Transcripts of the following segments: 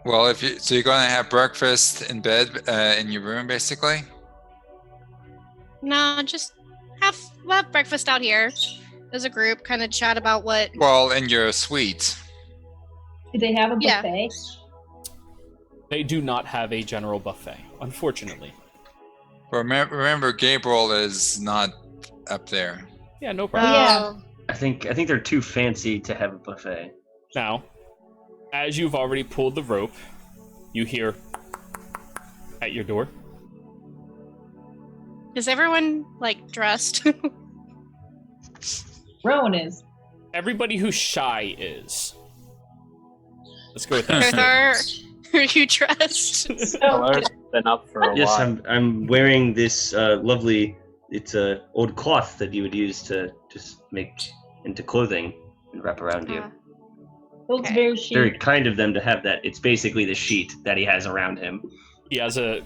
Well, so you're going to have breakfast in bed in your room, basically. No, just we'll have breakfast out here as a group, kind of chat about what. Well, in your suite. Do they have a Yeah. buffet? They do not have a general buffet, unfortunately. Remember, Gabriel is not up there. Yeah, no problem. Yeah. I think they're too fancy to have a buffet. Now, as you've already pulled the rope, you hear at your door. Is everyone dressed? Rowan is. Everybody who's shy is. Let's go with that. Are you dressed? Color's been up for a Yes, while. I'm wearing this lovely. It's a old cloth that you would use to just make into clothing and wrap around you. Looks Okay. very chic. Very kind of them to have that. It's basically the sheet that he has around him. He has a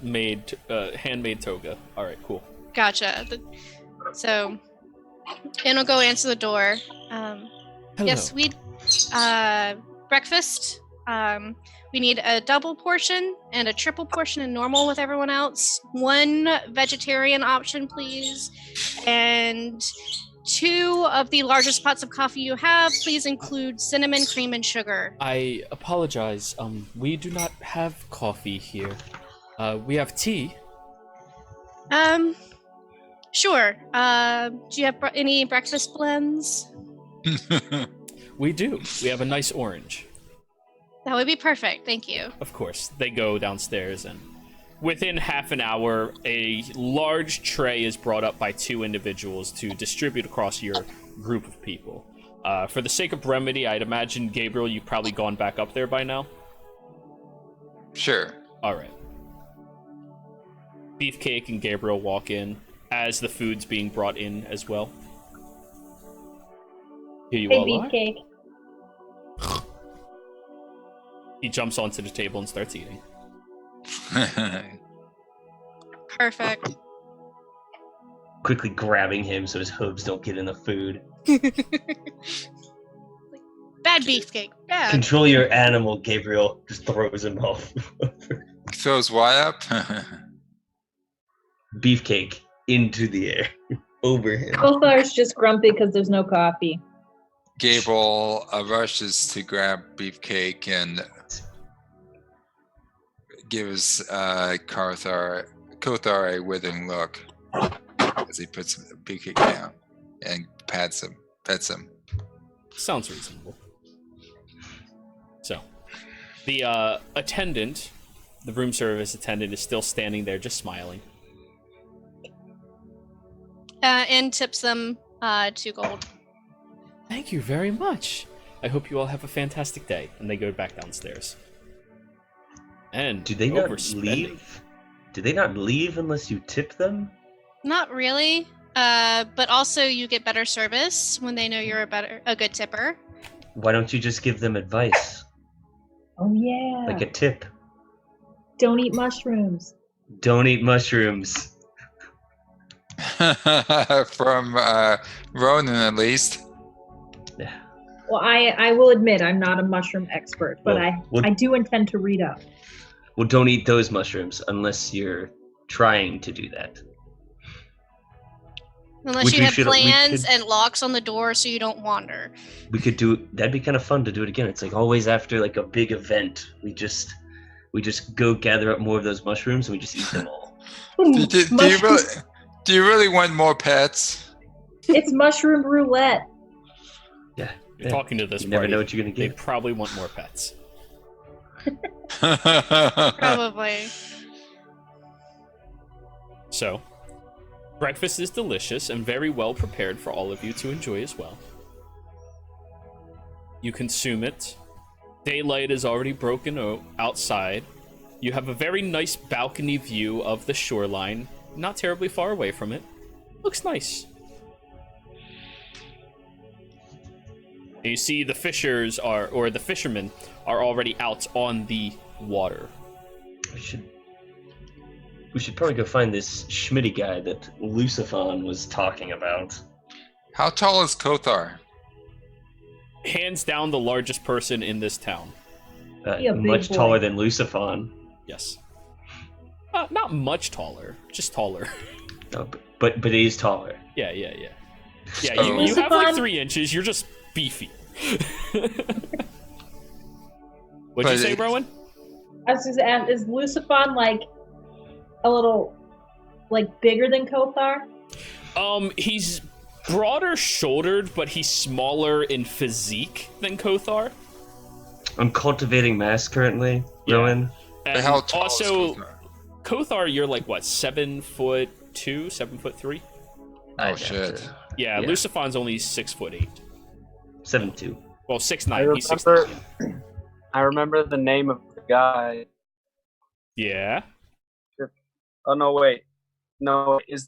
handmade toga. All right, cool. Gotcha. So, and I'll go answer the door. Hello. Yes, we breakfast. We need a double portion and a triple portion and normal with everyone else. One vegetarian option, please. And 2 of the largest pots of coffee you have, please include cinnamon, cream, and sugar. I apologize. We do not have coffee here. We have tea. Sure. Do you have any breakfast blends? We do. We have a nice orange. That would be perfect. Thank you. Of course. They go downstairs, and within half an hour, a large tray is brought up by 2 individuals to distribute across your group of people. For the sake of brevity, I'd imagine, Gabriel, you've probably gone back up there by now? Sure. All right. Beefcake and Gabriel walk in as the food's being brought in as well. Here you Hey, all are. Beefcake. He jumps onto the table and starts eating. Perfect. Quickly grabbing him so his hooves don't get in the food. Bad beefcake. Bad. Control your animal, Gabriel. Just throws him off. Throws what up? Beefcake into the air. Over him. Kothar's just grumpy because there's no coffee. Gabriel rushes to grab Beefcake and gives Kothar a withering look as he puts Beefcake down and pets him. Sounds reasonable. So, the attendant, the room service attendant, is still standing there just smiling. And tips them 2 gold. Thank you very much. I hope you all have a fantastic day. And they go back downstairs. And Do they not overspending. leave? Do they not leave unless you tip them? Not really. But also you get better service when they know you're a good tipper. Why don't you just give them advice? Oh yeah. Like a tip. Don't eat mushrooms. Don't eat mushrooms. From Ronan, at least. Yeah. Well, I will admit I'm not a mushroom expert, but Well, I do intend to read up. Well, don't eat those mushrooms unless you're trying to do that. Unless Which you we have should- we plans could- and locks on the door so you don't wander. We could do. That'd be kind of fun to do it again. It's like always after like a big event, we just go gather up more of those mushrooms and we just eat them all. Do you really want more pets? It's mushroom roulette. Yeah. You're talking to this You never party. know what you're gonna They get. probably want more pets. Probably. So, breakfast is delicious and very well prepared for all of you to enjoy as well. You consume it. Daylight is already broken outside. You have a very nice balcony view of the shoreline, not terribly far away from it. Looks nice. And you see the fishermen are already out on the water. We should probably go find this Schmitty guy that Lucifon was talking about. How tall is Kothar? Hands down the largest person in this town. He a big much boy. taller than Luciphon. Yes. Not much taller, just taller. No, but he's taller. Yeah. Yeah, So- you have like Luciphon- 3 inches. You're just beefy. What'd But you say, it- Rowan? I was just asking, is Luciphon like a little like bigger than Kothar? He's broader shouldered, but he's smaller in physique than Kothar. I'm cultivating mass currently, Yeah. Rowan. And How tall also, is Kothar? Kothar, you're like what, 7'2", 7'3"? I'd Oh have shit. to- Yeah, Yeah. Luciphon's only 6'8". 7'2". Well, I 6'9". He's remember, 6'9". I remember the name of the guy. Yeah. Oh no, wait. No, who's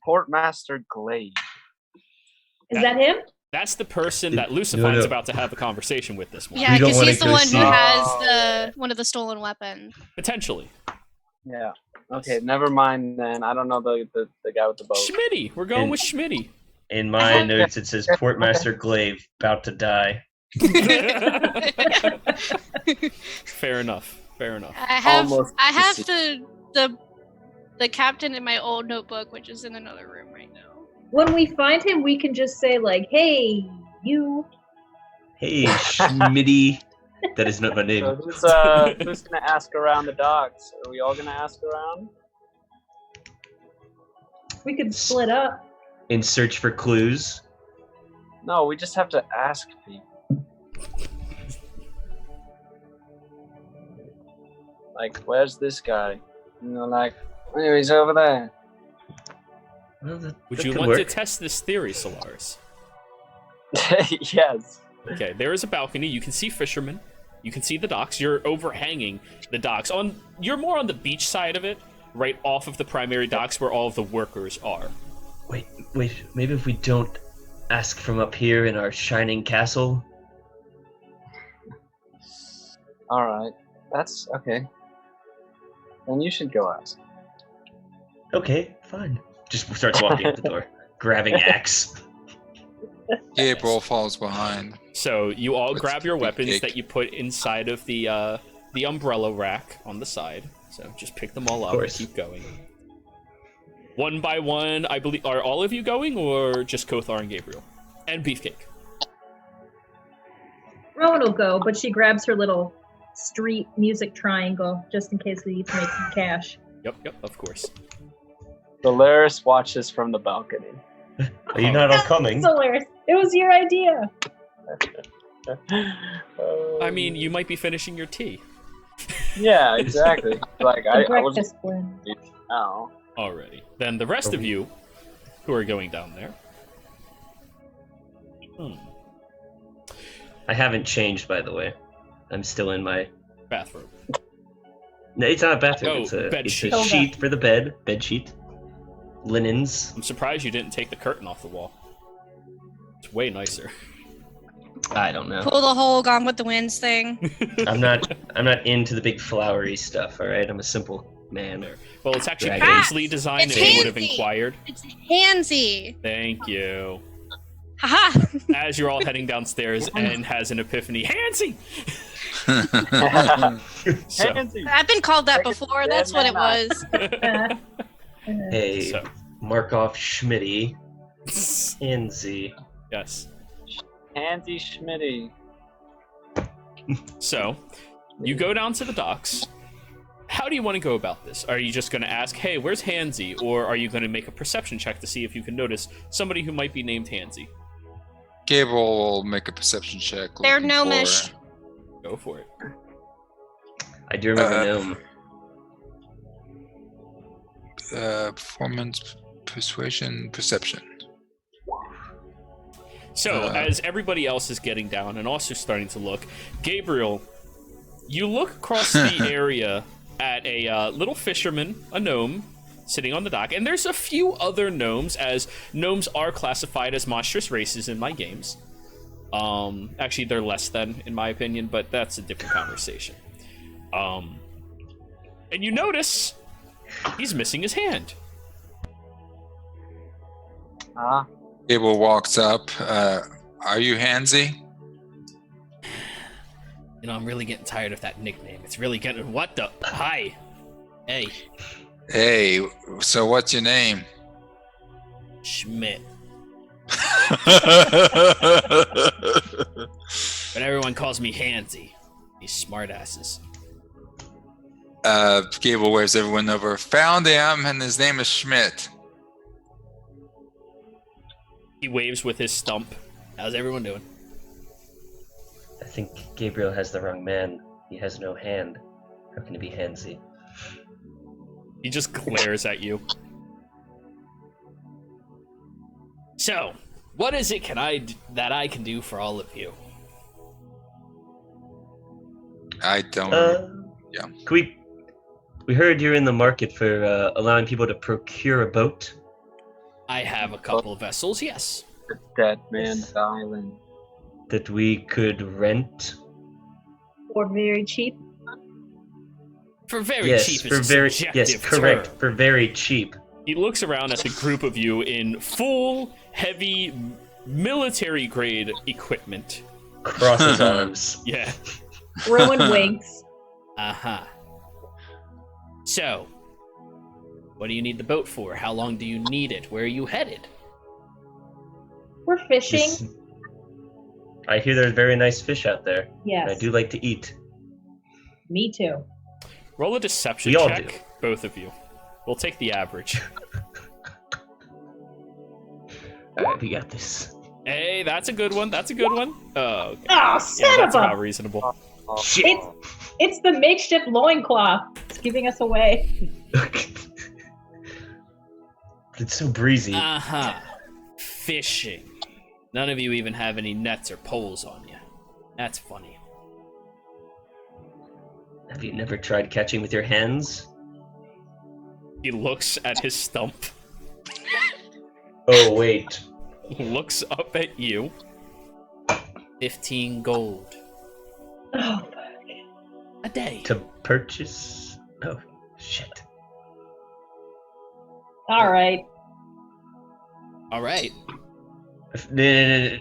Portmaster Glade? Is that him? That's the person that No, Luciphon's no. about to have a conversation with this morning. Yeah, We don't because wanna he's the go one who see- has Oh. one of the stolen weapons. Potentially. Yeah. Okay, never mind then. I don't know the guy with the boat. Schmitty. We're going And- with Schmitty. In my notes, it says Portmaster Glaive about to die. Fair enough. I have Almost I have the the captain in my old notebook, which is in another room right now. When we find him, we can just say like, "Hey, you." Hey, Schmitty. That is not my name. So who's gonna ask around the docks? Are we all gonna ask around? We could split up. In search for clues. No, we just have to ask people. Like, where's this guy? And they're like, oh, he's over there. Well, Would that you could want work. to test this theory, Solaris? Yes. Okay, there is a balcony. You can see fishermen. You can see the docks. You're overhanging the docks. You're more on the beach side of it, right off of the primary docks where all of the workers are. Wait. Maybe if we don't ask from up here in our shining castle. All right. That's okay. Then you should go ask. Okay, fine. Just starts walking at the door, grabbing axe. Gabriel falls behind. So you all Let's grab your be weapons big. that you put inside of the umbrella rack on the side. So just pick them all up and course. keep going. One by one, I believe. Are all of you going, or just Kothar and Gabriel? And Beefcake. Rowan will go, but she grabs her little street music triangle just in case we need to make some cash. Yep, of course. Solaris watches from the balcony. Are you not all coming? Solaris, it was your idea. I mean, you might be finishing your tea. Yeah, exactly. Like The I was. breakfast blend. Oh. Alrighty. Then the rest of you who are going down there. I haven't changed, by the way. I'm still in my. Bathroom. No, it's not a bathroom. Oh, it's a, bed it's sheet. a sheet for the bed. Bed sheet. Linens. I'm surprised you didn't take the curtain off the wall. It's way nicer. I don't know. Pull the whole Gone with the Winds thing. I'm not into the big flowery stuff. All right, I'm a simple man. There. Well, it's actually Dragon. Paisley designed, It's and they would have handy. inquired. It's handsy. Thank you. Haha. As you're all heading downstairs, and has an epiphany. Handsy! So, Pansy. I've been called that Like a before. dead That's what it man. was. Hey, so Markov Schmitty. Anzi. yes. Pansy Schmitty. So, you go down to the docks. How do you want to go about this? Are you just going to ask, hey, where's Hansy? Or are you going to make a perception check to see if you can notice somebody who might be named Hansy? Gabriel will make a perception check. They're looking gnomish. for- Go for it. I do remember Uh, Gnome. Performance, persuasion, perception. So, as everybody else is getting down and also starting to look, Gabriel, you look across the area at a little fisherman, a gnome, sitting on the dock, and there's a few other gnomes, as gnomes are classified as monstrous races in my games. Actually, they're less than, in my opinion, but that's a different conversation. And you notice he's missing his hand. Ah. Gabriel walks up. Are you Hansy? You know, I'm really getting tired of that nickname. It's really getting... What the... Hi. Hey. Hey, so what's your name? Schmidt. But everyone calls me Handsy. These smartasses. Gable waves everyone over. Found him, and his name is Schmidt. He waves with his stump. How's everyone doing? I think Gabriel has the wrong man. He has no hand. How can it be Handsy? He just glares at you. So, what is it that I can do for all of you? I don't. Yeah. Can we heard you're in the market for allowing people to procure a boat. I have a couple of vessels, yes. The Dead Man's Island. That we could rent. Or very cheap. For very Yes, cheap, for it's a very subjective yes, correct. term. For very cheap. He looks around at the group of you in full, heavy, military-grade equipment. Crosses arms. Yeah. Rowan winks. Uh-huh. So, what do you need the boat for? How long do you need it? Where are you headed? We're fishing. This- I hear there's very nice fish out there. Yes. And I do like to eat. Me too. Roll a deception We all check, do. both of you. We'll take the average. Alright, we got this. Hey, that's a good one. That's a good one. Oh, okay. Oh, Yeah, son that's of about a! reasonable. Shit! It's the makeshift loincloth. It's giving us away. It's so breezy. Uh-huh. Fishing. None of you even have any nets or poles on you. That's funny. Have you never tried catching with your hands? He looks at his stump, Oh, wait. looks up at you. 15 gold Oh, a day. To purchase? Oh, shit. all right. All right. Eh,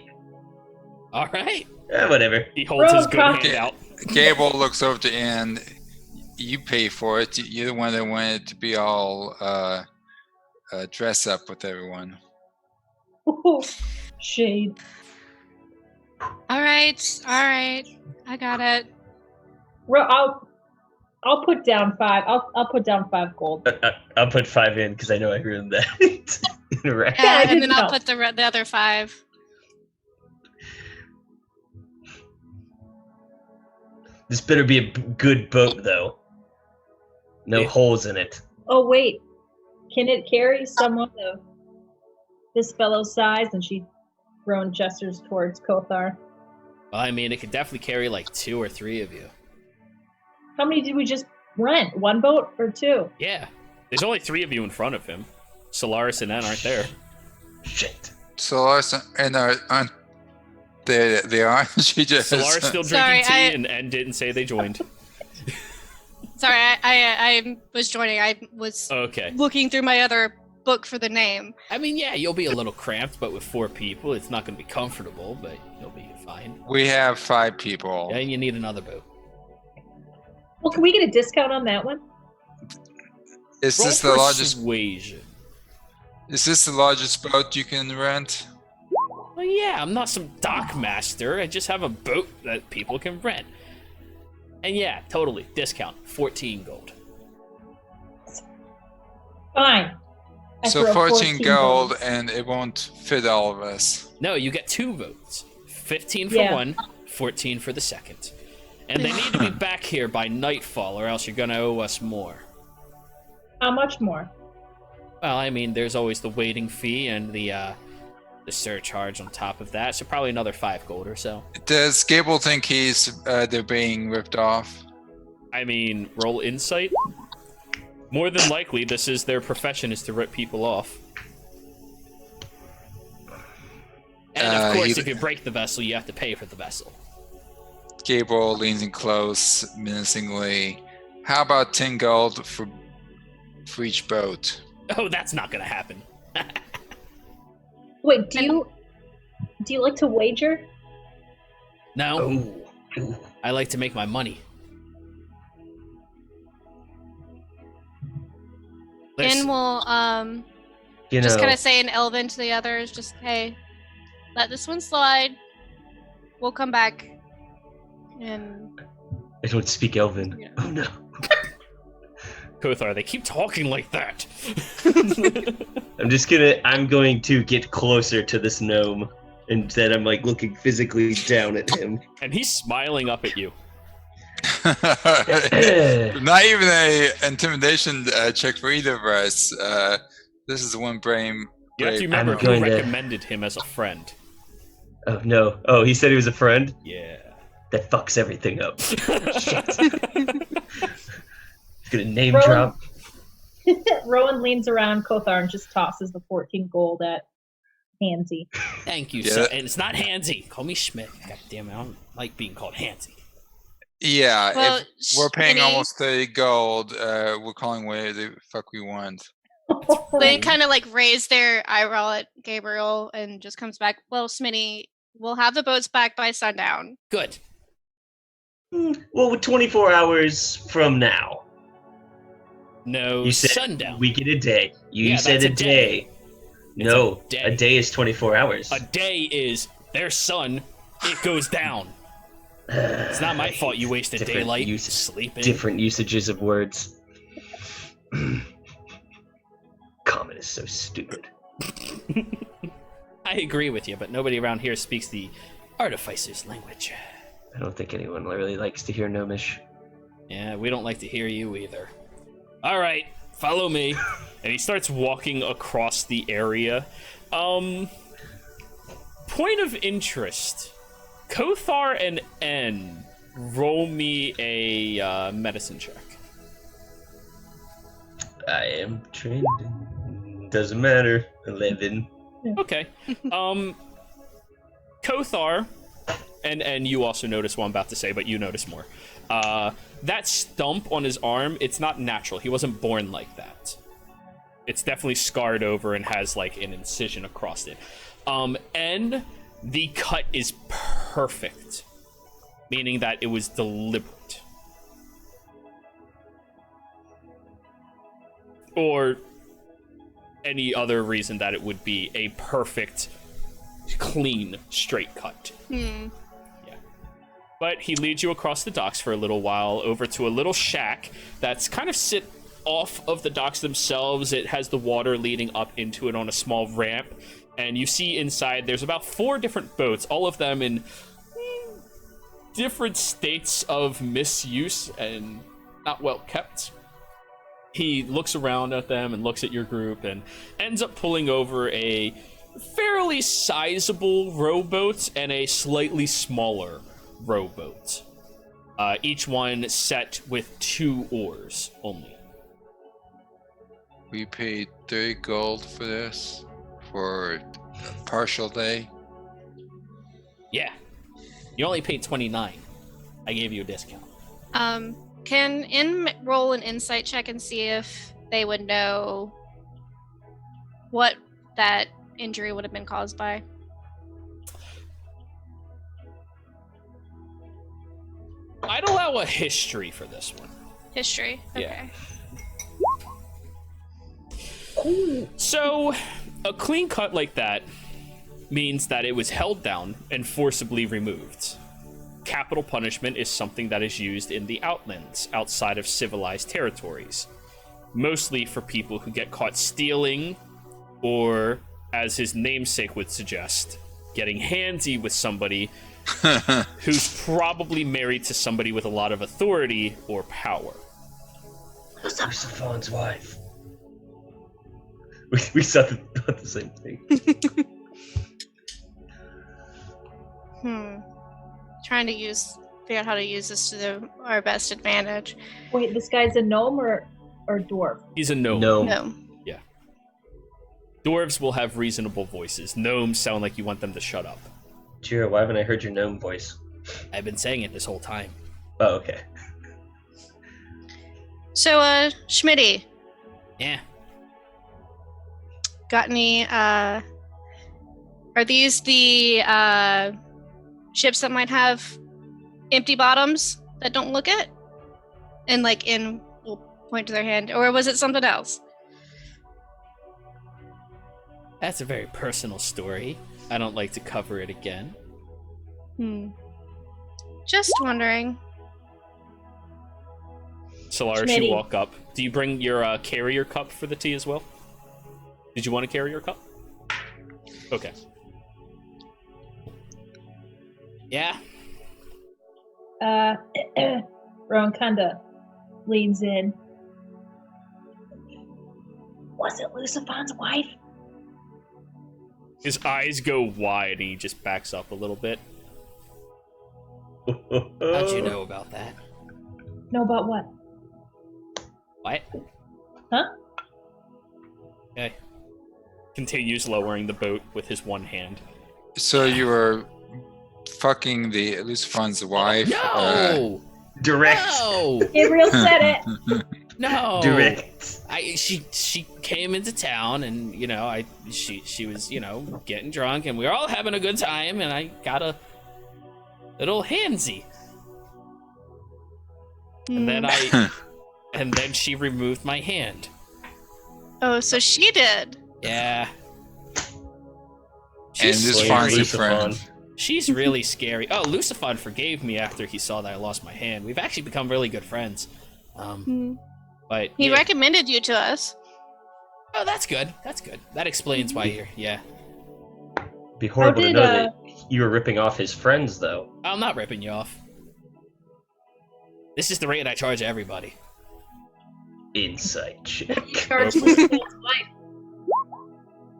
All right. whatever. He holds his good Roll hand out. Gable looks over to Ann. You pay for it. You're the one that wanted to be all dress up with everyone. Shade. All right. I got it. I'll put down 5. I'll put down 5 gold. I'll put 5 in because I know I ruined that. Right. Yeah, I And then didn't I'll know. put the other 5. This better be a good boat, though. No Yeah. holes in it. Oh wait, can it carry someone of this fellow's size? And she thrown gestures towards Kothar. Well, I mean, it could definitely carry like 2 or 3 of you. How many did we just rent? 1 boat or 2? Yeah. There's only 3 of you in front of him. Solaris and N aren't there. Shit. Solaris and aren't they are. She just Solaris still Sorry, drinking tea, and N didn't say they joined. Sorry, I was joining. I was Okay. looking through my other book for the name. I mean, yeah, you'll be a little cramped, but with 4 people, it's not going to be comfortable, but you'll be fine. We have 5 people. And you need another boat. Well, can we get a discount on that one? Is Roll this the largest? persuasion. Is this the largest boat you can rent? Well, yeah, I'm not some dock master. I just have a boat that people can rent. And yeah, totally. Discount. 14 gold. Fine. I So throw 14 gold, gold. and it won't fit all of us. No, you get 2 votes. 15 for Yeah. one, 14 for the second. And they need to be back here by nightfall, or else you're going to owe us more. How much more? Well, I mean, there's always the waiting fee and the surcharge on top of that, so probably another 5 gold or so. Does Gable think they're being ripped off? I mean, roll insight. More than likely, this is their profession, is to rip people off. And of course, if you break the vessel, you have to pay for the vessel. Gable leans in close, menacingly. How about 10 gold for each boat? Oh, that's not gonna happen. Wait, do you like to wager? No, Oh. I like to make my money. And we'll You just know, kind of say in Elven to the others, just hey, let this one slide. We'll come back. And I don't speak Elven. Yeah. Oh no. Kothar, they keep talking like that. I'm going to get closer to this gnome. Instead, I'm like looking physically down at him. And he's smiling up at you. Not even a intimidation check for either of us. This is one brain. You have to brave remember girl. who recommended him as a friend. Oh no. Oh, he said he was a friend? Yeah. That fucks everything up. Shit. He's gonna name Rowan- drop. Rowan leans around Kothar and just tosses the 14 gold at Hansy. Thank you, Yeah. sir. And it's not Hansy. Call me Schmidt. God damn it, I don't like being called Hansy. Yeah, well, if we're paying Smitty, almost 30 gold, we're calling whatever the fuck we want. they kind of like raise their eyebrow at Gabriel and just comes back. Well, Smitty, we'll have the boats back by sundown. Good. Well, 24 hours from now. No, You said sundown. we get a day. You Yeah, said that's a day. It's No, a day. a day is 24 hours. A day is their sun. It goes down. It's not my fault you wasted Different daylight use- sleeping. Different usages of words. Common is so stupid. I agree with you, but nobody around here speaks the artificer's language. I don't think anyone really likes to hear Gnomish. Yeah, we don't like to hear you either. All right, follow me. And he starts walking across the area. Point of interest. Kothar and N, roll me a medicine check. I am trained. Doesn't matter. 11. Okay. Kothar, and you also notice what I'm about to say, but you notice more. That stump on his arm, it's not natural. He wasn't born like that. It's definitely scarred over and has like an incision across it. And the cut is perfect, meaning that it was deliberate. Or any other reason that it would be a perfect, clean, straight cut. Hmm. But he leads you across the docks for a little while over to a little shack that's kind of sit off of the docks themselves. It has the water leading up into it on a small ramp. And you see inside there's about 4 different boats, all of them in different states of misuse and not well kept. He looks around at them and looks at your group and ends up pulling over a fairly sizable rowboat and a slightly smaller rowboat. Each one set with 2 oars only. We paid 30 gold for this for a partial day. Yeah. You only paid 29. I gave you a discount. Can roll an insight check and see if they would know what that injury would have been caused by? I'd allow a history for this one. History. Yeah. Okay. So, a clean cut like that means that it was held down and forcibly removed. Capital punishment is something that is used in the outlands, outside of civilized territories. Mostly for people who get caught stealing, or, as his namesake would suggest, getting handsy with somebody who's probably married to somebody with a lot of authority or power. Rusophone's wife. We thought the same thing. Trying to figure out how to use this to our best advantage. Wait, this guy's a gnome or dwarf? He's a gnome. No. Yeah. Dwarves will have reasonable voices. Gnomes sound like you want them to shut up. Jira, why haven't I heard your gnome voice? I've been saying it this whole time. Oh, okay. So, Schmitty, Yeah. got any, are these the, ships that might have empty bottoms that don't look it? And like will point to their hand, or was it something else? That's a very personal story. I don't like to cover it again. Just wondering. Solaris, you walk up. Do you bring your carrier cup for the tea as well? Did you want a carrier cup? Okay. Yeah. Rowan kinda leans in. Was it Lucifan's wife? His eyes go wide and he just backs up a little bit. How'd you know about that? Know about what? What? Huh? Okay. Continues lowering the boat with his one hand. So you were fucking the Lucifan's wife? No! Direct. No! Gabriel said it. No! Direct. She came into town and, you know, she was, you know, getting drunk and we were all having a good time and I got a little handsy. And then and then she removed my hand. Oh, so she did. Yeah. And She's Lucifan's your Lucifan. friend. She's really scary. Oh, Lucifan forgave me after he saw that I lost my hand. We've actually become really good friends. But He yeah. recommended you to us. Oh, that's good. That's good. That explains why you're. Yeah. Be horrible to did, know that you were ripping off his friends, though. I'm not ripping you off. This is the rate I charge everybody. Insight check. Charge Go for it. Lucifan's wife.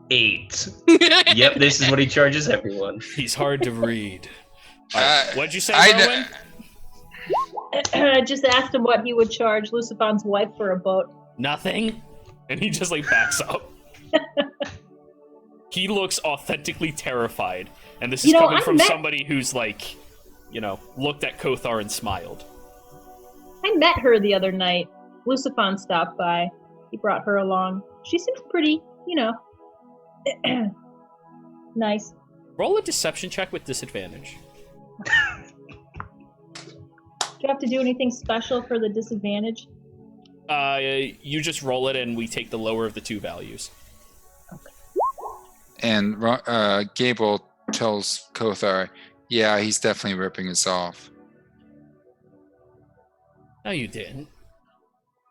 8. Yep, this is what he charges everyone. He's hard to read. Uh, What'd you say, I Rowan? I just asked him what he would charge Lucifan's wife for a boat. Nothing. And he just like backs up. He looks authentically terrified. And this is coming from somebody who's like, you know, looked at Kothar and smiled. I met her the other night. Lucifan stopped by. He brought her along. She seems pretty, you know, nice. Roll a deception check with disadvantage. Do you have to do anything special for the disadvantage? You just roll it and we take the lower of the two values. And Gable tells Kothar, yeah, he's definitely ripping us off. No, you didn't.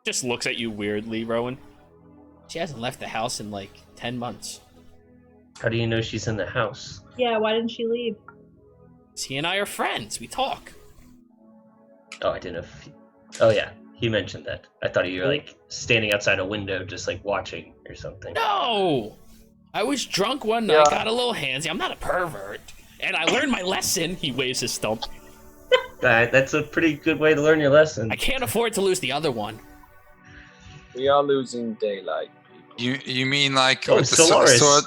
Just looks at you weirdly, Rowan. She hasn't left the house in like 10 months. How do you know she's in the house? Yeah, why didn't she leave? He and I are friends. We talk. Oh, I didn't know if... Oh, yeah. He mentioned that. I thought you were, like, standing outside a window just, like, watching or something. No! I was drunk one night, got a little handsy. I'm not a pervert. And I learned my lesson. He waves his stump. That's a pretty good way to learn your lesson. I can't afford to lose the other one. We are losing daylight. You mean like Oh, with the Solaris. sword?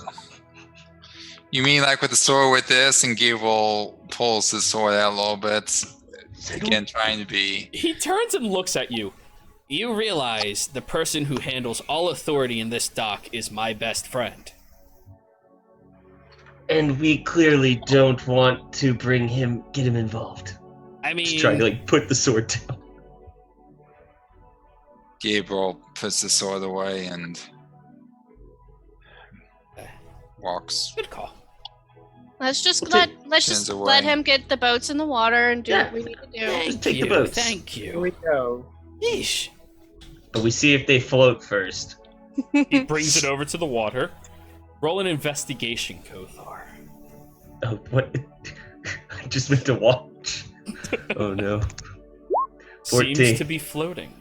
You mean like with the sword with this, and Gable pulls his sword out a little bit, again trying to be. He turns and looks at you. You realize the person who handles all authority in this dock is my best friend. And we clearly don't want to get him involved. I mean, Just trying to, like, put the sword down. Gabriel puts the sword away and walks. good call. Let's just We'll let take let's just Shins let away. him get the boats in the water and do Yeah. what we need to do. Thank take the you. boats. Thank Here we you. go. Yeesh. But we see if they float first. He brings it over to the water. Roll an investigation, Kothar. Oh, what? I just meant to watch. Oh, no. 14. Seems to be floating.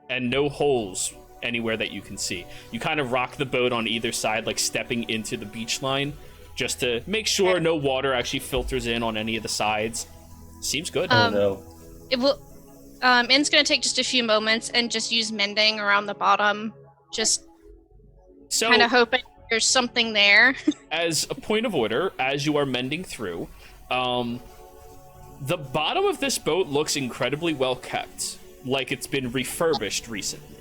And no holes anywhere that you can see. You kind of rock the boat on either side, like stepping into the beach line, just to make sure no water actually filters in on any of the sides. Seems good. Oh, no. It will. It's gonna take just a few moments and just use mending around the bottom, just So, kind of hoping there's something there. as a point of order, as you are mending through, the bottom of this boat looks incredibly well kept, like it's been refurbished recently.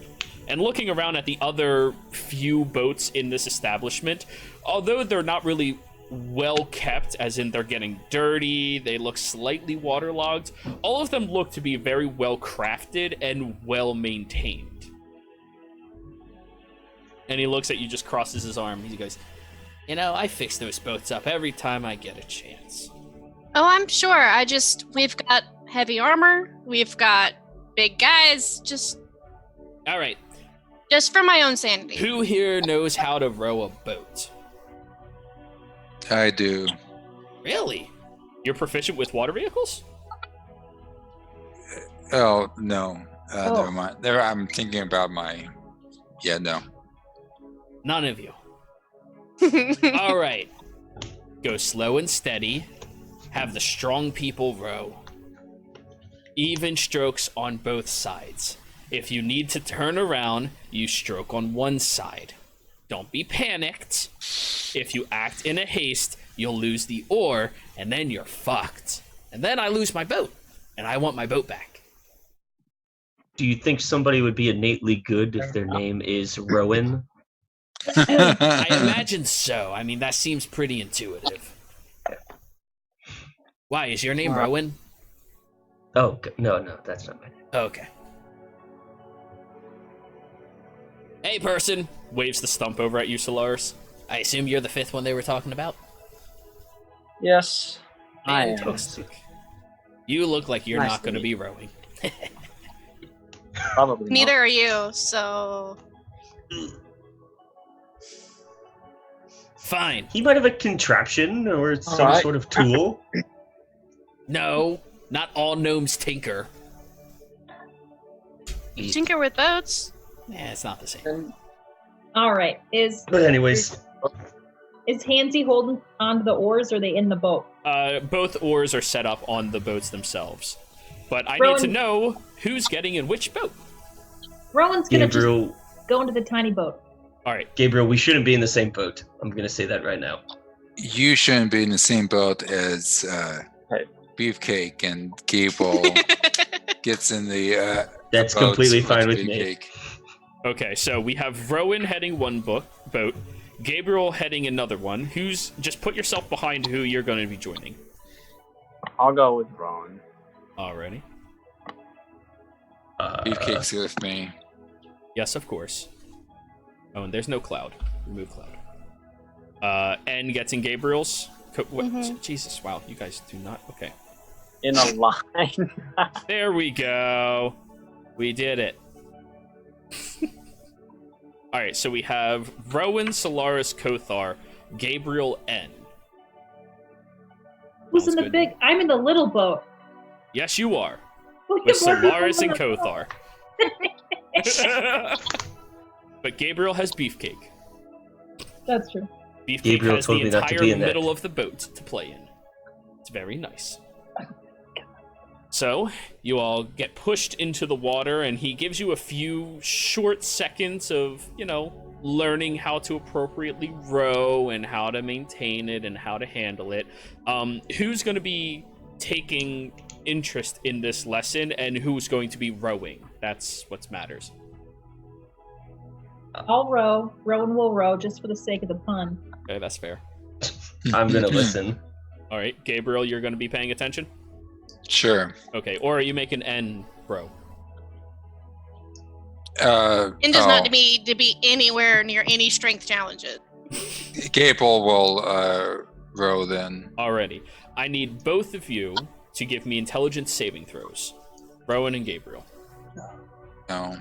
And looking around at the other few boats in this establishment, although they're not really well kept, as in they're getting dirty, they look slightly waterlogged. All of them look to be very well crafted and well maintained. And he looks at you, just crosses his arm. He goes, I fix those boats up every time I get a chance. Oh, I'm sure. We've got heavy armor. We've got big guys. All right. Just for my own sanity. Who here knows how to row a boat? I do. Really? You're proficient with water vehicles? Oh, no. Never mind. I'm thinking about my... Yeah, no. None of you. All right. Go slow and steady. Have the strong people row. Even strokes on both sides. If you need to turn around, you stroke on one side. Don't be panicked. If you act in a haste, you'll lose the oar, and then you're fucked. And then I lose my boat, and I want my boat back. Do you think somebody would be innately good if their name is Rowan? I imagine so. I mean, that seems pretty intuitive. Why, is your name Rowan? Oh, no, that's not my name. Okay. Hey, person! Waves the stump over at you, Solaris. I assume you're the fifth one they were talking about? Yes. I am. Fantastic. You look like you're Nice not to going to meet be rowing. Probably Neither not. are you, so... Fine. He might have a contraption or some Alright. sort of tool. No, not all gnomes tinker. You tinker with boats. Yeah, it's not the same. Then All right. Is But anyways, Hansy holding onto the oars, or are they in the boat? Both oars are set up on the boats themselves. But I Rowan- need to know who's getting in which boat. Rowan's gonna Gabriel, just go into the tiny boat. All right. Gabriel, we shouldn't be in the same boat. I'm gonna say that right now. You shouldn't be in the same boat as Hey. Beefcake, and Gable gets in the That's boats completely with fine with me. Beefcake. Okay, so we have Rowan heading one boat, Gabriel heading another one. Just put yourself behind who you're going to be joining. I'll go with Ron. Alrighty. Beefcake's with me. Yes, of course. Oh, and there's no Cloud. Remove Cloud. N gets in Gabriel's. Jesus, wow, you guys do not. Okay. In a line. There we go. We did it. Alright, so we have Rowan, Solaris, Kothar, Gabriel, N. Who's Sounds in the good. big? I'm in the little boat. Yes, you are. We With have more people Solaris in and the boat. Kothar. But Gabriel has Beefcake. That's true. Beefcake Gabriel has told the me not to entire be in that. middle of the boat to play in. It's very nice. So, you all get pushed into the water, and he gives you a few short seconds of, learning how to appropriately row and how to maintain it and how to handle it. Who's going to be taking interest in this lesson, and who's going to be rowing? That's what matters. I'll row. Rowan will row, just for the sake of the pun. Okay, that's fair. I'm gonna listen. All right, Gabriel, you're going to be paying attention? Sure. Okay, or are you making N row? And does not need to be anywhere near any strength challenges. Gable will row then. Alrighty. I need both of you to give me intelligence saving throws. Rowan and Gabriel. No.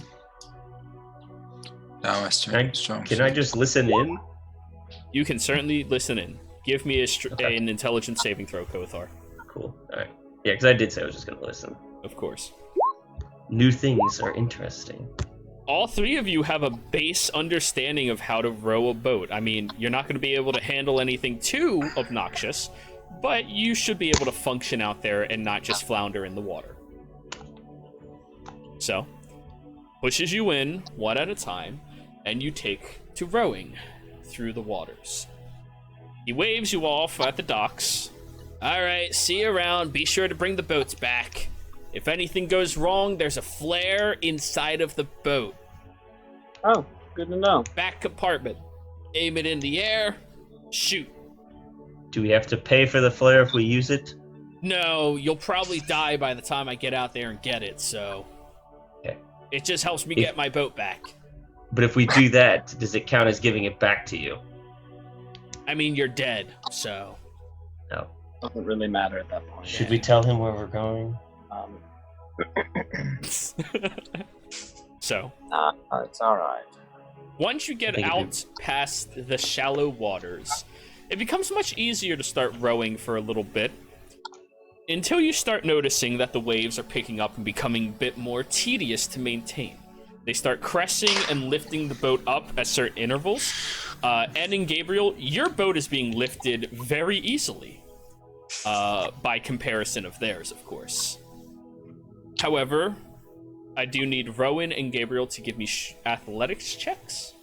No, my strong. Can I just listen in? You can certainly listen in. Give me an intelligence saving throw, Kothar. Cool. All right. Yeah, because I did say I was just gonna listen. Of course. New things are interesting. All three of you have a base understanding of how to row a boat. I mean, you're not going to be able to handle anything too obnoxious, but you should be able to function out there and not just flounder in the water. So, pushes you in one at a time, and you take to rowing through the waters. He waves you off at the docks. All right, see you around. Be sure to bring the boats back. If anything goes wrong, there's a flare inside of the boat. Oh, good to know. Back compartment. Aim it in the air. Shoot. Do we have to pay for the flare if we use it? No, you'll probably die by the time I get out there and get it, so... Okay. It just helps me get my boat back. But if we do that, does it count as giving it back to you? I mean, you're dead, so... No. Doesn't really matter at that point. Should we tell him where we're going? So... It's alright. Once you get out past the shallow waters, it becomes much easier to start rowing for a little bit, until you start noticing that the waves are picking up and becoming a bit more tedious to maintain. They start cresting and lifting the boat up at certain intervals, and in Gabriel, your boat is being lifted very easily, by comparison of theirs, of course. However, I do need Rowan and Gabriel to give me athletics checks.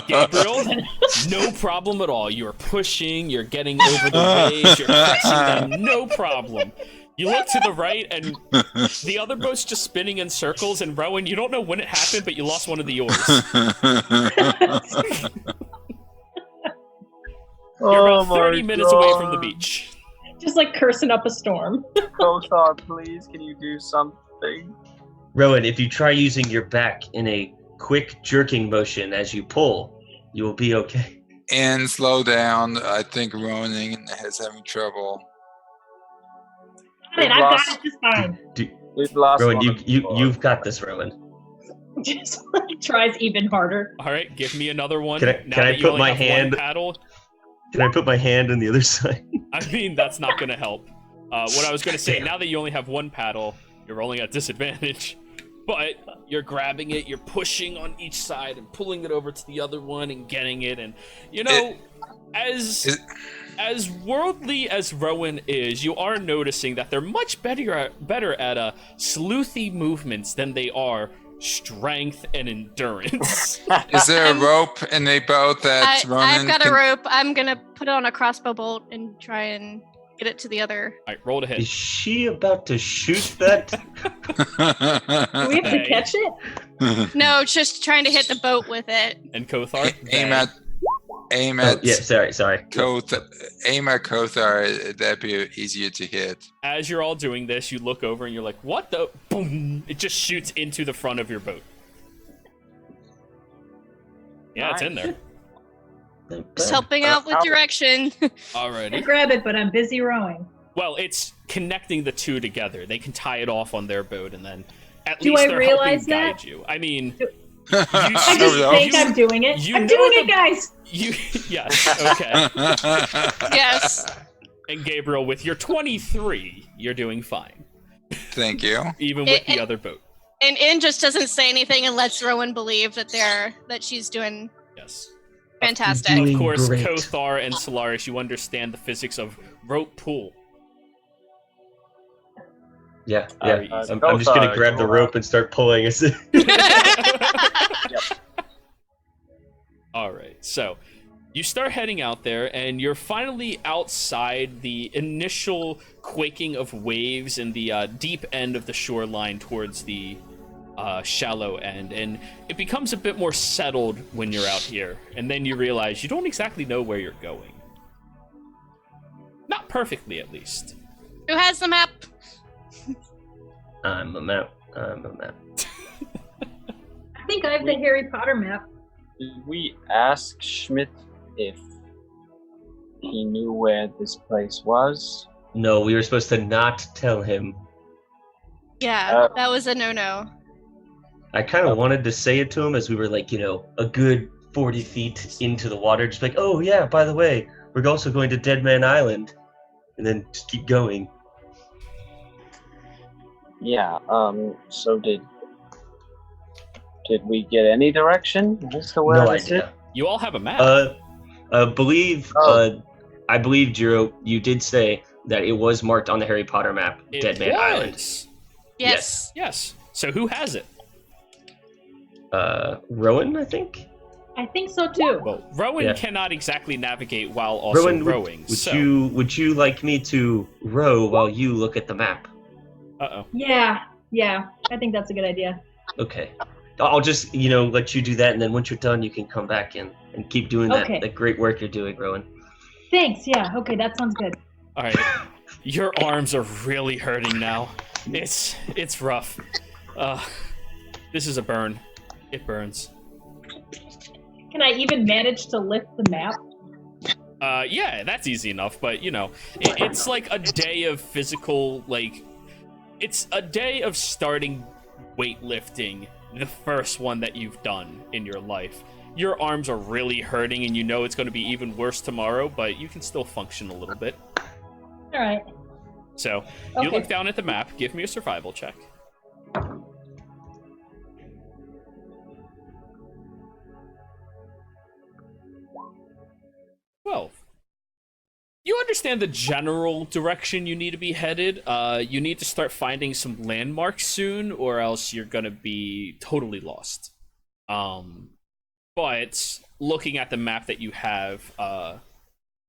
Gabriel, no problem at all. You're pushing, you're getting over the waves, you're pressing them, no problem. You look to the right, and the other boat's just spinning in circles, and Rowan, you don't know when it happened, but you lost one of the oars. You're about 30 minutes away from the beach. Just like cursing up a storm. Kothar, please, can you do something? Rowan, if you try using your back in a quick jerking motion as you pull, you will be okay. And slow down. I think Rowan is having trouble. I got it just fine. We've lost Rowan, one you've got this, Rowan. Just like tries even harder. All right, give me another one. Can I put my hand? Can I put my hand on the other side? I mean, that's not going to help. What I was going to say, now that you only have one paddle, you're rolling at disadvantage. But you're grabbing it, you're pushing on each side and pulling it over to the other one and getting it. And, you know, as worldly as Rowan is, you are noticing that they're much better at sleuthy movements than they are strength and endurance. Is there a rope in the boat that Ronan I've got a rope. I'm going to put it on a crossbow bolt and try and get it to the other. All right, roll to hit. Is she about to shoot that? Do we have to catch it? No, just trying to hit the boat with it. And Kothar? Aim at Sorry. Aim at Kothar. That'd be easier to hit. As you're all doing this, you look over and you're like, what the? Boom! It just shoots into the front of your boat. Yeah, it's in there. Just helping out with direction. I Alrighty. grab it, but I'm busy rowing. Well, it's connecting the two together. They can tie it off on their boat, and then at Do least I they're realize helping that? guide you. I mean, I just think I'm doing it. I'm doing it, guys. Yes. Okay. Yes. And Gabriel, with your 23, you're doing fine, Thank you. even with the other boat. And In just doesn't say anything and lets Rowan believe that she's doing Yes. fantastic. Doing Of course, great. Kothar and Solaris, you understand the physics of rope pull. Yeah. Very I'm easy. just gonna grab the rope and start pulling us. All right, so you start heading out there, and you're finally outside the initial quaking of waves in the deep end of the shoreline towards the shallow end, and it becomes a bit more settled when you're out here, and then you realize you don't exactly know where you're going. Not perfectly, at least. Who has the map? I'm a map. I think I have the Harry Potter map. Did we ask Schmidt if he knew where this place was? No, we were supposed to not tell him. Yeah, that was a no-no. I kind of wanted to say it to him as we were like, a good 40 feet into the water, just like, oh yeah, by the way, we're also going to Dead Man Island, and then just keep going. Yeah, so did we get any direction as to where No this idea. is? You all have a map. I believe, Jiro, you did say that it was marked on the Harry Potter map, Dead Man Island. Yes. Yes. So who has it? Rowan, I think? I think so too. Well, Rowan Yeah. cannot exactly navigate while also Rowan, rowing. would you like me to row while you look at the map? Uh-oh. Yeah, I think that's a good idea. Okay. I'll just, let you do that, and then once you're done, you can come back and keep doing Okay. that great work you're doing, Rowan. Thanks. Yeah. Okay, that sounds good. All right, your arms are really hurting now. It's rough. This is a burn. It burns. Can I even manage to lift the map? Yeah, that's easy enough. But it's like a day of physical, it's a day of starting weightlifting, the first one that you've done in your life. Your arms are really hurting, and it's going to be even worse tomorrow, but you can still function a little bit. All right. So, Okay. you look down at the map. Give me a survival check. 12. You understand the general direction you need to be headed. You need to start finding some landmarks soon, or else you're gonna be totally lost. But looking at the map that you have,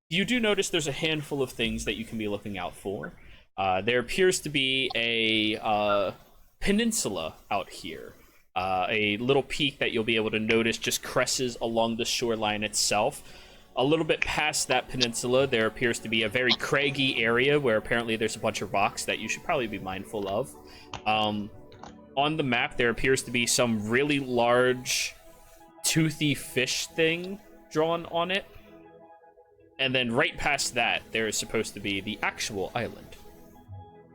you do notice there's a handful of things that you can be looking out for. There appears to be a peninsula out here. A little peak that you'll be able to notice just cresses along the shoreline itself. A little bit past that peninsula, there appears to be a very craggy area where apparently there's a bunch of rocks that you should probably be mindful of. On the map, there appears to be some really large, toothy fish thing drawn on it. And then right past that, there is supposed to be the actual island.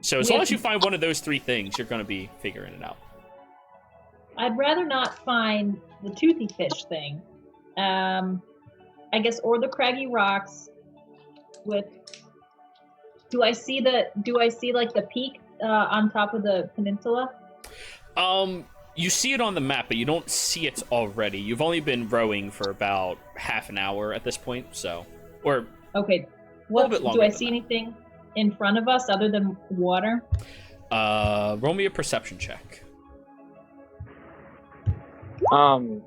So as long as you find one of those three things, you're going to be figuring it out. I'd rather not find the toothy fish thing. I guess, or the craggy rocks. Do I see like the peak on top of the peninsula? You see it on the map, but you don't see it already. You've only been rowing for about half an hour at this point, so okay. Do I see anything in front of us other than water? Roll me a perception check. Can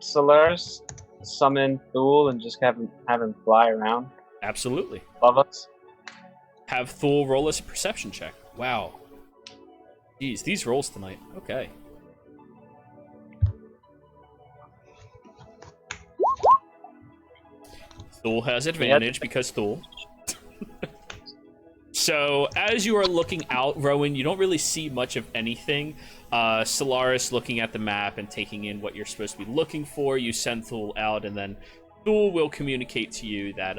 Solaris summon Thule and just have him fly around Absolutely. above us? Have Thule roll us a perception check. Wow. Jeez, these rolls tonight. Okay. Thule has advantage because Thule. So, as you are looking out, Rowan, you don't really see much of anything. Solaris looking at the map and taking in what you're supposed to be looking for. You send Thule out, and then Thule will communicate to you that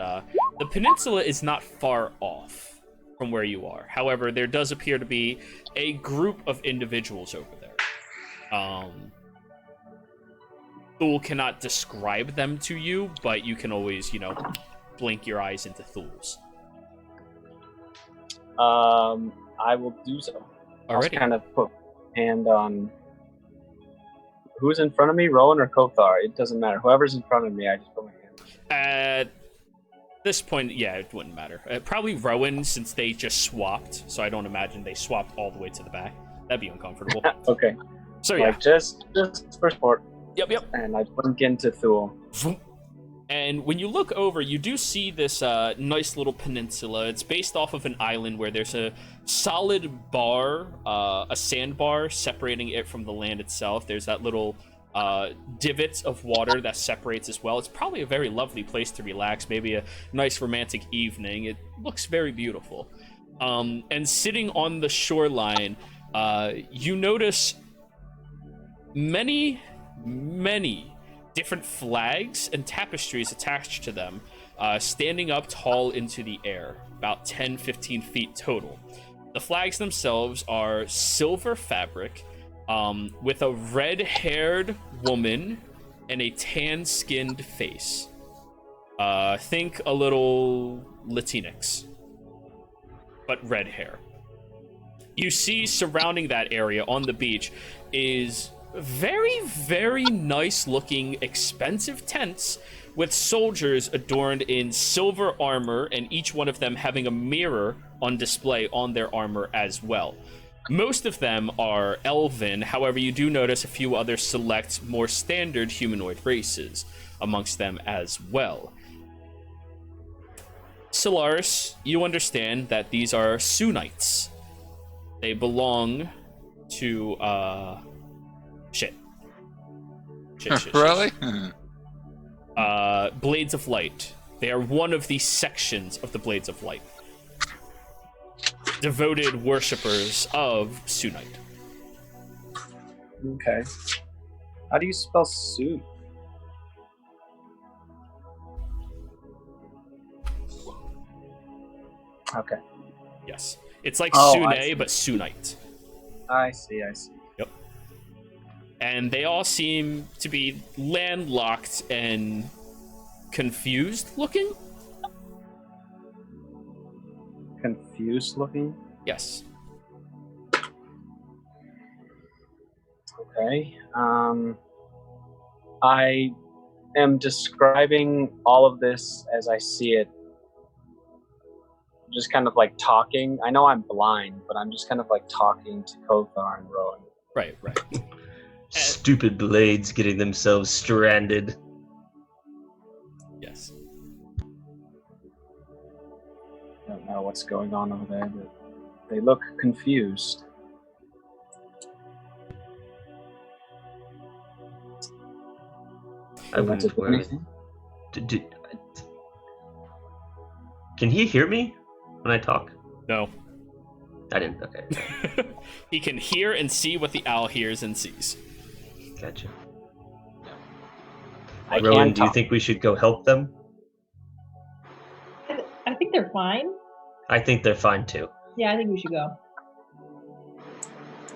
the peninsula is not far off from where you are. However, there does appear to be a group of individuals over there. Thule cannot describe them to you, but you can always, blink your eyes into Thule's. I will do so. I'll Alrighty. kind of put my hand on who's in front of me, Rowan or Kothar. It doesn't matter. Whoever's in front of me, I just put my hand on. At this point, yeah, it wouldn't matter. Probably Rowan, since they just swapped, so I don't imagine they swapped all the way to the back. That'd be uncomfortable. Okay. So yeah. Like just for sport. Yep. And I blink into Thule. And when you look over, you do see this nice little peninsula. It's based off of an island where there's a solid bar, a sandbar separating it from the land itself. There's that little divot of water that separates as well. It's probably a very lovely place to relax, maybe a nice romantic evening. It looks very beautiful. And sitting on the shoreline, you notice many different flags and tapestries attached to them, standing up tall into the air, about 10-15 feet total. The flags themselves are silver fabric, with a red-haired woman and a tan-skinned face. Think a little Latinx, but red hair. You see surrounding that area on the beach is very, very nice looking expensive tents with soldiers adorned in silver armor, and each one of them having a mirror on display on their armor as well. Most of them are elven, however you do notice a few other select, more standard humanoid races amongst them as well. Solaris, you understand that these are Soonites. They belong to shit. Really? Blades of Light. They are one of the sections of the Blades of Light. Devoted worshippers of Sunite. Okay. How do you spell suit? Okay. Yes. It's like Oh, Sune, I see. but Sunite. I see. Yep. And they all seem to be landlocked and confused looking? Confused looking? Yes. Okay. I am describing all of this as I see it. Just kind of like talking. I know I'm blind, but I'm just kind of like talking to Kothar and Rowan. Right. Stupid blades getting themselves stranded. Yes. I don't know what's going on over there, but they look confused. I wouldn't worry. Can he hear me when I talk? No. I didn't. Okay. He can hear and see what the owl hears and sees. Gotcha. I Rowan, can do you talk. think we should go help them? I think they're fine. I think they're fine too. Yeah, I think we should go.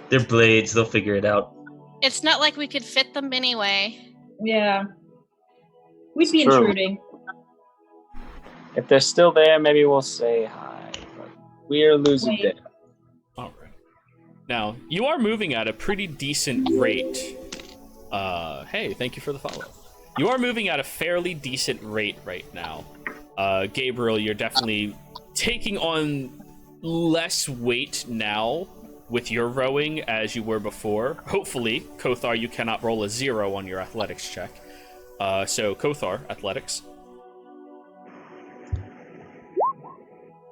They're blades. They'll figure it out. It's not like we could fit them anyway. Yeah. We'd be It's true. intruding. If they're still there, maybe we'll say hi. But we're losing Wait. it. All right. Now, you are moving at a pretty decent rate. Hey, thank you for the follow. You are moving at a fairly decent rate right now. Gabriel, you're definitely taking on less weight now with your rowing as you were before. Hopefully, Kothar, you cannot roll a 0 on your athletics check. So, Kothar, athletics.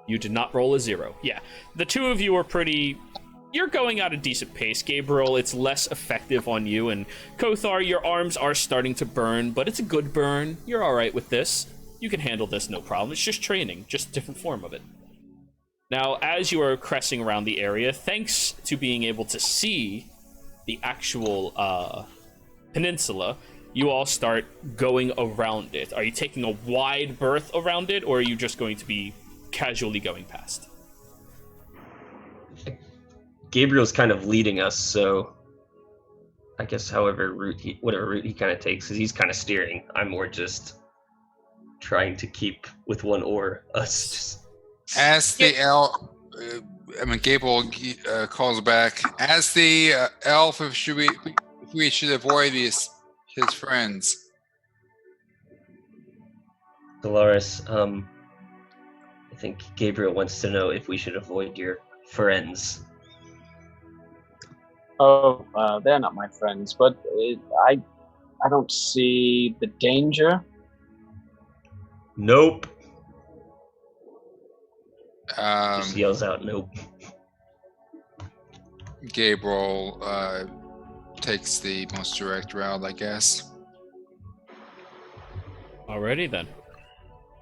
You did not roll a 0. Yeah, the two of you are pretty... You're going at a decent pace. Gabriel, it's less effective on you, and Kothar, your arms are starting to burn, but it's a good burn. You're all right with this. You can handle this, no problem. It's just training, just a different form of it. Now, as you are cresting around the area, thanks to being able to see the actual peninsula, you all start going around it. Are you taking a wide berth around it, or are you just going to be casually going past? Gabriel's kind of leading us, so I guess whatever route he kind of takes, because he's kind of steering. I'm more just trying to keep with one oar. Us just... As the elf, Gabriel calls back. As the elf, if we should avoid his friends. Dolores, I think Gabriel wants to know if we should avoid your friends. Oh, they're not my friends, but I don't see the danger. Nope. Just yells out, nope. Gabriel takes the most direct route, I guess. Alrighty then.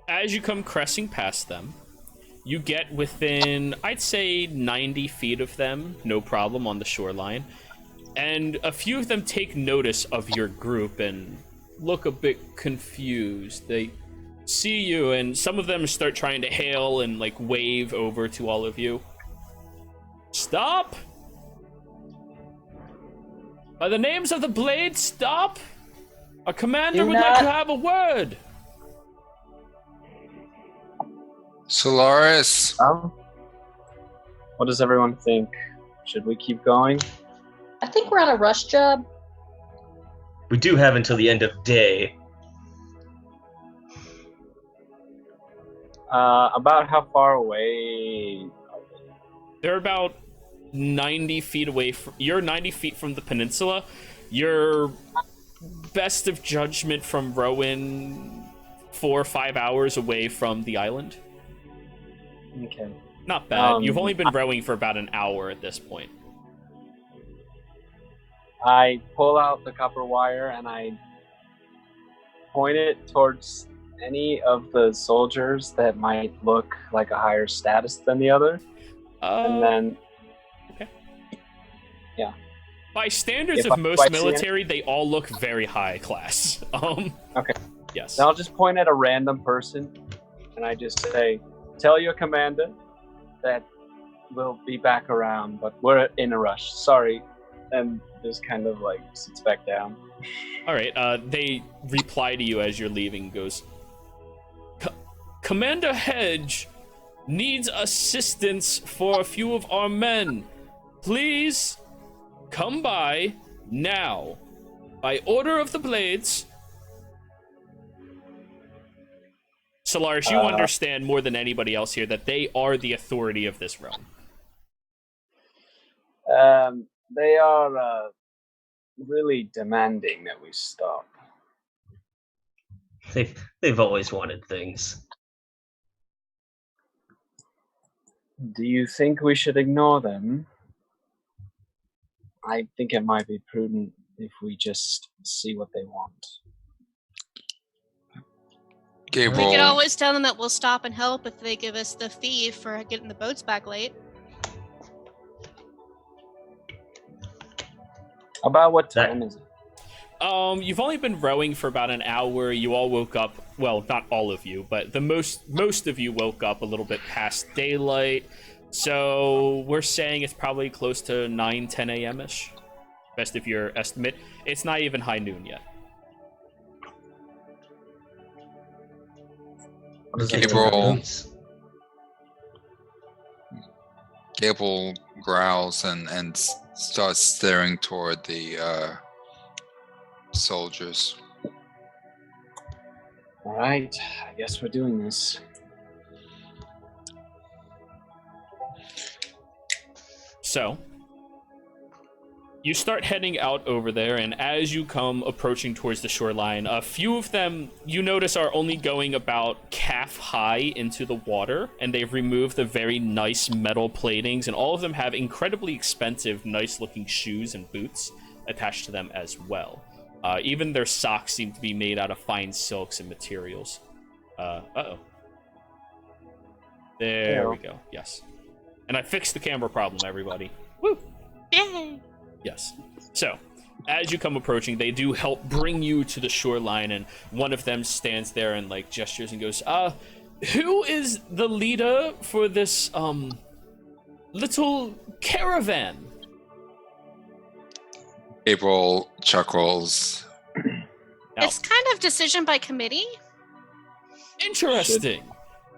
As you come cresting past them, you get within, I'd say, 90 feet of them, no problem, on the shoreline. And a few of them take notice of your group and look a bit confused. They see you, and some of them start trying to hail and, like, wave over to all of you. Stop! By the names of the blade, stop! Our commander would like to have a word! Solaris. What does everyone think? Should we keep going? I think we're on a rush job. We do have until the end of day. About how far away? They're about 90 feet away from... You're 90 feet from the peninsula. You're best of judgment from Rowan 4 or 5 hours away from the island. Okay. Not bad. You've only been rowing for about an hour at this point. I pull out the copper wire and I point it towards any of the soldiers that might look like a higher status than the other. And then... Okay. Yeah. By standards If of I most see military, they all look very high class. Okay. Yes. Then I'll just point at a random person, and I just say, "Tell your commander that we'll be back around, but we're in a rush. Sorry." And just kind of like sits back down. All right. They reply to you as you're leaving. Goes, Commander Hedge needs assistance for a few of our men. Please come by now. By order of the Blades. Solaris, you understand more than anybody else here that they are the authority of this realm. They are really demanding that we stop. They've always wanted things. Do you think we should ignore them? I think it might be prudent if we just see what they want. Gabriel. We could always tell them that we'll stop and help if they give us the fee for getting the boats back late. About what time is it? You've only been rowing for about an hour. You all woke up, well, not all of you, but the most of you woke up a little bit past daylight. So we're saying it's probably close to 9, 10 a.m.-ish. Best of your estimate. It's not even high noon yet. Gabriel growls and starts staring toward the soldiers. All right, I guess we're doing this. So, you start heading out over there, and as you come approaching towards the shoreline, a few of them you notice are only going about calf high into the water, and they've removed the very nice metal platings, and all of them have incredibly expensive, nice-looking shoes and boots attached to them as well. Even their socks seem to be made out of fine silks and materials. Uh-oh. There we go, yes. And I fixed the camera problem, everybody. Woo! Yay! Yes. So, as you come approaching, they do help bring you to the shoreline, and one of them stands there and, like, gestures and goes, who is the leader for this, little caravan? Gabriel chuckles. Now, It's kind of decision by committee. interesting.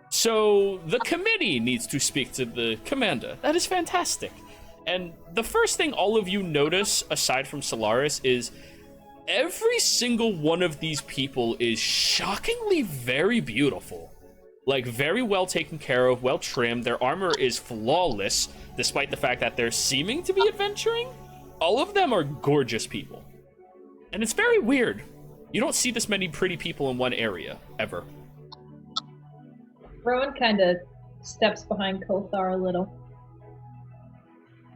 So, the committee needs to speak to the commander. That is fantastic. And the first thing all of you notice, aside from Solaris, is every single one of these people is shockingly very beautiful. Like, very well taken care of, well trimmed. Their armor is flawless, despite the fact that they're seeming to be adventuring. All of them are gorgeous people. And it's very weird. You don't see this many pretty people in one area, ever. Rowan kind of steps behind Kothar a little.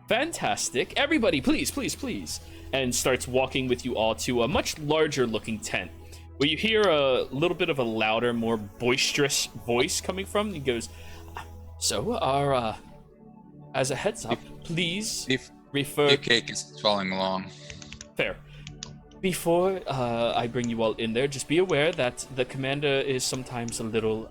Fantastic. Everybody, please, please, please. And starts walking with you all to a much larger looking tent, where you hear a little bit of a louder, more boisterous voice coming from. He goes, so, as a heads up, please refer... The cake is following along. Fair. Before I bring you all in there, just be aware that the commander is sometimes a little,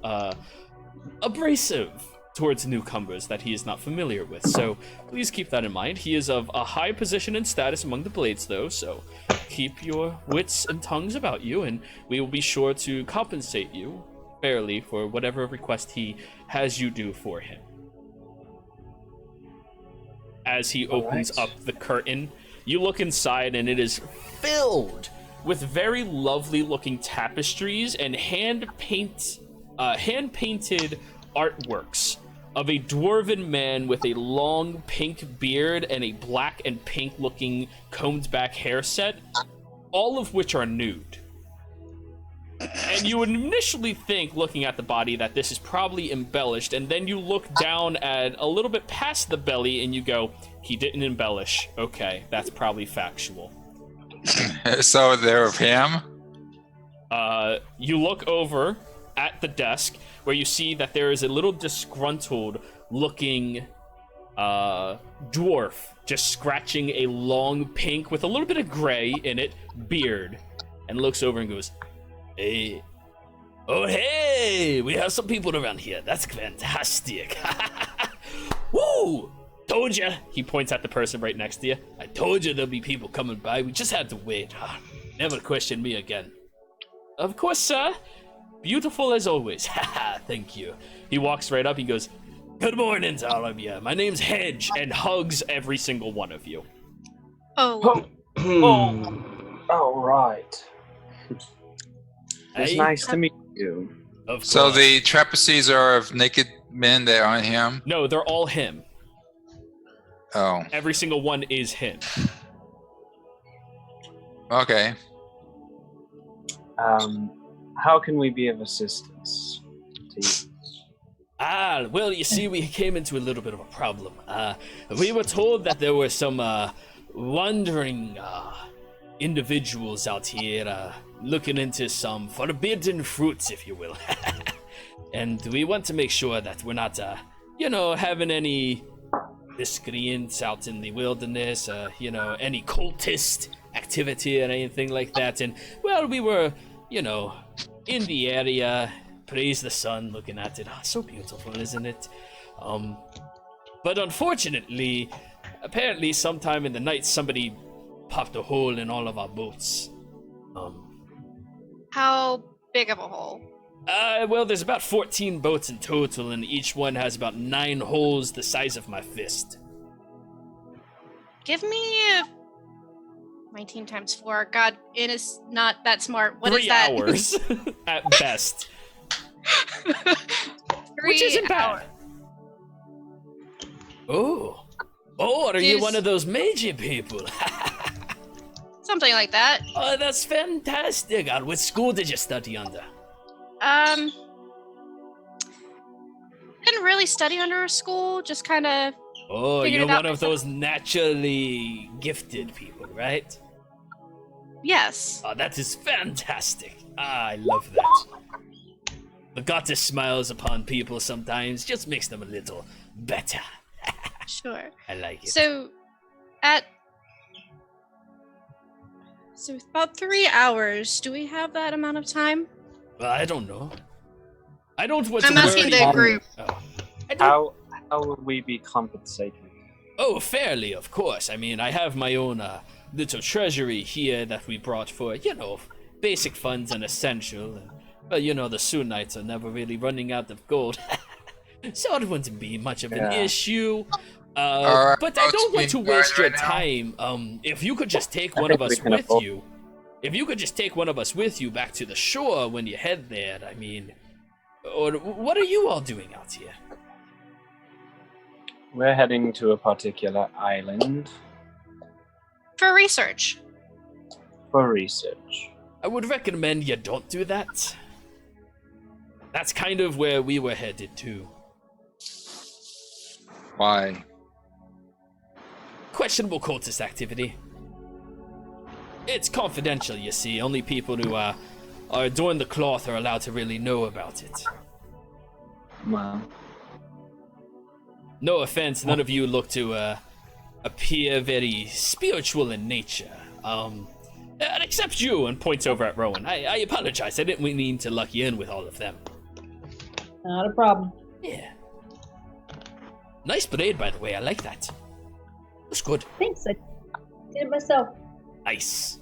abrasive towards newcomers that he is not familiar with, so please keep that in mind. He is of a high position and status among the Blades, though, so keep your wits and tongues about you, and we will be sure to compensate you fairly for whatever request he has you do for him. As he opens up the curtain, you look inside, and it is filled with very lovely looking tapestries and hand-painted artworks of a dwarven man with a long pink beard and a black and pink looking combed back hair set, all of which are nude. And you would initially think, looking at the body, that this is probably embellished, and then you look down at a little bit past the belly and you go, he didn't embellish. Okay, that's probably factual. So they're of him? You look over at the desk where you see that there is a little disgruntled looking dwarf just scratching a long pink with a little bit of gray in it beard, and looks over and goes, "Hey, oh hey, we have some people around here. That's fantastic." Woo! Told ya. He points at the person right next to you. I told you there'll be people coming by. We just had to wait. Never question me again. Of course, sir. Beautiful as always. Haha, thank you. He walks right up. He goes, "Good morning to all of you. My name's Hedge," and hugs every single one of you. Oh, All right. It's Hey, nice to meet you. of course. So the trapezies are of naked men that aren't him? No, they're all him. Oh, Every single one is him. okay. How can we be of assistance to you? Well, you see, we came into a little bit of a problem. We were told that there were some wandering individuals out here looking into some forbidden fruits, if you will. And we want to make sure that we're not, having any miscreants out in the wilderness, any cultist activity or anything like that. And, well, we were, in the area, praise the sun, looking at it. So beautiful, isn't it? But unfortunately, apparently sometime in the night, somebody popped a hole in all of our boats. how big of a hole? Well, there's about 14 boats in total, and each one has about 9 holes the size of my fist. Give me 19 times 4. God, it is not that smart. What 3 is that? hours at best. 3 Which isn't bad. Oh, are you Is- one of those Meiji people? Something like that. Oh, that's fantastic. What school did you study under? Didn't really study under a school, just kind of. Oh, Figured you're it out one of myself. those naturally gifted people, right? Yes. Oh, that is fantastic. I love that. The goddess smiles upon people sometimes, just makes them a little better. Sure. I like it. So about 3 hours. Do we have that amount of time? Well, I don't know. I don't want I'm to asking worry. the group. Oh. I don't- How will we be compensated? Oh, fairly, of course. I mean, I have my own little treasury here that we brought for, basic funds and essential. But, the Soonites are never really running out of gold. So it wouldn't be much of an Yeah. issue. Alright, But I don't want to going waste your right now. time. If you could just take I one of think we us can with afford- you. If you could just take one of us with you back to the shore when you head there, I mean... Or what are you all doing out here? We're heading to a particular island For research. for research. I would recommend you don't do that. That's kind of where we were headed to. Why? Questionable cultist activity. It's confidential, you see. Only people who are adorn the cloth are allowed to really know about it. Well, No offense, none of you look to appear very spiritual in nature. Except you, and points over at Rowan. I apologize. I didn't mean to luck you in with all of them. Not a problem. Yeah. Nice braid, by the way. I like that. Looks good. Thanks. I did it myself. Nice.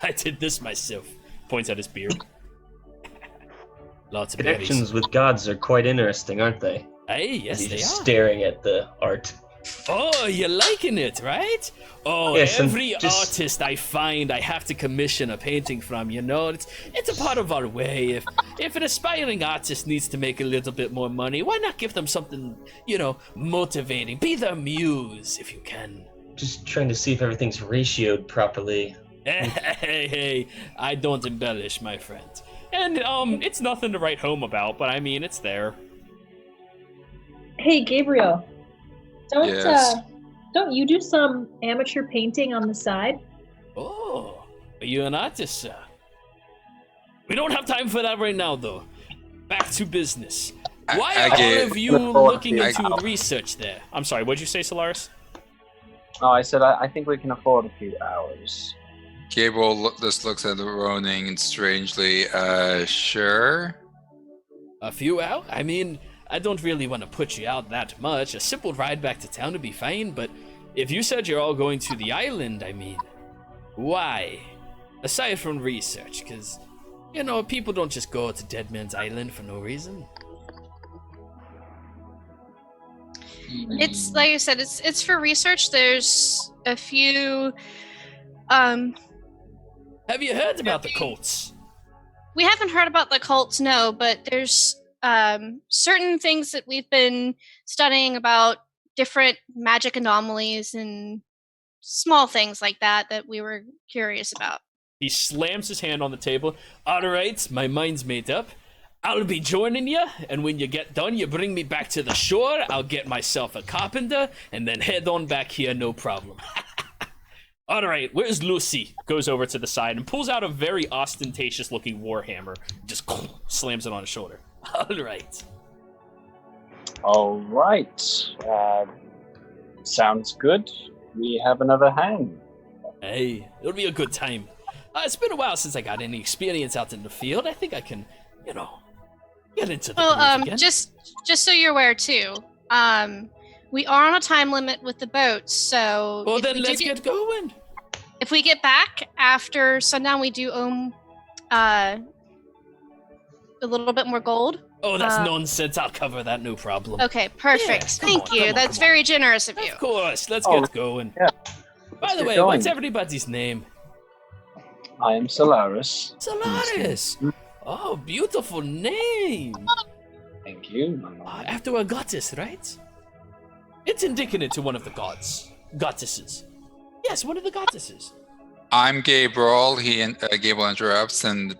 I did this myself. Points at his beard. Lots of berries. Connections with gods are quite interesting, aren't they? Hey, yes, He's they just are. staring at the art. Oh, you're liking it, right? Oh, Yes, and every just- artist I find I have to commission a painting from, it's a part of our way. If an aspiring artist needs to make a little bit more money, why not give them something, motivating? Be their muse, if you can. Just trying to see if everything's ratioed properly. Hey, I don't embellish, my friend. And, it's nothing to write home about, but I mean, it's there. Hey, Gabriel. Yes. Don't you do some amateur painting on the side? Oh, Are you an artist, sir? We don't have time for that right now, though. Back to business. Why I are get- all of you looking into research there? I'm sorry, what'd you say, Solaris? Oh, I said I think we can afford a few hours. Gabriel just looks at the Ronin strangely. Sure. A few out? I mean, I don't really want to put you out that much. A simple ride back to town would be fine, but if you said you're all going to the island, I mean, why? Aside from research, because, you know, people don't just go to Dead Man's Island for no reason. It's like I said, it's for research. There's a few. Have you heard about the cults? We haven't heard about the cults, no, but there's certain things that we've been studying about different magic anomalies and small things like that we were curious about. He slams his hand on the table. All right, my mind's made up. I'll be joining you, and when you get done, you bring me back to the shore. I'll get myself a carpenter, and then head on back here, no problem. All right, where's Lucy? Goes over to the side and pulls out a very ostentatious-looking warhammer. Just slams it on his shoulder. All right. All right. Sounds good. We have another hand. Hey, it'll be a good time. It's been a while since I got any experience out in the field. I think I can, you know, get into the groove again. just so you're aware too, we are on a time limit with the boats, so Well, then let's get going. If we get back after sundown, we do own a little bit more gold. Oh, that's nonsense. I'll cover that, no problem. Okay, perfect. Yeah, Thank you. That's very generous of you. Of course. Let's get going. Yeah. By the get way, going. what's everybody's name? I am Solaris. Solaris. Oh, beautiful name. Thank you. After a goddess, right? It's indicative to one of the goddesses. Yes, one of the goddesses. I'm Gabriel. Gabriel interrupts and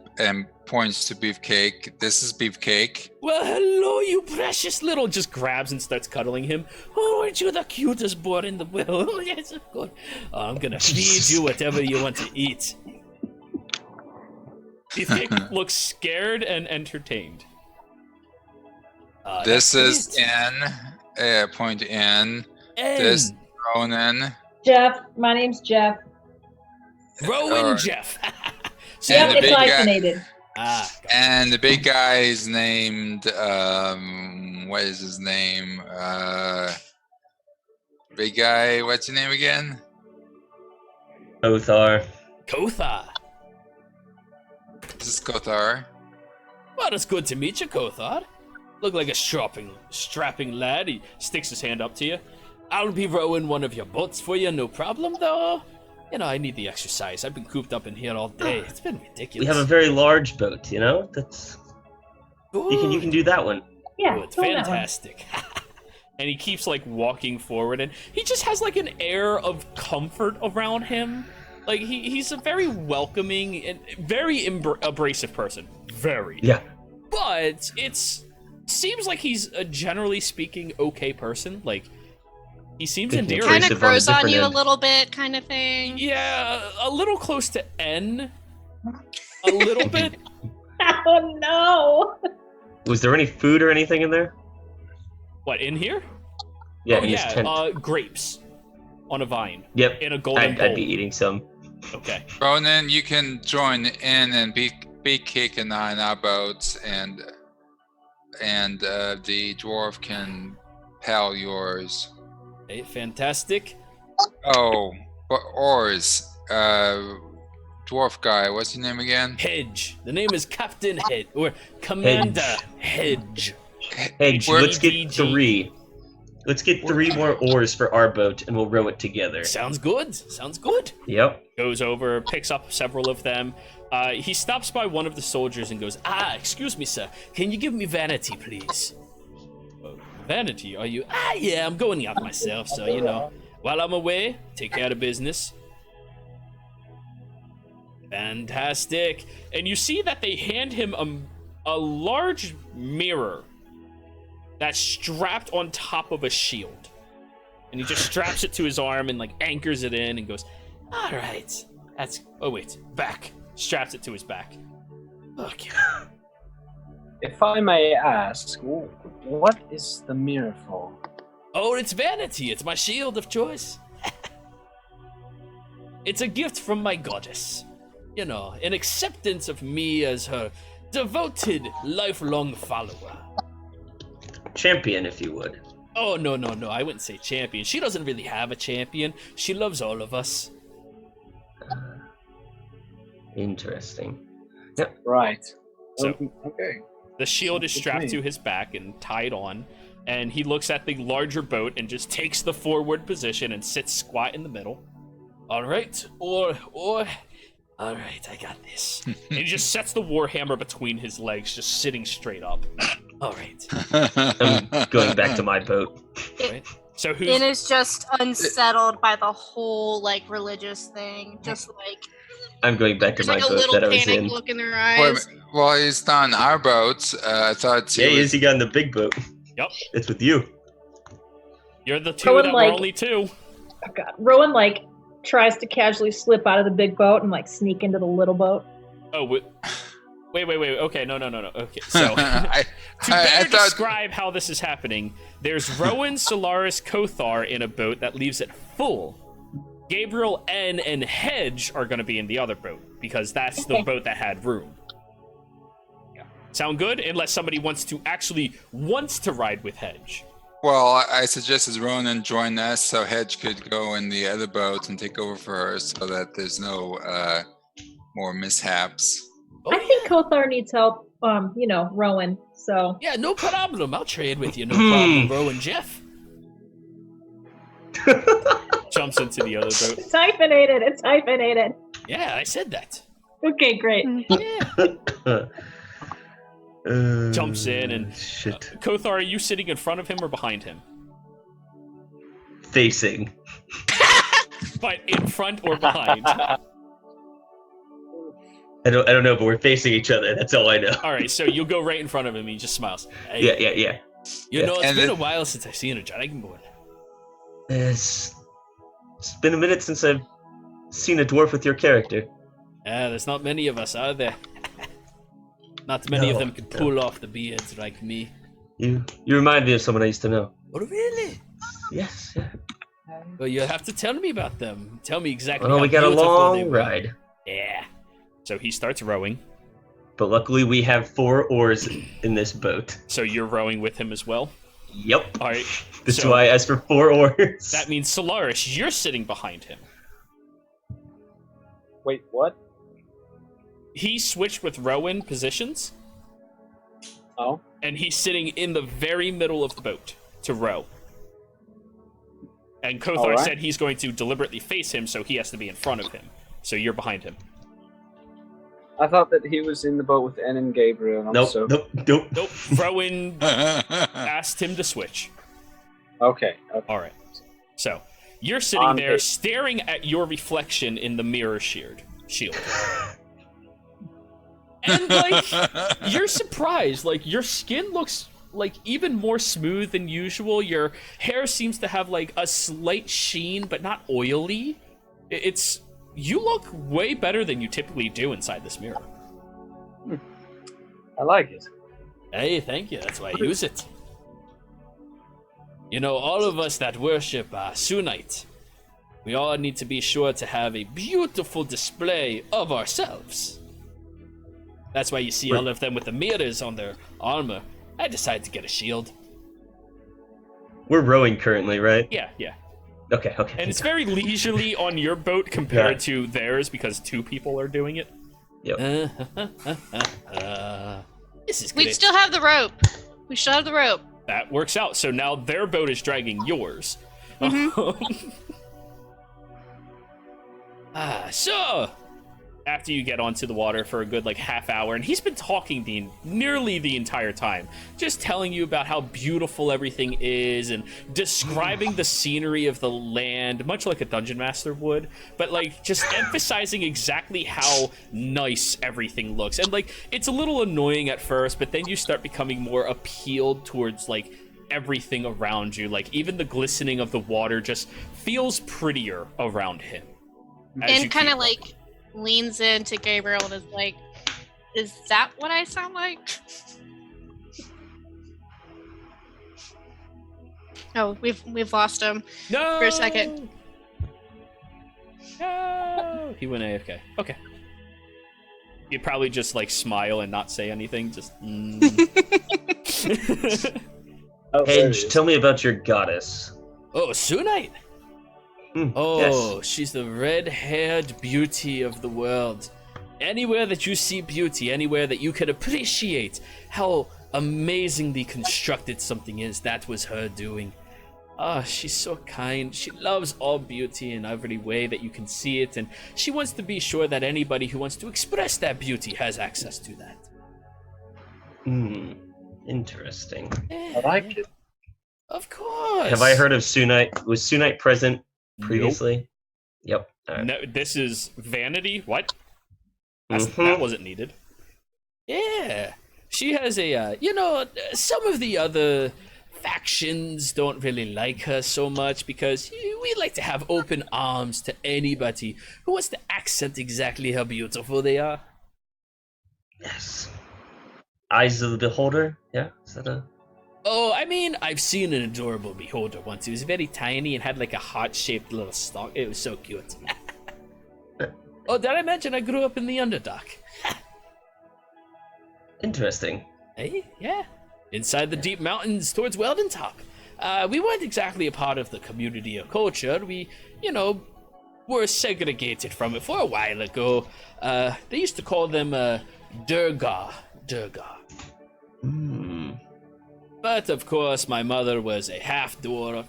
points to Beefcake. This is Beefcake. Well, hello, you precious little. Just grabs and starts cuddling him. Oh, aren't you the cutest boy in the world? Oh, yes, of course. I'm gonna feed you whatever you want to eat. Beefcake looks scared and entertained. This is N. Point N. This Ronan. Jeff, my name's Jeff. Rowan Jeff. So and Yep, it's hyphenated. And the big guy is named, what is his name? Big guy, what's your name again? Kothar. Kothar. This is Kothar. Well, it's good to meet you, Kothar. Look like a strapping lad. He sticks his hand up to you. I'll be rowing one of your boats for you, no problem, though. You know, I need the exercise. I've been cooped up in here all day. It's been ridiculous. We have a very large boat, you know? That's you can do that one. Yeah, it's fantastic. And he keeps like walking forward, and he just has like an air of comfort around him. Like he's a very welcoming and very abrasive person. Very. Yeah. But seems like he's a generally speaking okay person. Like he seems endearing. Kind of grows on you a little bit, kind of thing. Yeah, a little close to N. A little bit. Oh no! Was there any food or anything in there? What, in here? Yeah, oh, in his tent. Grapes on a vine. Yep. In a golden bowl. I'd be eating some. Okay. Ronan, you can join in and be Cake and I in our boats, and the dwarf can pal yours. Hey, fantastic. Oh, but oars. Dwarf guy, what's your name again? Hedge. The name is Captain Hedge, or Commander Hedge. Hedge, let's get 3. Let's get 3 more oars for our boat, and we'll row it together. Sounds good. Sounds good. Yep. Goes over, picks up several of them. He stops by one of the soldiers and goes, excuse me, sir. Can you give me vanity, please? Vanity, are you? Yeah, I'm going out myself, so, you know. While I'm away, take care of business. Fantastic. And you see that they hand him a large mirror that's strapped on top of a shield. And he just straps it to his arm and, like, anchors it in and goes, all right. That's... Oh, wait. Back. Straps it to his back. Okay. If I may ask, what is the mirror for? Oh, it's vanity. It's my shield of choice. It's a gift from my goddess. You know, an acceptance of me as her devoted, lifelong follower. Champion, if you would. Oh, no. I wouldn't say champion. She doesn't really have a champion. She loves all of us. Interesting. Right. So, Okay. the shield is strapped to his back and tied on, and he looks at the larger boat and just takes the forward position and sits squat in the middle. All right, all right, I got this. And he just sets the warhammer between his legs, just sitting straight up. All right. I'm going back to my boat. Right. So who's... Finn is just unsettled by the whole like religious thing. Just like I'm going back to there's my like a boat little that I was panic in. look in their Wait a eyes. minute. Well, he's not on our boat. I thought Yeah, he is. He got in the big boat. Yep. It's with you. You're the two Rowan, that like- were only two. Oh God. Rowan like tries to casually slip out of the big boat and like sneak into the little boat. Oh, wait. Okay, no. Okay, so... I To better thought describe how this is happening, there's Rowan, Solaris, Kothar in a boat that leaves it full. Gabriel, N, and Hedge are going to be in the other boat, because that's the boat that had room. Sound good? Unless somebody wants to ride with Hedge. Well, I suggested Ronan join us so Hedge could go in the other boat and take over for her so that there's no more mishaps. Oh, I think Kothar needs help. Rowan. So yeah, no problem. I'll trade with you, no problem, Rowan Jeff. Jumps into the other boat. it's hyphenated. It's hyphenated. Yeah, I said that. Okay, great. Yeah. Jumps in and... Shit. Kothar, are you sitting in front of him or behind him? Facing. But in front or behind? I don't know, but we're facing each other. That's all I know. All right, so you'll go right in front of him. And he just smiles. Hey, Yeah. You know, it's And been then- a while since I've seen a dragonborn. It's been a minute since I've seen a dwarf with your character. There's not many of us, are there? Not many of No, them could pull off the beards like me. You remind me of someone I used to know. Oh, really? Yes, yeah. Well, you have to tell me about them. Tell me exactly. Well, how we got a beautiful they long were. ride. Yeah. So he starts rowing. But luckily we have 4 oars in this boat. So you're rowing with him as well. Yep. All right. That's so why I asked for 4 oars. that means Solaris, you're sitting behind him. Wait, what? He switched with Rowan positions, Oh, and he's sitting in the very middle of the boat to row. And Kothar All right. said he's going to deliberately face him, so he has to be in front of him. So you're behind him. I thought that he was in the boat with N and Gabriel. And I'm Nope, so... nope. Nope. Rowan asked him to switch. Okay. All right. So you're sitting On there it. staring at your reflection in the mirror shield. And like you're surprised, like your skin looks like even more smooth than usual. Your hair seems to have like a slight sheen, but not oily. It's you look way better than you typically do inside this mirror. I like it. Hey, thank you. That's why I use it. You know, all of us that worship Sunite, we all need to be sure to have a beautiful display of ourselves. That's why you see all of them with the mirrors on their armor. I decided to get a shield. We're rowing currently, right? Yeah. Okay. And it's very leisurely on your boat compared Yeah. to theirs because 2 people are doing it. Yep. This is We great. still have the rope. We still have the rope. That works out. So now their boat is dragging yours. So after you get onto the water for a good like half hour, and he's been talking nearly the entire time, just telling you about how beautiful everything is and describing the scenery of the land, much like a dungeon master would, but like just emphasizing exactly how nice everything looks. And like it's a little annoying at first, but then you start becoming more appealed towards like everything around you. Like even the glistening of the water just feels prettier around him. as you And kind keep of like leans into Gabriel and is like, "Is that what I sound like?" Oh, we've lost him No. for a second. No. He went AFK. Okay. You'd probably just like smile and not say anything. Just. Oh, there it Hedge, is. tell me about your goddess. Oh, Sunite. Oh, Yes. she's the red-haired beauty of the world. Anywhere that you see beauty, anywhere that you can appreciate how amazingly constructed something is, that was her doing. Ah, she's so kind. She loves all beauty in every way that you can see it, and she wants to be sure that anybody who wants to express that beauty has access to that. Interesting. I like it. Of course. Have I heard of Sunite? Was Sunite present previously? Yep. All right. No, this is vanity. What? That Mhm. wasn't needed. Yeah, she has a. Some of the other factions don't really like her so much because we like to have open arms to anybody who wants to accent exactly how beautiful they are. Yes. Eyes of the Beholder? Yeah? Is that a... Oh, I mean, I've seen an adorable beholder once. He was very tiny and had like a heart-shaped little stalk. It was so cute. Oh, did I mention I grew up in the Underdark? Interesting. Hey, yeah. Inside the deep mountains towards Weldon Top. We weren't exactly a part of the community or culture. We, were segregated from it for a while ago. They used to call them Durgar. But of course, my mother was a half dwarf,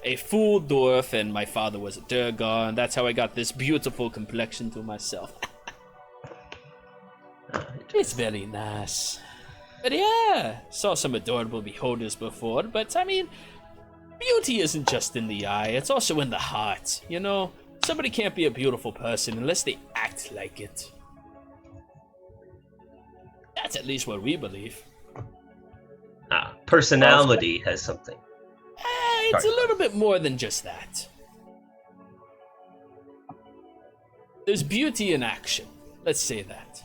a full dwarf, and my father was a Durgar, and that's how I got this beautiful complexion to myself. It's very nice. But yeah, saw some adorable beholders before, but I mean, beauty isn't just in the eye, it's also in the heart, Somebody can't be a beautiful person unless they act like it. That's at least what we believe. Personality has something. It's a little bit more than just that. There's beauty in action. Let's say that.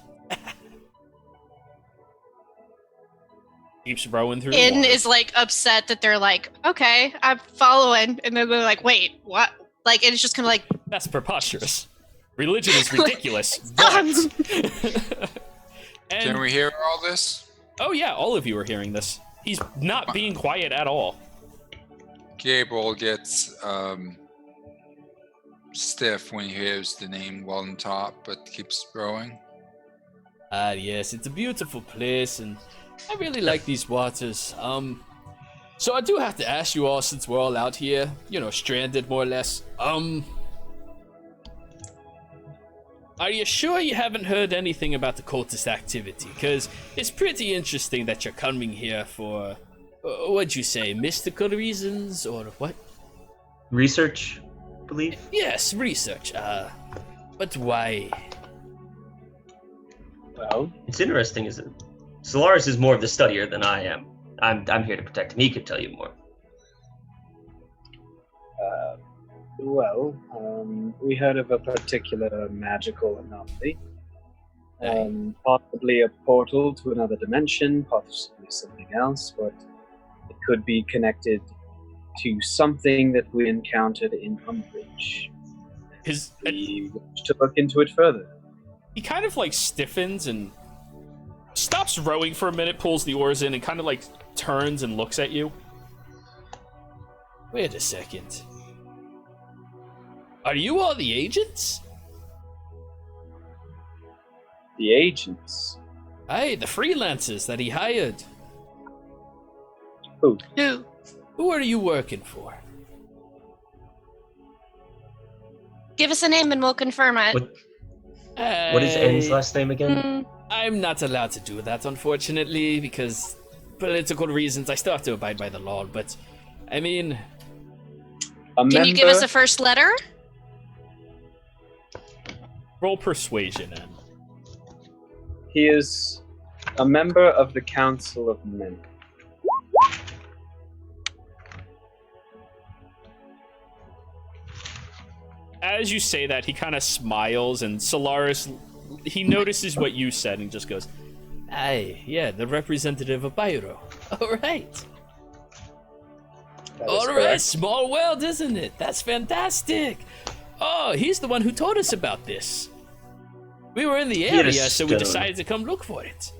Keeps rowing through. In water. is like upset that they're like, okay, I'm following, and then they're like, wait, what? Like, and it's just kind of like, That's preposterous. Religion is ridiculous. Stop. And, Can we hear all this? oh yeah, all of you are hearing this. He's not being quiet at all. Gabriel gets stiff when he hears the name Weldon Top, but keeps rowing. Yes, it's a beautiful place, and I really like these waters. So I do have to ask you all, since we're all out here, stranded more or less. Are you sure you haven't heard anything about the cultist activity? Because it's pretty interesting that you're coming here for, what'd you say, mystical reasons, or what? Research, I believe? Yes, research. But why? Well, It's interesting, isn't it? Solaris is more of the studier than I am. I'm here to protect him. He could tell you more. We heard of a particular magical anomaly. Possibly a portal to another dimension, possibly something else, but it could be connected to something that we encountered in Umbridge. We wish to look into it further. He kind of like stiffens and stops rowing for a minute, pulls the oars in, and kind of like turns and looks at you. Wait a second. Are you all the agents? The agents? Aye, the freelancers that he hired. Who? Who are you working for? give us a name and we'll confirm it. What is N's last name again? I'm not allowed to do that, unfortunately, because political reasons. I still have to abide by the law, but I mean, Can you give us a first letter? roll persuasion, N. He is a member of the Council of Men. As as you say that, he kind of smiles, and Solaris, he notices what you said and just goes, "Aye, yeah, the representative of Byro. All right. All right, small world, isn't it? That's fantastic. Oh, he's the one who told us about this. We were in the area, so we decided to come look for it."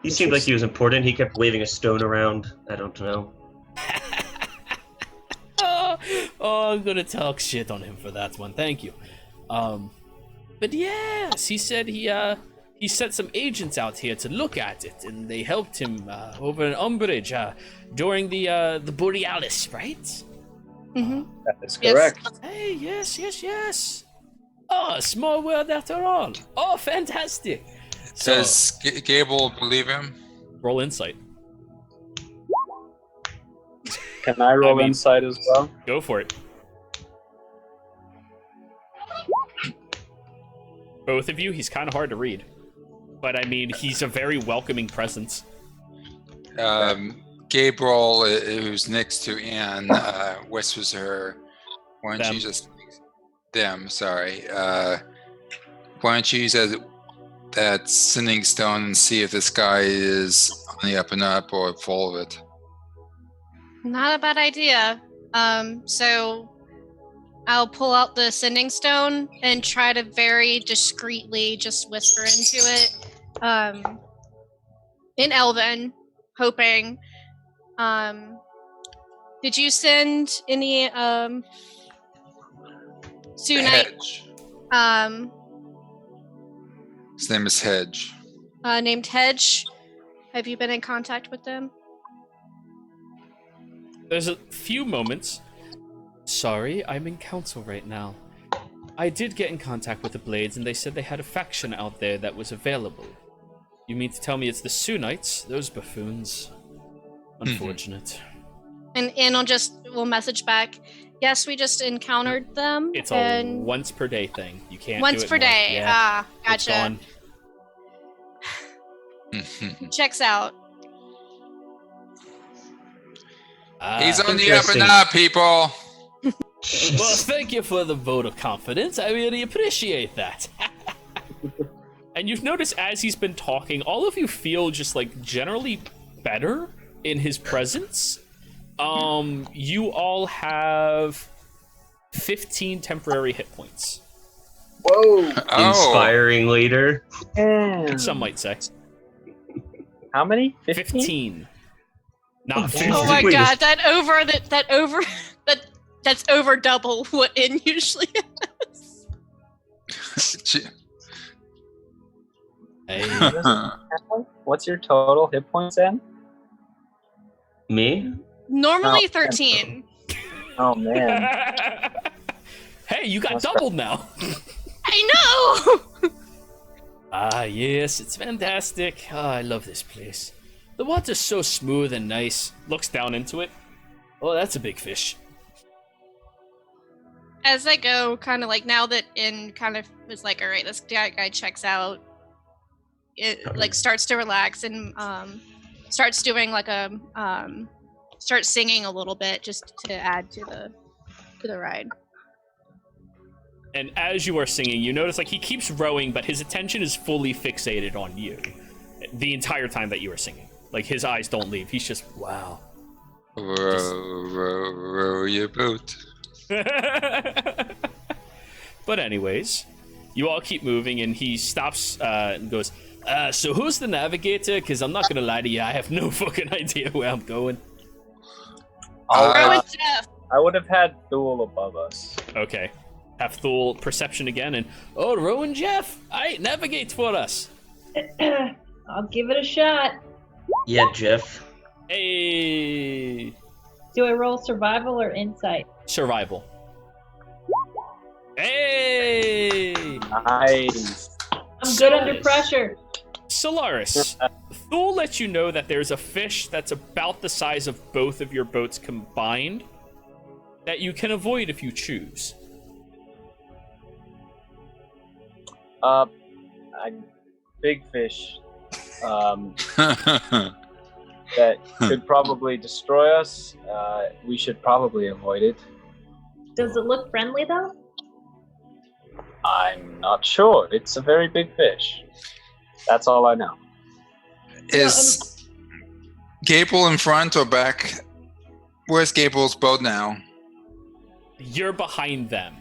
He seemed like he was important. He kept waving a stone around. I don't know. Oh, I'm gonna talk shit on him for that one. Thank you. But yes, he said he sent some agents out here to look at it, and they helped him over in Umbridge during the Borealis, right? Mm-hmm. That is correct. Yes. Hey, yes. Oh, small world after all. Oh, fantastic. Does Gable believe him? Roll insight. Can I roll insight as well? Go for it. Both of you, he's kind of hard to read. But I mean, he's a very welcoming presence. Gabriel, who's next to Anne, whispers to her, "Why don't you just them? Sorry. Why don't you use that sending stone and see if this guy is on the up and up or full of it?" Not a bad idea. So I'll pull out the sending stone and try to very discreetly just whisper into it. In Elven, hoping. Did you send any Sunite? Hedge. His name is Hedge. Named Hedge. Have you been in contact with them? There's a few moments. Sorry, I'm in council right now. I did get in contact with the Blades, and they said they had a faction out there that was available. You mean to tell me it's the Sunites? Those buffoons. Unfortunate. And we'll message back. Yes, we just encountered them. It's a once per day thing. You can't once do it per more. day. Yeah, Gotcha. It's gone. Checks out. He's on the up and up, people. Well, thank you for the vote of confidence. I really appreciate that. And you've noticed as he's been talking, all of you feel just like generally better in his presence. You all have 15 temporary hit points. Whoa! Inspiring leader. Some might say. How many? 15. Not 50. Oh my god, that's over double what N usually is. Hey. What's your total hit points, N? Me? Normally No. 13. Oh man. Hey, you got doubled now. I know! Ah, yes, it's fantastic. Ah, I love this place. The water's so smooth and nice. Looks down into it. Oh, that's a big fish. As I go, kind of like now that N kind of was like, all right, this guy checks out. It like starts to relax and starts doing like starts singing a little bit just to add to the ride. And as you are singing, you notice like he keeps rowing, but his attention is fully fixated on you the entire time that you are singing. Like his eyes don't leave. He's just wow. Row your boat. But anyways, you all keep moving, and he stops and goes, so who's the navigator? Because I'm not gonna lie to you, I have no fucking idea where I'm going. Row with Jeff. I would have had Thule above us. Okay. Have Thule perception again, and Rowan Jeff, navigate for us. I'll give it a shot. Yeah, Jeff. Hey. Do I roll survival or insight? Survival. Hey. Nice. I'm good under pressure. Solaris, Thule lets you know that there's a fish that's about the size of both of your boats combined that you can avoid if you choose. A big fish that could probably destroy us. We should probably avoid it. Does it look friendly though? I'm not sure. It's a very big fish. That's all I know. Is Gable in front or back? Where's Gable's boat now? You're behind them.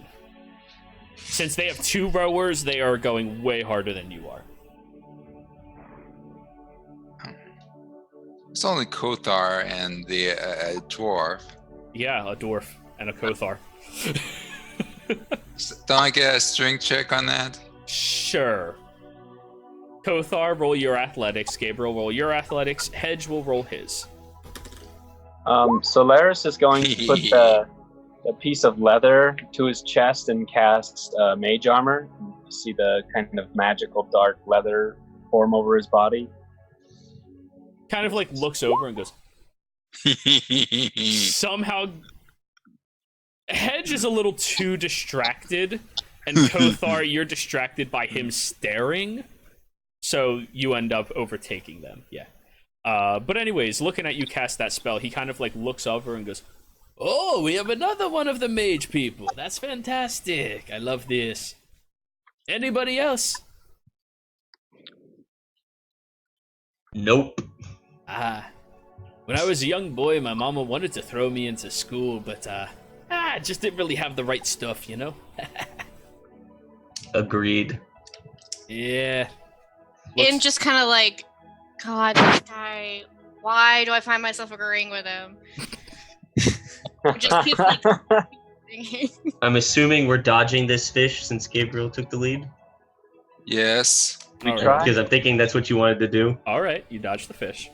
Since they have 2 rowers, they are going way harder than you are. It's only Kothar and the dwarf. Yeah, a dwarf and a Kothar. Don't I get a strength check on that? Sure. Kothar, roll your athletics. Gabriel, roll your athletics. Hedge will roll his. Solaris is going to put the piece of leather to his chest and cast mage armor. You see the kind of magical dark leather form over his body. Kind of like looks over and goes, somehow Hedge is a little too distracted, and Kothar, you're distracted by him staring, so you end up overtaking them. Yeah. But anyways, looking at you cast that spell, he kind of like looks over and goes, "Oh, we have another one of the mage people. That's fantastic. I love this. Anybody else?" Nope. When I was a young boy, my mama wanted to throw me into school, but I just didn't really have the right stuff, you know? Agreed. Yeah. And just kind of like, God, this guy, why do I find myself agreeing with him? Just keeps like, I'm assuming we're dodging this fish since Gabriel took the lead. Yes. We All right. try. Because I'm thinking that's what you wanted to do. All right, you dodge the fish.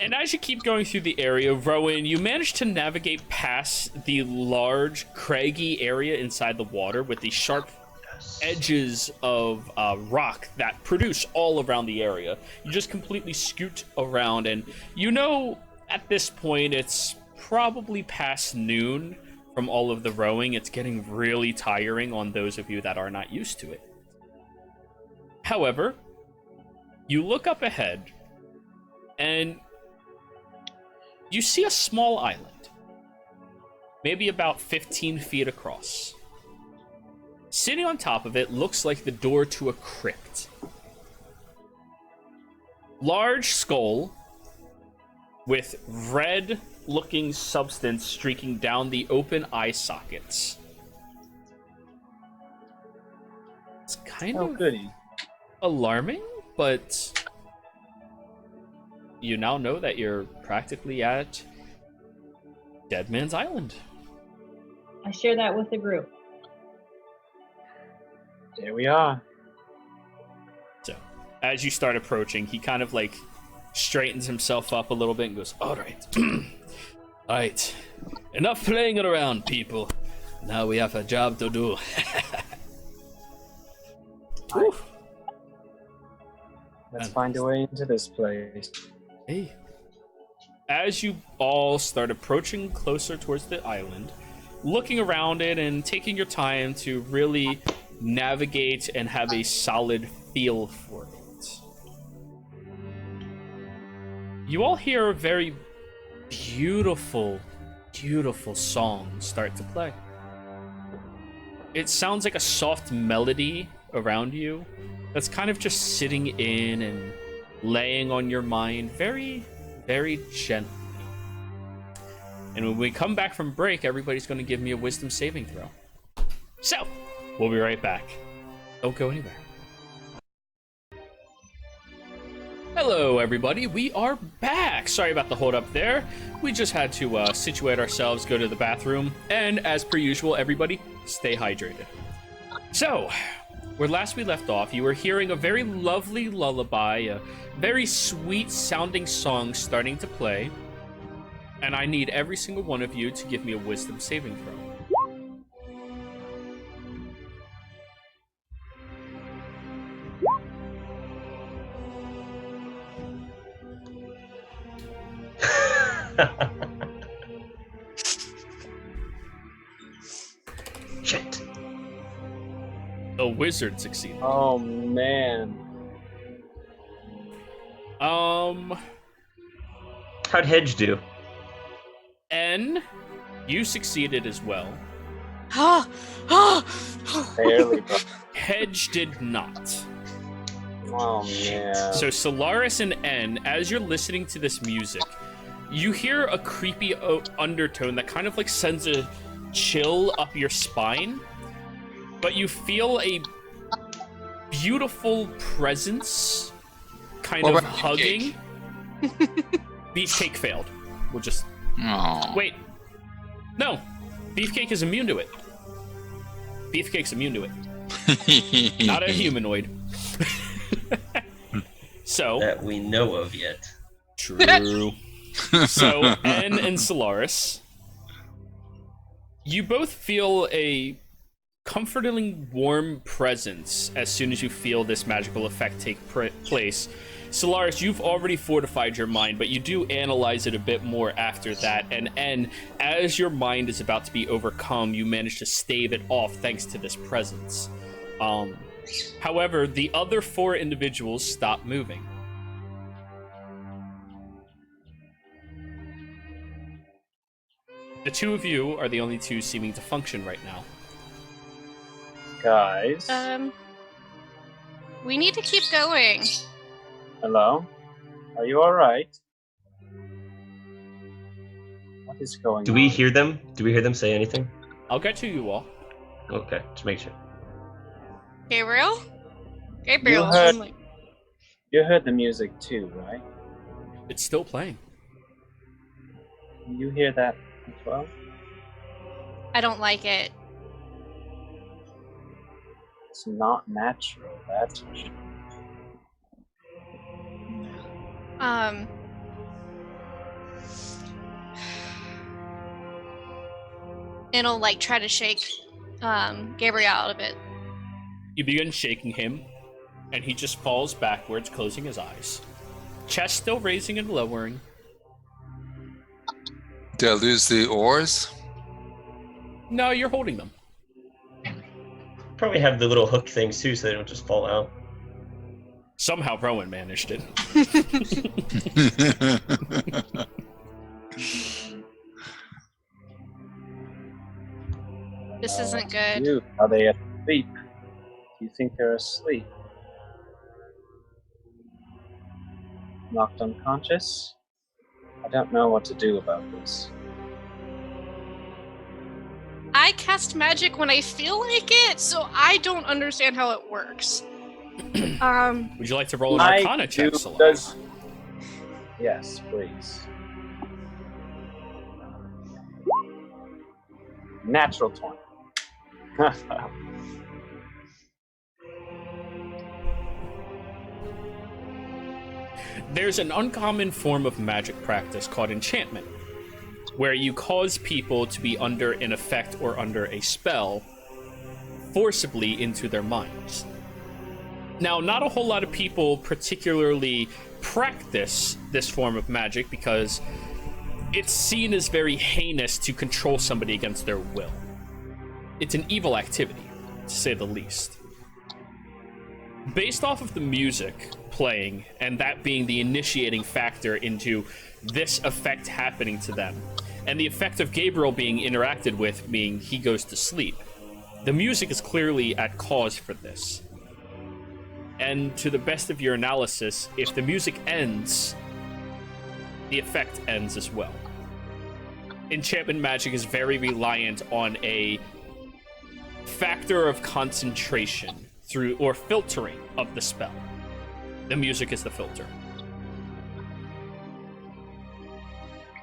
And as you keep going through the area, Rowan, you manage to navigate past the large, craggy area inside the water with the sharp edges of rock that produce all around the area. You just completely scoot around, and you know at this point it's probably past noon from all of the rowing. It's getting really tiring on those of you that are not used to it. However, you look up ahead, and you see a small island, maybe about 15 feet across. Sitting on top of it looks like the door to a crypt. Large skull with red-looking substance streaking down the open eye sockets. It's kind of goody. alarming, but you now know that you're practically at Dead Man's Island. I share that with the group. There we are. So, as you start approaching, he kind of like straightens himself up a little bit and goes, "All right, all right, enough playing it around, people. Now we have a job to do." Whew. Let's find a way into this place. Hey. As you all start approaching closer towards the island, looking around it and taking your time to really navigate and have a solid feel for it, you all hear a very beautiful, beautiful song start to play. It sounds like a soft melody around you that's kind of just sitting in and laying on your mind very, very gently. And when we come back from break, everybody's going to give me a wisdom saving throw. So, we'll be right back. Don't go anywhere. Hello, everybody. We are back. Sorry about the hold up there. We just had to situate ourselves, go to the bathroom, and as per usual, everybody, stay hydrated. So, where last we left off, you were hearing a very lovely lullaby, a very sweet sounding song starting to play, and I need every single one of you to give me a wisdom saving throw. Shit. The wizard succeeded. Oh man. How'd Hedge do? N, you succeeded as well. Barely, but Hedge did not. oh man. So Solaris and N, as you're listening to this music, you hear a creepy undertone that kind of like sends a chill up your spine, but you feel a beautiful presence kind What of about hugging. Beefcake failed. We'll just Oh. wait. No, Beefcake is immune to it. Beefcake's immune to it. Not a humanoid. So That we know of yet. true. So N and Solaris, you both feel a comfortingly warm presence as soon as you feel this magical effect take place. Solaris, you've already fortified your mind, but you do analyze it a bit more after that. And N, as your mind is about to be overcome, you manage to stave it off thanks to this presence. However, the other 4 individuals stop moving. The 2 of you are the only 2 seeming to function right now. Guys. We need to keep going. Hello? Are you alright? What is going Do on? we hear them? Do we hear them say anything? I'll get to you all. Okay, just make sure. Gabriel? Gabriel. You heard- I'm like, You heard the music too, right? It's still playing. You hear that as well? I don't like it. It's not natural, that's for sure. And I'll like try to shake Gabriel out of it. You begin shaking him, and he just falls backwards, closing his eyes. Chest still raising and lowering. Did I lose the oars? No, you're holding them. Probably have the little hook things too, so they don't just fall out. Somehow Rowan managed it. This isn't good. Are they asleep? Do you think they're asleep? Knocked unconscious? I don't know what to do about this. I cast magic when I feel like it, so I don't understand how it works. Would you like to roll an Arcana check, Solaris? Yes, please. Natural 20. There's an uncommon form of magic practice called enchantment, where you cause people to be under an effect or under a spell forcibly into their minds. Now, not a whole lot of people particularly practice this form of magic because it's seen as very heinous to control somebody against their will. It's an evil activity, to say the least. Based off of the music playing, and that being the initiating factor into this effect happening to them, and the effect of Gabriel being interacted with, being he goes to sleep, the music is clearly at cause for this. And to the best of your analysis, if the music ends, the effect ends as well. Enchantment magic is very reliant on a factor of concentration through or filtering of the spell. The music is the filter.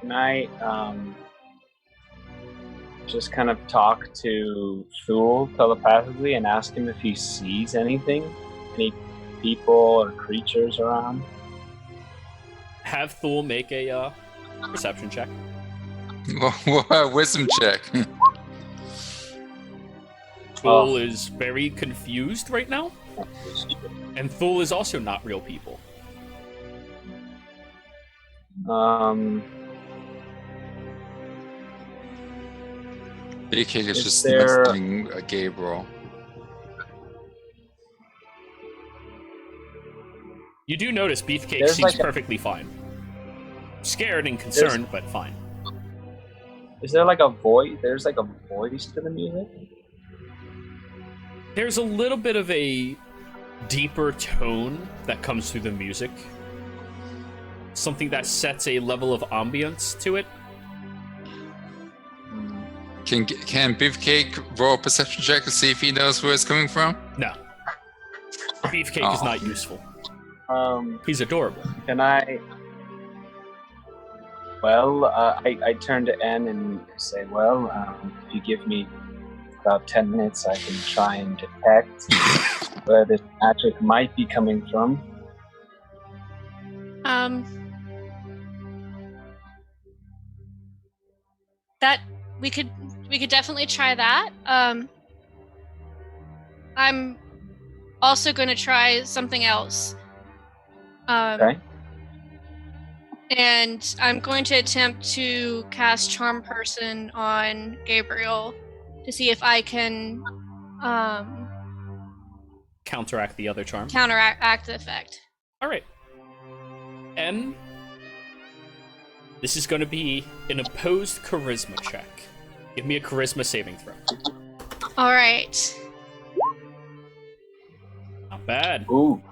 Can I just kind of talk to Thule telepathically and ask him if he sees anything? Any people or creatures around? Have Thule make a perception check. Wisdom check. Thule is very confused right now, and Thule is also not real people. BK is Is just there- listening Gabriel. You do notice Beefcake There's seems like a- perfectly fine. Scared and concerned, but fine. Is there like a voice? There's like a voice to the music? There's a little bit of a deeper tone that comes through the music. Something that sets a level of ambience to it. Can Beefcake roll a perception check to see if he knows where it's coming from? No. Beefcake is not useful. He's adorable. Can I? Well, I turn to N and say, well, if you give me about 10 minutes, I can try and detect where this magic might be coming from. That we could definitely try that. I'm also going to try something else. Okay. And I'm going to attempt to cast Charm Person on Gabriel to see if I can Counteract the other charm. counteract the effect. All right. N. This is going to be an opposed charisma check. Give me a charisma saving throw. All right. Not bad. Ooh.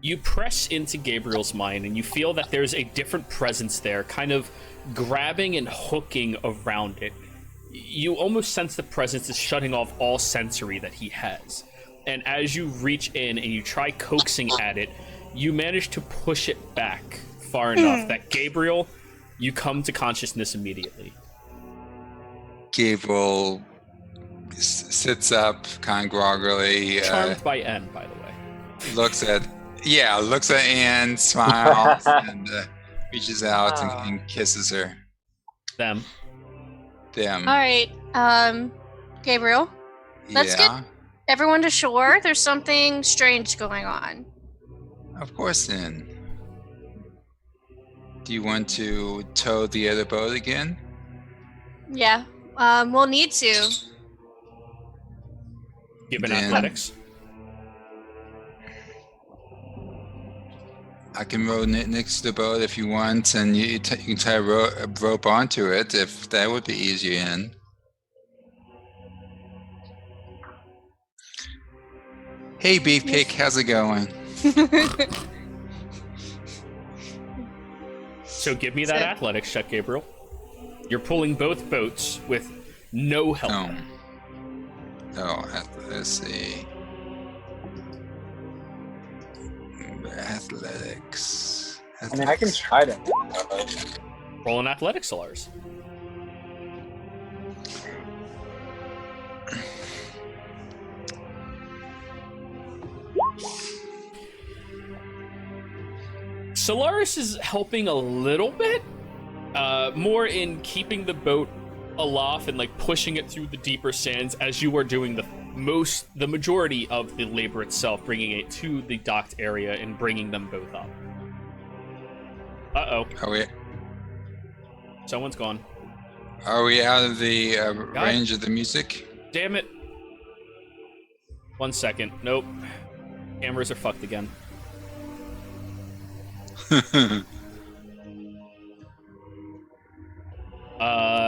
You press into Gabriel's mind and you feel that there's a different presence there, kind of grabbing and hooking around it. You almost sense the presence is shutting off all sensory that he has. And as you reach in and you try coaxing at it, you manage to push it back far enough that Gabriel, you come to consciousness immediately. Gabriel sits up, kind of groggily. Charmed by N, by the way. Looks at Anne, smiles, and reaches out and kisses her. Them. Them. All right. Gabriel, let's get everyone to shore. There's something strange going on. Of course, then. Do you want to tow the other boat again? Yeah. We'll need to. Give an Then- athletics. I can row next to the boat if you want, and you can tie a rope onto it if that would be easier. In. Hey, Beefcake, how's it going? So give me that athletics check, Gabriel. You're pulling both boats with no help. Let's see. Athletics. I mean, I can try to. Roll an athletics, Lars. Solaris is helping a little bit, more in keeping the boat aloft and like pushing it through the deeper sands as you are doing the majority of the labor itself, bringing it to the docked area and bringing them both up. Uh-oh. Someone's gone. Are we out of the range of the music? Damn it. 1 second. Nope. Cameras are fucked again.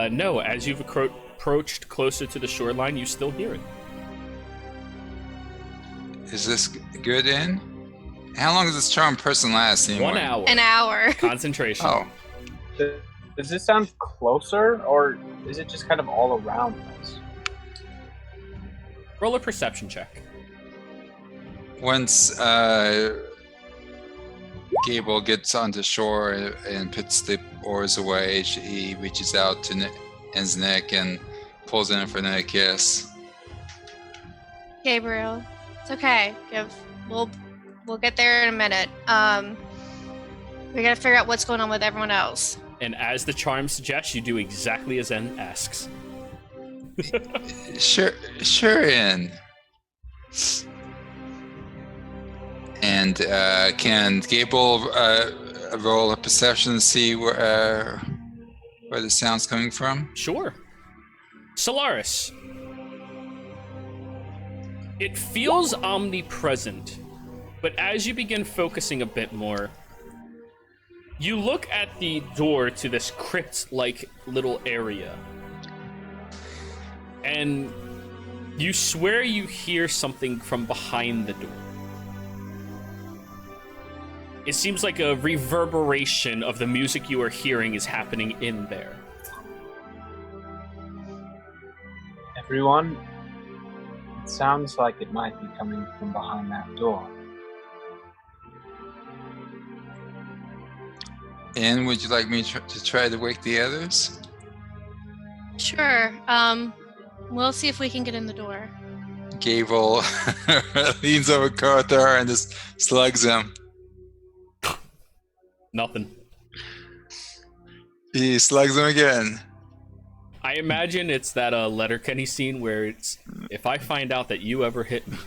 No, as you've approached closer to the shoreline, you still hear it. Is this good in? How long does this charm person last anymore? 1 hour. An hour. Concentration. Oh. Does this sound closer, or is it just kind of all around us? Roll a perception check. Once Gable gets onto shore and puts the oars away, he reaches out to N's neck and pulls in for another kiss. Gabriel, it's okay. We'll get there in a minute. We gotta figure out what's going on with everyone else. And as the charm suggests, you do exactly as N asks. Sure, in. And can Gable roll a perception to see where the sound's coming from? Sure. Solaris. It feels omnipresent, but as you begin focusing a bit more, You look at the door to this crypt-like little area, and you swear you hear something from behind the door. It seems like a reverberation of the music you are hearing is happening in there. Everyone, it sounds like it might be coming from behind that door. And would you like me to try to wake the others? Sure. We'll see if we can get in the door. Gabriel leans over Carthar and just slugs him. Nothing. He slugs him again. I imagine it's that Letterkenny scene where it's, if I find out that you ever hit me.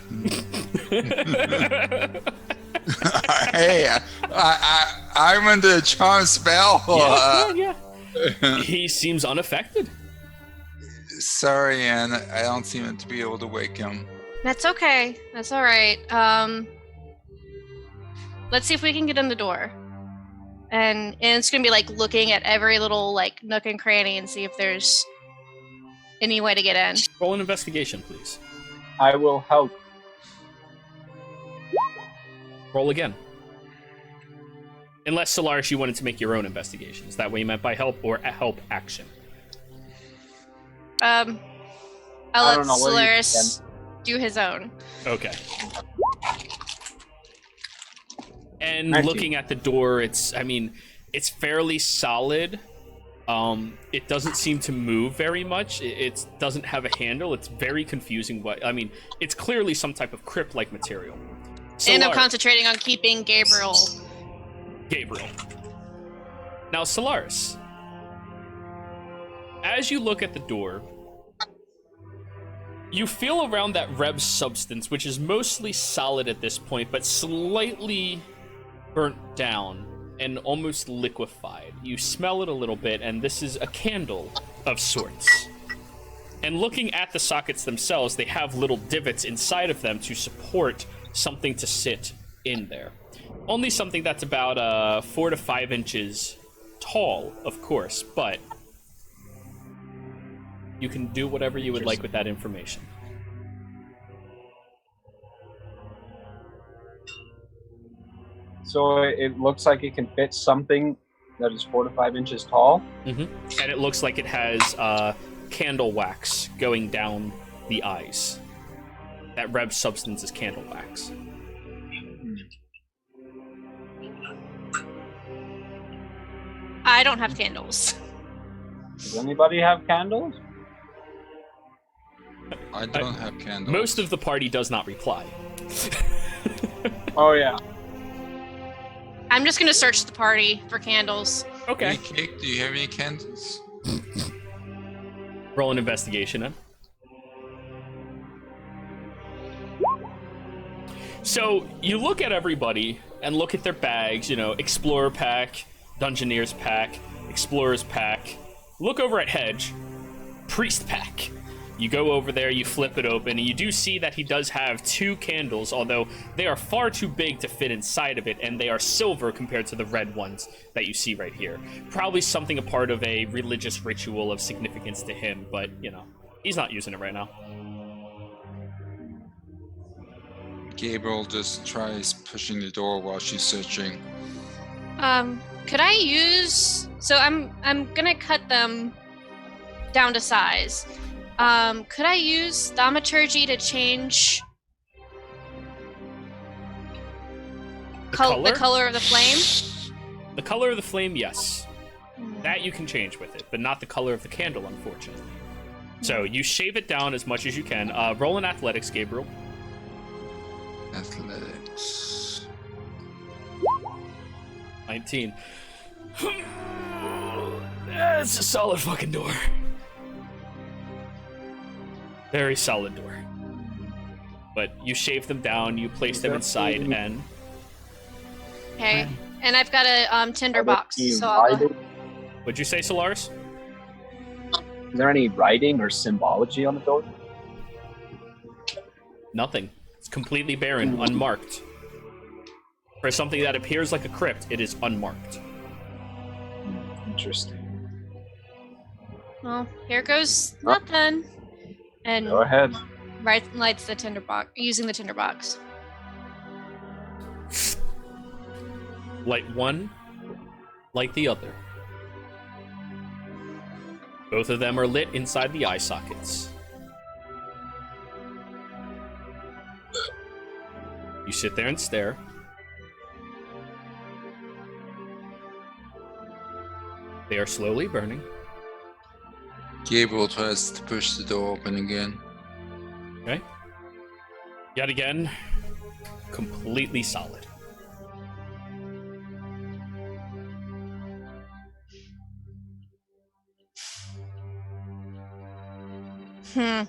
Hey, I'm under a charm spell. Yeah. He seems unaffected. Sorry, Anne. I don't seem to be able to wake him. That's okay. That's all right. Let's see if we can get in the door. And it's gonna be like looking at every little like nook and cranny and see if there's any way to get in. Roll an investigation, please. I will help. Roll again. Unless, Solaris, you wanted to make your own investigation. Is that what you meant by help or a help action? I'll let Solaris do his own. Okay. And 19. looking at the door, it's fairly solid. It doesn't seem to move very much. It doesn't have a handle. It's very confusing. It's clearly some type of crypt-like material. And I'm concentrating on keeping Gabriel. Now, Solaris, as you look at the door, you feel around that Reb substance, which is mostly solid at this point, but slightly burnt down and almost liquefied. You smell it a little bit, and this is a candle of sorts. And looking at the sockets themselves, they have little divots inside of them to support something to sit in there. Only something that's about 4 to 5 inches tall, of course, but you can do whatever you would like with that information. So it looks like it can fit something that is 4 to 5 inches tall. Mm-hmm. And it looks like it has candle wax going down the eyes. That Reb substance is candle wax. I don't have candles. Does anybody have candles? I don't have candles. Most of the party does not reply. Oh, yeah. I'm just gonna search the party for candles. Okay. Hey, Cake, do you have any candles? Roll an investigation then. So you look at everybody and look at their bags, Explorer pack, Dungeoneer's pack, Explorer's pack. Look over at Hedge, Priest pack. You go over there, you flip it open, and you do see that he does have 2 candles, although they are far too big to fit inside of it, and they are silver compared to the red ones that you see right here. Probably something a part of a religious ritual of significance to him, but, he's not using it right now. Gabriel just tries pushing the door while she's searching. Could I use... So I'm gonna cut them down to size. Could I use thaumaturgy to change the color of the flame? The color of the flame, yes. That you can change with it, but not the color of the candle, unfortunately. So you shave it down as much as you can. Roll in athletics, Gabriel. Athletics. 19. That's a solid fucking door. Very solid door. But you shave them down, you place them inside, and... Okay, and I've got a tinder box, so I'll go. What'd you say, Solaris? Is there any writing or symbology on the door? Nothing. It's completely barren, unmarked. For something that appears like a crypt, it is unmarked. Interesting. Well, here goes nothing. And Go ahead. lights the tinderbox, using the tinderbox. Light one, light the other. Both of them are lit inside the eye sockets. You sit there and stare. They are slowly burning. Gabriel tries to push the door open again. Okay. Yet again, completely solid. Hmm.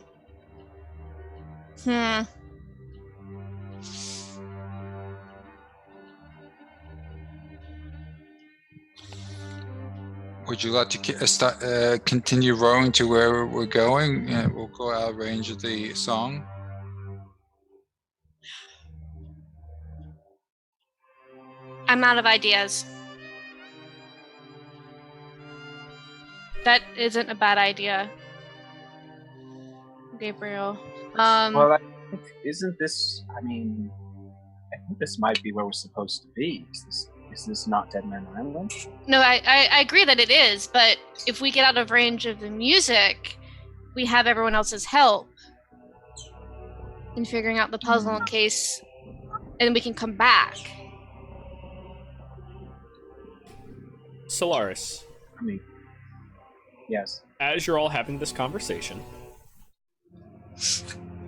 Would you like to continue rowing to where we're going? We'll go out of range of the song. I'm out of ideas. That isn't a bad idea, Gabriel. Well, isn't this? I mean, I think this might be where we're supposed to be. Is this not Dead Man Island? No, I agree that it is, but if we get out of range of the music, we have everyone else's help in figuring out the puzzle in case, and we can come back. Solaris. I mean, yes. As you're all having this conversation,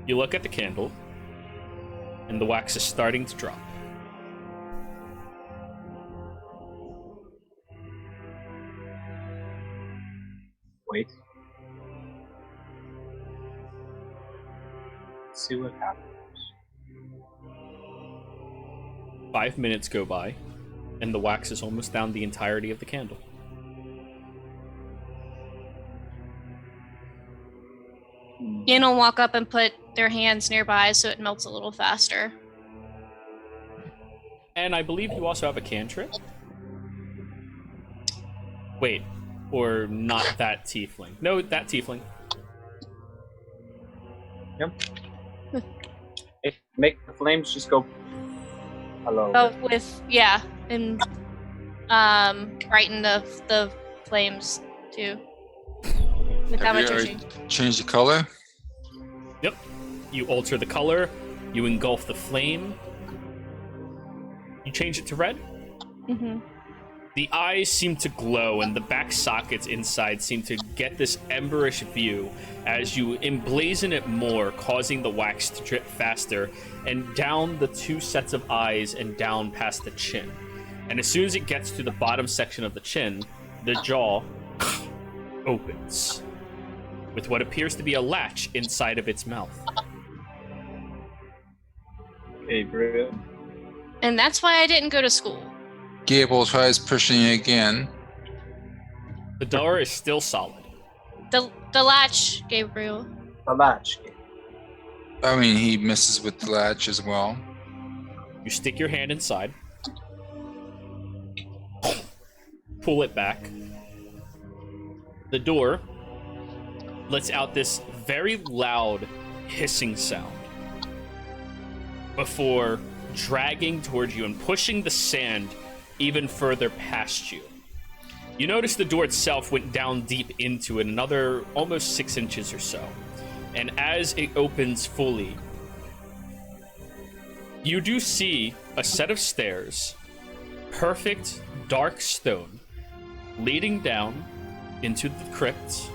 you look at the candle, and the wax is starting to drop. Wait. Let's see what happens. 5 minutes go by, and the wax is almost down the entirety of the candle. Ian will walk up and put their hands nearby so it melts a little faster. And I believe you also have a cantrip? Wait, or not that tiefling. No, that tiefling. Yep. Make the flames just go. Hello. Oh, and brighten the flames too. With how much Have you changed the color? Yep. You alter the color, you engulf the flame. You change it to red? Mm-hmm. The eyes seem to glow, and the back sockets inside seem to get this emberish view as you emblazon it more, causing the wax to drip faster, and down the two sets of eyes and down past the chin. And as soon as it gets to the bottom section of the chin, the jaw opens, with what appears to be a latch inside of its mouth. Gabriel. And that's why I didn't go to school. Gable tries pushing again. The door is still solid. The latch, Gabriel. The latch. I mean, he misses with the latch as well. You stick your hand inside, pull it back. The door lets out this very loud hissing sound before dragging towards you and pushing the sand even further past you. You notice the door itself went down deep into it, another almost 6 inches or so. And as it opens fully, you do see a set of stairs, perfect dark stone, leading down into the crypt,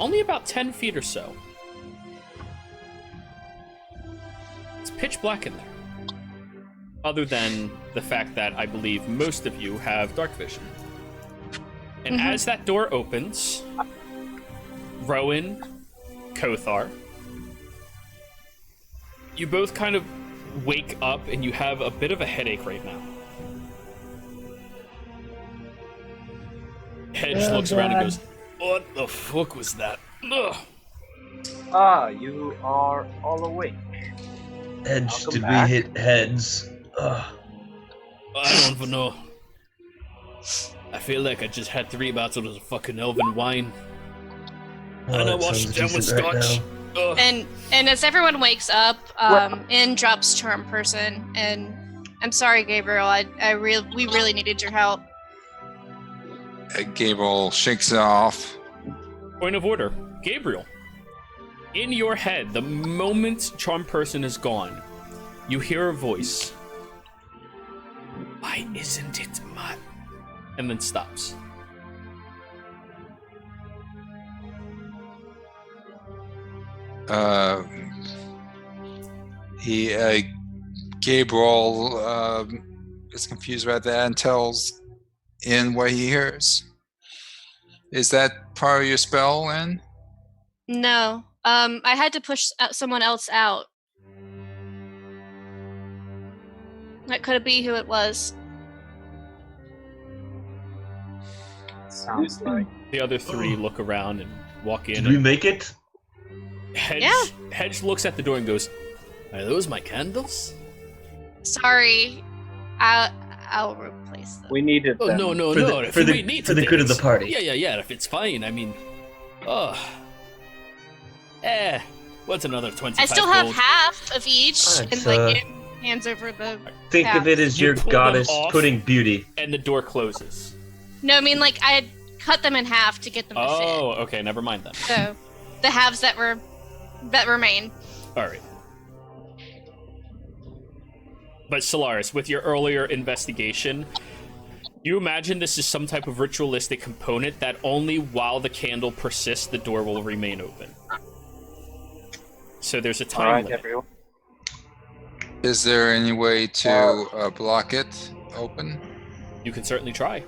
only about 10 feet or so. It's pitch black in there, other than the fact that I believe most of you have dark vision. And as that door opens, Rowan, Kothar, you both kind of wake up and you have a bit of a headache right now. Hedge looks around and goes, "What the fuck was that?" Ugh. Ah, you are all awake. Edge, Welcome did back. we hit heads? Ugh. I don't even know. I feel like I just had 3 bottles of fucking elven wine. Oh, And I that washed sounds it down with decent right scotch. now. Ugh. And as everyone wakes up, in drops charm person, and I'm sorry, Gabriel. We really needed your help. Gabriel shakes it off. Point of order. Gabriel, in your head, the moment charm person is gone, you hear a voice. Why isn't it my... And then stops. Gabriel is confused about that and tells In what he hears. Is that part of your spell, In? No. I had to push someone else out. That could be who it was. Sounds like. The other 3 look around and walk in. Did we make it? Hedge looks at the door and goes, "Are those my candles?" Sorry. I'll replace them. We needed them. No. For the good of the party. Yeah. If it's fine, I mean, what's another 25 I still have gold? half of each, It's, and hands over the. Think of it as You your pull them goddess off. putting beauty. And the door closes. No, I mean like I had cut them in half to get them to Oh, okay, never mind then. fit. So the halves that remain. All right. But Solaris, with your earlier investigation, you imagine this is some type of ritualistic component that only while the candle persists, the door will remain open. So there's a time All right, limit. everyone. Is there any way to block it open? You can certainly try.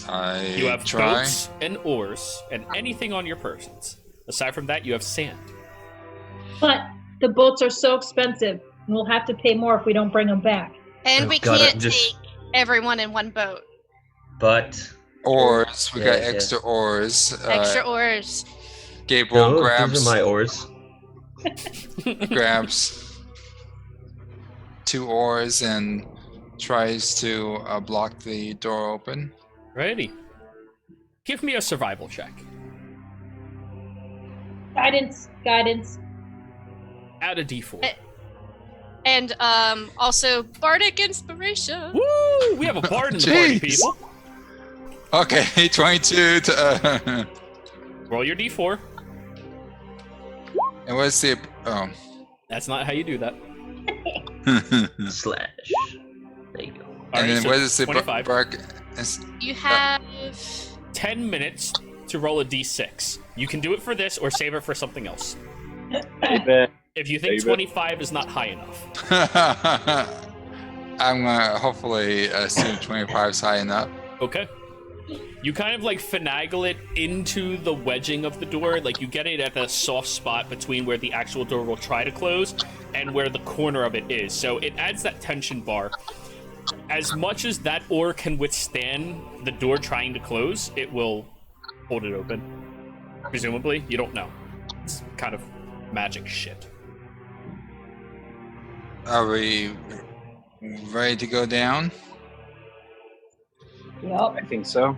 I You have try. boats and oars and anything on your persons. Aside from that, you have sand. But the boats are so expensive, and we'll have to pay more if we don't bring them back. And Oh, we God, can't I'm just- take everyone in one boat. But Oars. We got Yeah. extra oars. Extra oars. Gabriel no, grabs those are my oars. grabs 2 oars and tries to block the door open. Ready? Give me a survival check. Guidance. Add a d4. And also bardic inspiration. Woo! We have a bard in the party, Jeez. people. Okay, 22 to. Roll your d4. And what's the? Oh. That's not how you do that. Slash. There you go. All right, And then so what is the 25. bark? You have 10 minutes to roll a d6. You can do it for this or save it for something else. David. If you think Save it. 25 is not high enough. I'm gonna hopefully assume 25 is high enough. Okay. You kind of like finagle it into the wedging of the door. Like you get it at the soft spot between where the actual door will try to close and where the corner of it is. So it adds that tension bar. As much as that oar can withstand the door trying to close, it will hold it open. Presumably. You don't know. It's kind of magic shit. Are we ready to go down? Yep. I think so.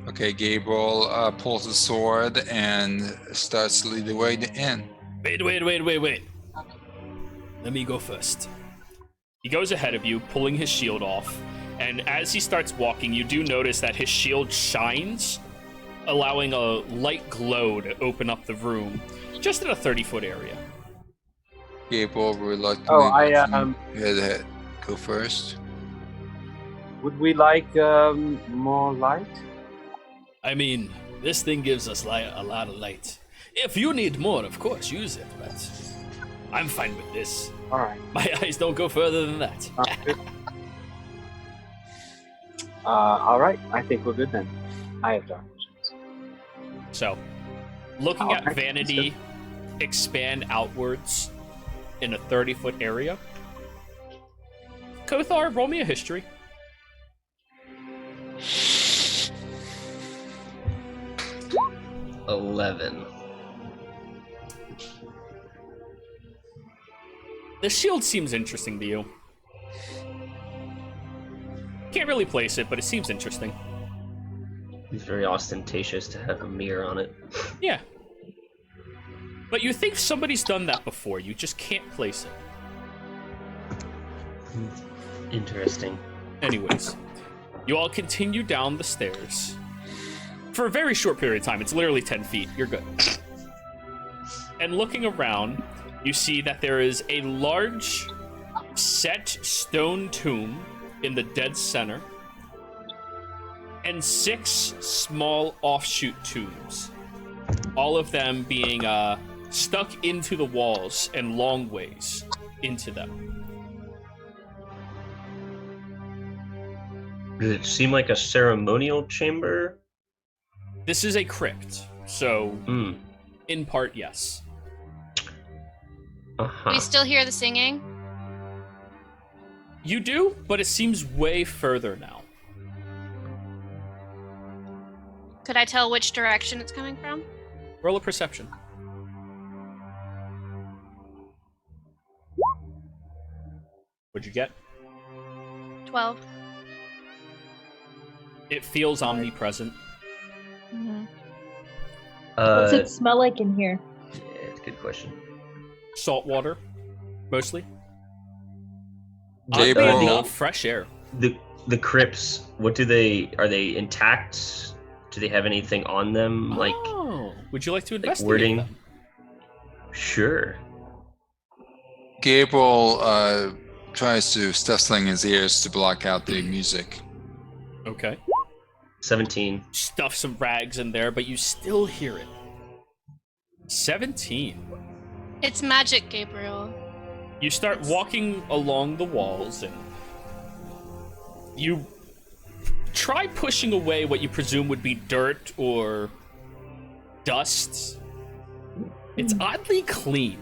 Okay, Gabriel pulls a sword and starts to lead the way in. Wait. Let me go first. He goes ahead of you, pulling his shield off, and as he starts walking, you do notice that his shield shines, allowing a light glow to open up the room, just in a 30-foot area. Gabriel reluctantly Oh, I, lets him go first. Would we like more light? I mean, this thing gives us a lot of light. If you need more, of course, use it, but I'm fine with this. All right. My eyes don't go further than that. All right. I think we're good then. I have dark visions. So, looking Oh, at okay, Vanity expand outwards in a 30-foot area. Kothar, roll me a history. 11. The shield seems interesting to you. can't really place it, but it seems interesting. It's very ostentatious to have a mirror on it. Yeah. But you think somebody's done that before, you just can't place it. Interesting. Anyways, you all continue down the stairs. For a very short period of time, it's literally 10 feet, you're good. And looking around, you see that there is a large set stone tomb in the dead center, and 6 small offshoot tombs, all of them being stuck into the walls and long ways into them. Does it seem like a ceremonial chamber? This is a crypt, so in part, yes. Uh-huh. We still hear the singing? You do, but it seems way further now. Could I tell which direction it's coming from? Roll a perception. What'd you get? 12. It feels omnipresent. Mm-hmm. What's it smell like in here? Yeah, it's a good question. Salt water, mostly. Gabriel, Enough fresh air. The crypts, what do they... Are they intact? Do they have anything on them? Like, would you like to investigate wording? them? Sure. Gabriel tries to stuff something in his ears to block out the music. Okay. 17. Stuff some rags in there, but you still hear it. 17. It's magic, Gabriel. You start walking along the walls, and you try pushing away what you presume would be dirt or dust. It's oddly clean.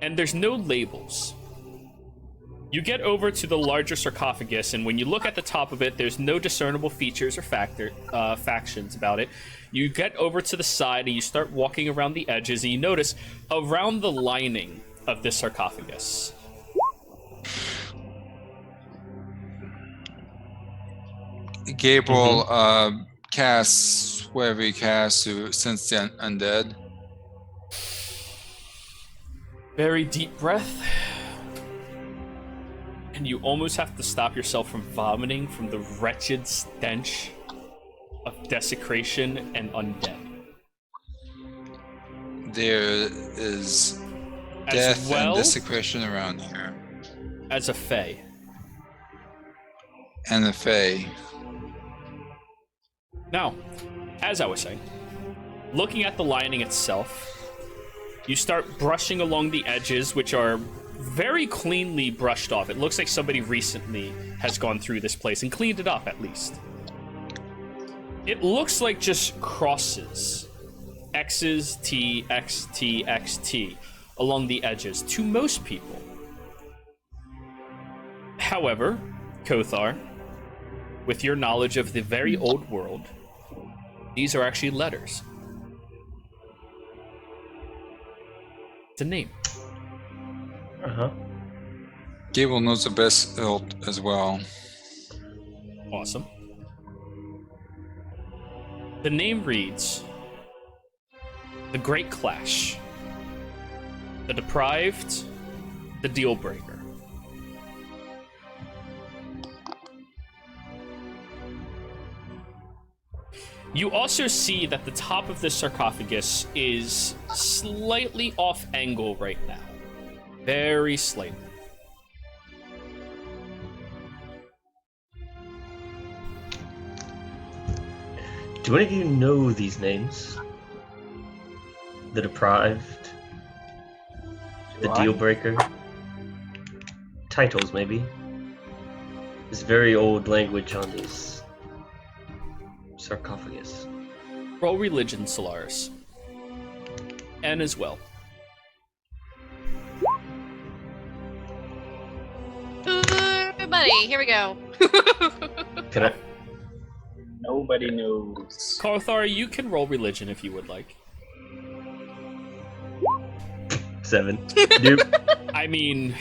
And there's no labels. You get over to the larger sarcophagus, and when you look at the top of it, there's no discernible features or factions about it. You get over to the side, and you start walking around the edges, and you notice around the lining of this sarcophagus, Gabriel casts whatever he casts to sense the undead. very deep breath, and you almost have to stop yourself from vomiting from the wretched stench of desecration and undead. There is As death well and desecration around here. as a fae. And the Fae. Now, as I was saying, looking at the lining itself, you start brushing along the edges, which are very cleanly brushed off. It looks like somebody recently has gone through this place and cleaned it up, at least. It looks like just crosses. X's, T, X, T, X, T, along the edges, to most people. However, Kothar, with your knowledge of the very old world, these are actually letters. It's a name. Uh-huh. Gabriel knows the best hilt as well. Awesome. The name reads, The Great Clash, The Deprived, The Deal Breaker. You also see that the top of this sarcophagus is slightly off angle right now. Very slightly. Do any of you know these names? The Deprived? The Do I? Deal Breaker? Titles, maybe? This very old language on this sarcophagus. Roll religion, Solaris. N as well. Everybody, here we go. Can I? Nobody knows. Kothar, you can roll religion if you would like. 7. Nope. I mean,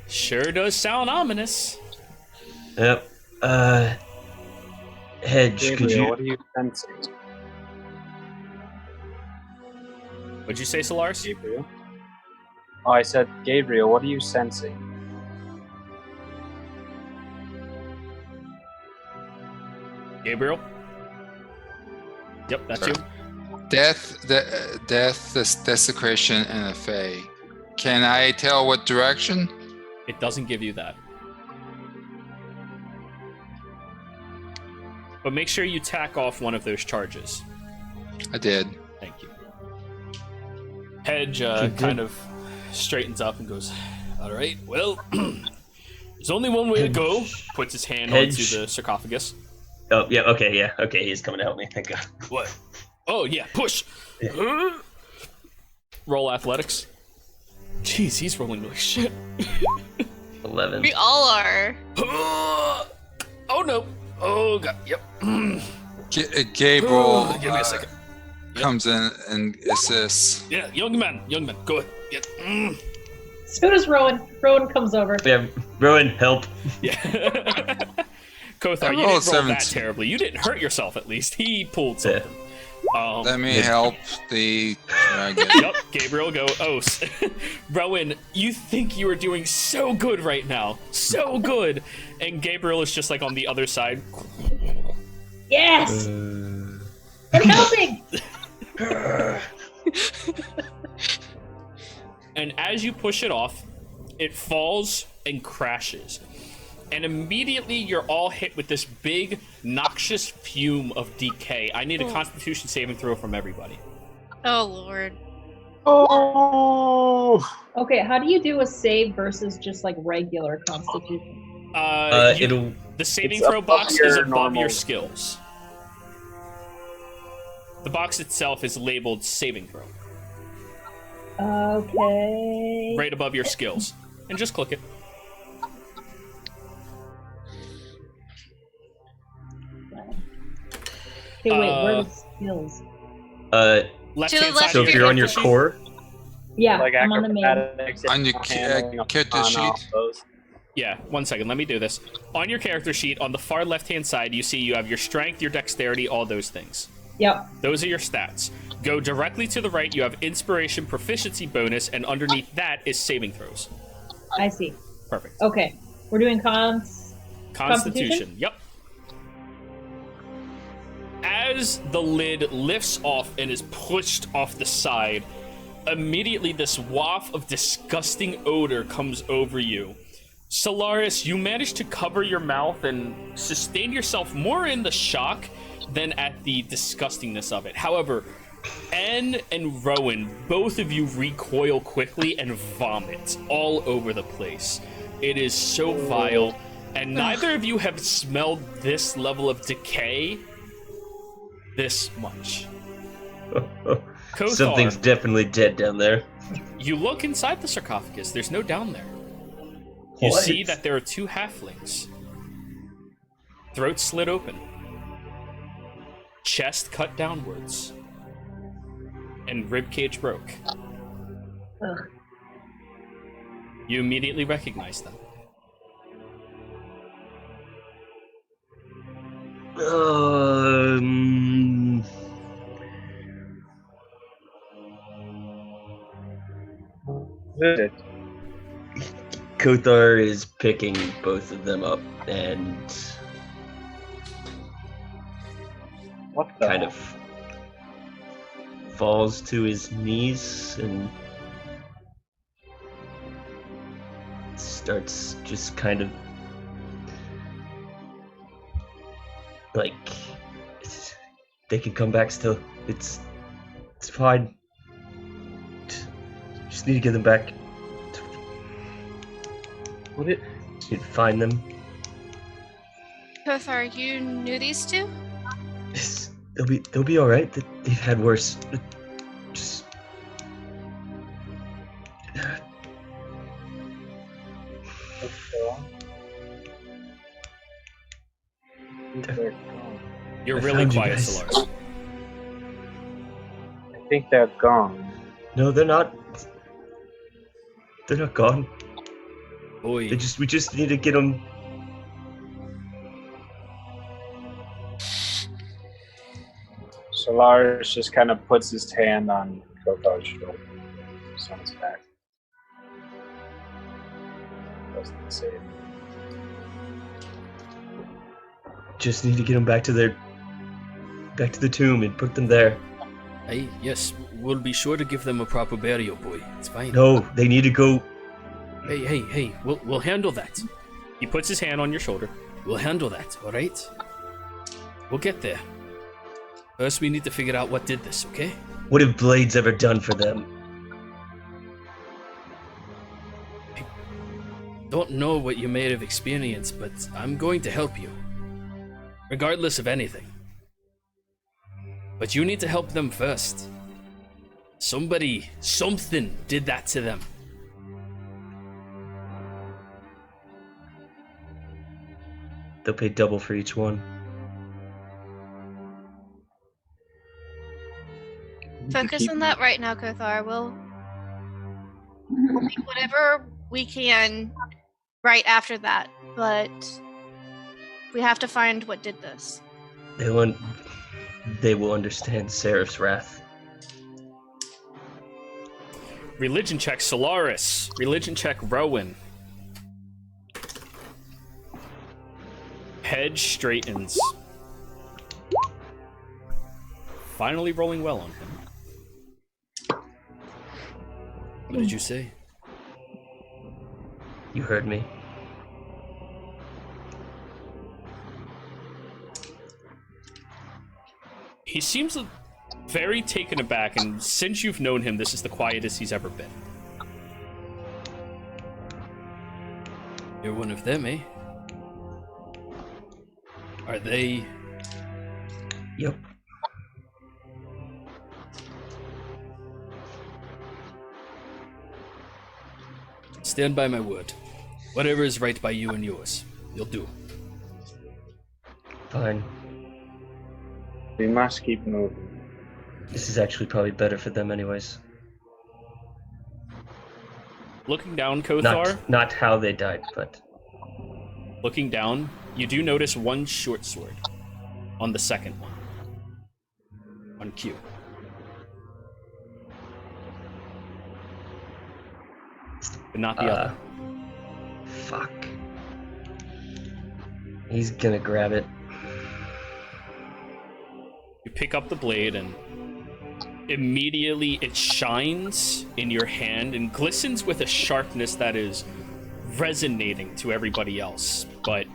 sure does sound ominous. Yep. Hedge, Gabriel, could you? what are you sensing? What'd you say, Solaris? Gabriel? Oh, I said, Gabriel, what are you sensing? Gabriel? Yep, that's Sorry. you. Death, desecration, and a fey. Can I tell what direction? It doesn't give you that. But make sure you tack off one of those charges. I did. Thank you. Hedge kind of straightens up and goes, all right, well, there's only one way to go. Puts his hand onto the sarcophagus. Oh, yeah, okay, he's coming to help me, thank God. What? Oh, yeah, push. Yeah. Roll athletics. Jeez, he's rolling like shit. 11. We all are. Oh, no. Oh, God, yep. Gabriel Give me a second. comes in and assists. Yeah, young man, go ahead. Yeah. So does Rowan. Rowan comes over. Yeah, Rowan, help. Yeah. Kothar, you didn't roll that terribly. You didn't hurt yourself, at least. He pulled something. Let me help the dragon. Yup, Gabriel, go. Oh, Rowan, you think you are doing so good right now. So good. And Gabriel is just like on the other side. Yes! I'm helping! And as you push it off, it falls and crashes. And immediately you're all hit with this big, noxious fume of decay. I need a Constitution saving throw from everybody. Oh, Lord. Oh! Okay, how do you do a save versus just like regular Constitution? The saving throw box is above your skills. The box itself is labeled saving throw. Okay. Right above your skills. And just click it. Okay, wait, where are the skills? Left-hand left. side So of if your you're on your character sheet. core, Yeah, Like I'm on the main. acrobatics, On your handling, character on, sheet. off those. Yeah, 1 second. Let me do this. On your character sheet, on the far left-hand side, you see you have your strength, your dexterity, all those things. Yep. Those are your stats. Go directly to the right, you have inspiration proficiency bonus, and underneath that is saving throws. I see. Perfect. Okay. We're doing Constitution. Yep. As the lid lifts off and is pushed off the side, immediately this waft of disgusting odor comes over you. Solaris, you manage to cover your mouth and sustain yourself more in the shock than at the disgustingness of it. However, Anne and Rowan, both of you recoil quickly and vomit all over the place. It is so vile, and neither of you have smelled this level of decay this much. Kothar, something's definitely dead down there. you look inside the sarcophagus. There's no down there. You What? see that there are 2 halflings. Throat slit open. Chest cut downwards. And ribcage broke. Ugh. You immediately recognize them. Is it? Kothar is picking both of them up and What the? kind of falls to his knees and starts just kind of like they can come back still. It's fine. Just need to get them back. Would it? Need to find them. Kothar, you knew these two? They'll be all right. They've had worse. Just You're I really found you quiet, guys. Solaris. I think they're gone. no, they're not. They're not gone. Oi. We just need to get them Solaris just kind of puts his hand on Kothar's shoulder. Just on his back. Doesn't say it. Just need to get them back to the tomb and put them there. Hey, yes, we'll be sure to give them a proper burial, boy. It's fine. No, they need to go. Hey, we'll handle that. He puts his hand on your shoulder. We'll handle that, all right? We'll get there. First, we need to figure out what did this, okay? What have Blades ever done for them? Don't know what you may have experienced, but I'm going to help you. Regardless of anything. But you need to help them first. Something did that to them. They'll pay double for each one. Focus on that right now, Kothar. We'll do whatever we can right after that, but we have to find what did this. They will understand Seraph's wrath. Religion check Solaris. Religion check Rowan. Head straightens. Finally rolling well on him. What did you say? You heard me. He seems very taken aback, and since you've known him, this is the quietest he's ever been. You're one of them, eh? Are they... Yep. Stand by my word. Whatever is right by you and yours, you'll do. Fine. We must keep moving. This is actually probably better for them anyways. Looking down, Kothar, Not how they died, but... looking down, you do notice one short sword on the second one. On Q. But not the other. Fuck. He's gonna grab it. You pick up the blade and immediately it shines in your hand and glistens with a sharpness that is resonating to everybody else, but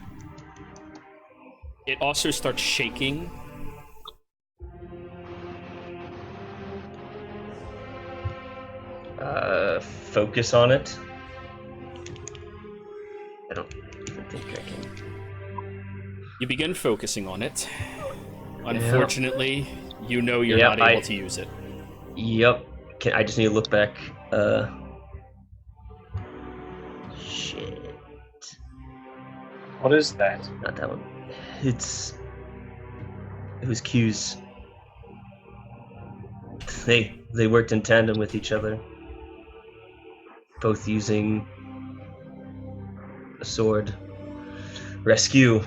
it also starts shaking. Focus on it. I don't even think I can. You begin focusing on it. Unfortunately, you know you're Yep, not able to use it. Yep. I just need to look back. Shit. What is that? Not that one. It was Q's. They worked in tandem with each other. Both using a sword. Rescue.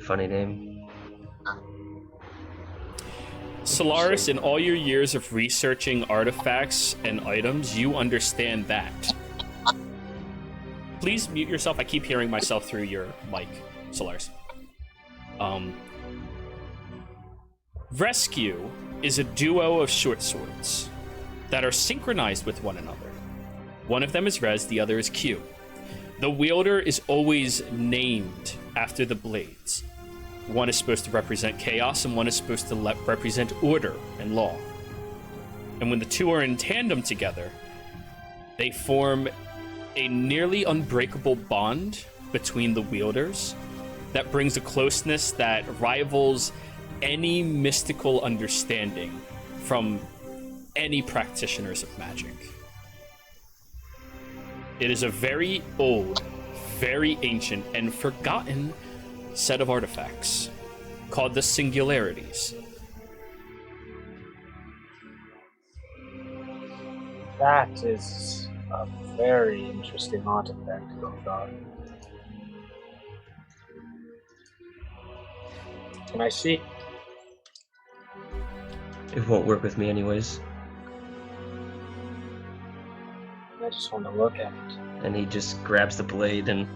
Funny name. Solaris, in all your years of researching artifacts and items, you understand that. Please mute yourself. I keep hearing myself through your mic, Solaris. Rescue is a duo of short swords that are synchronized with one another. One of them is Res, the other is Q. The wielder is always named after the blades. One is supposed to represent chaos, and one is supposed to represent order and law. And when the two are in tandem together, they form a nearly unbreakable bond between the wielders that brings a closeness that rivals any mystical understanding from any practitioners of magic. It is a very old, very ancient, and forgotten set of artifacts called the Singularities. That is a very interesting artifact, Kothar. Can I see? It won't work with me anyways. I just want to look at it. And he just grabs the blade and...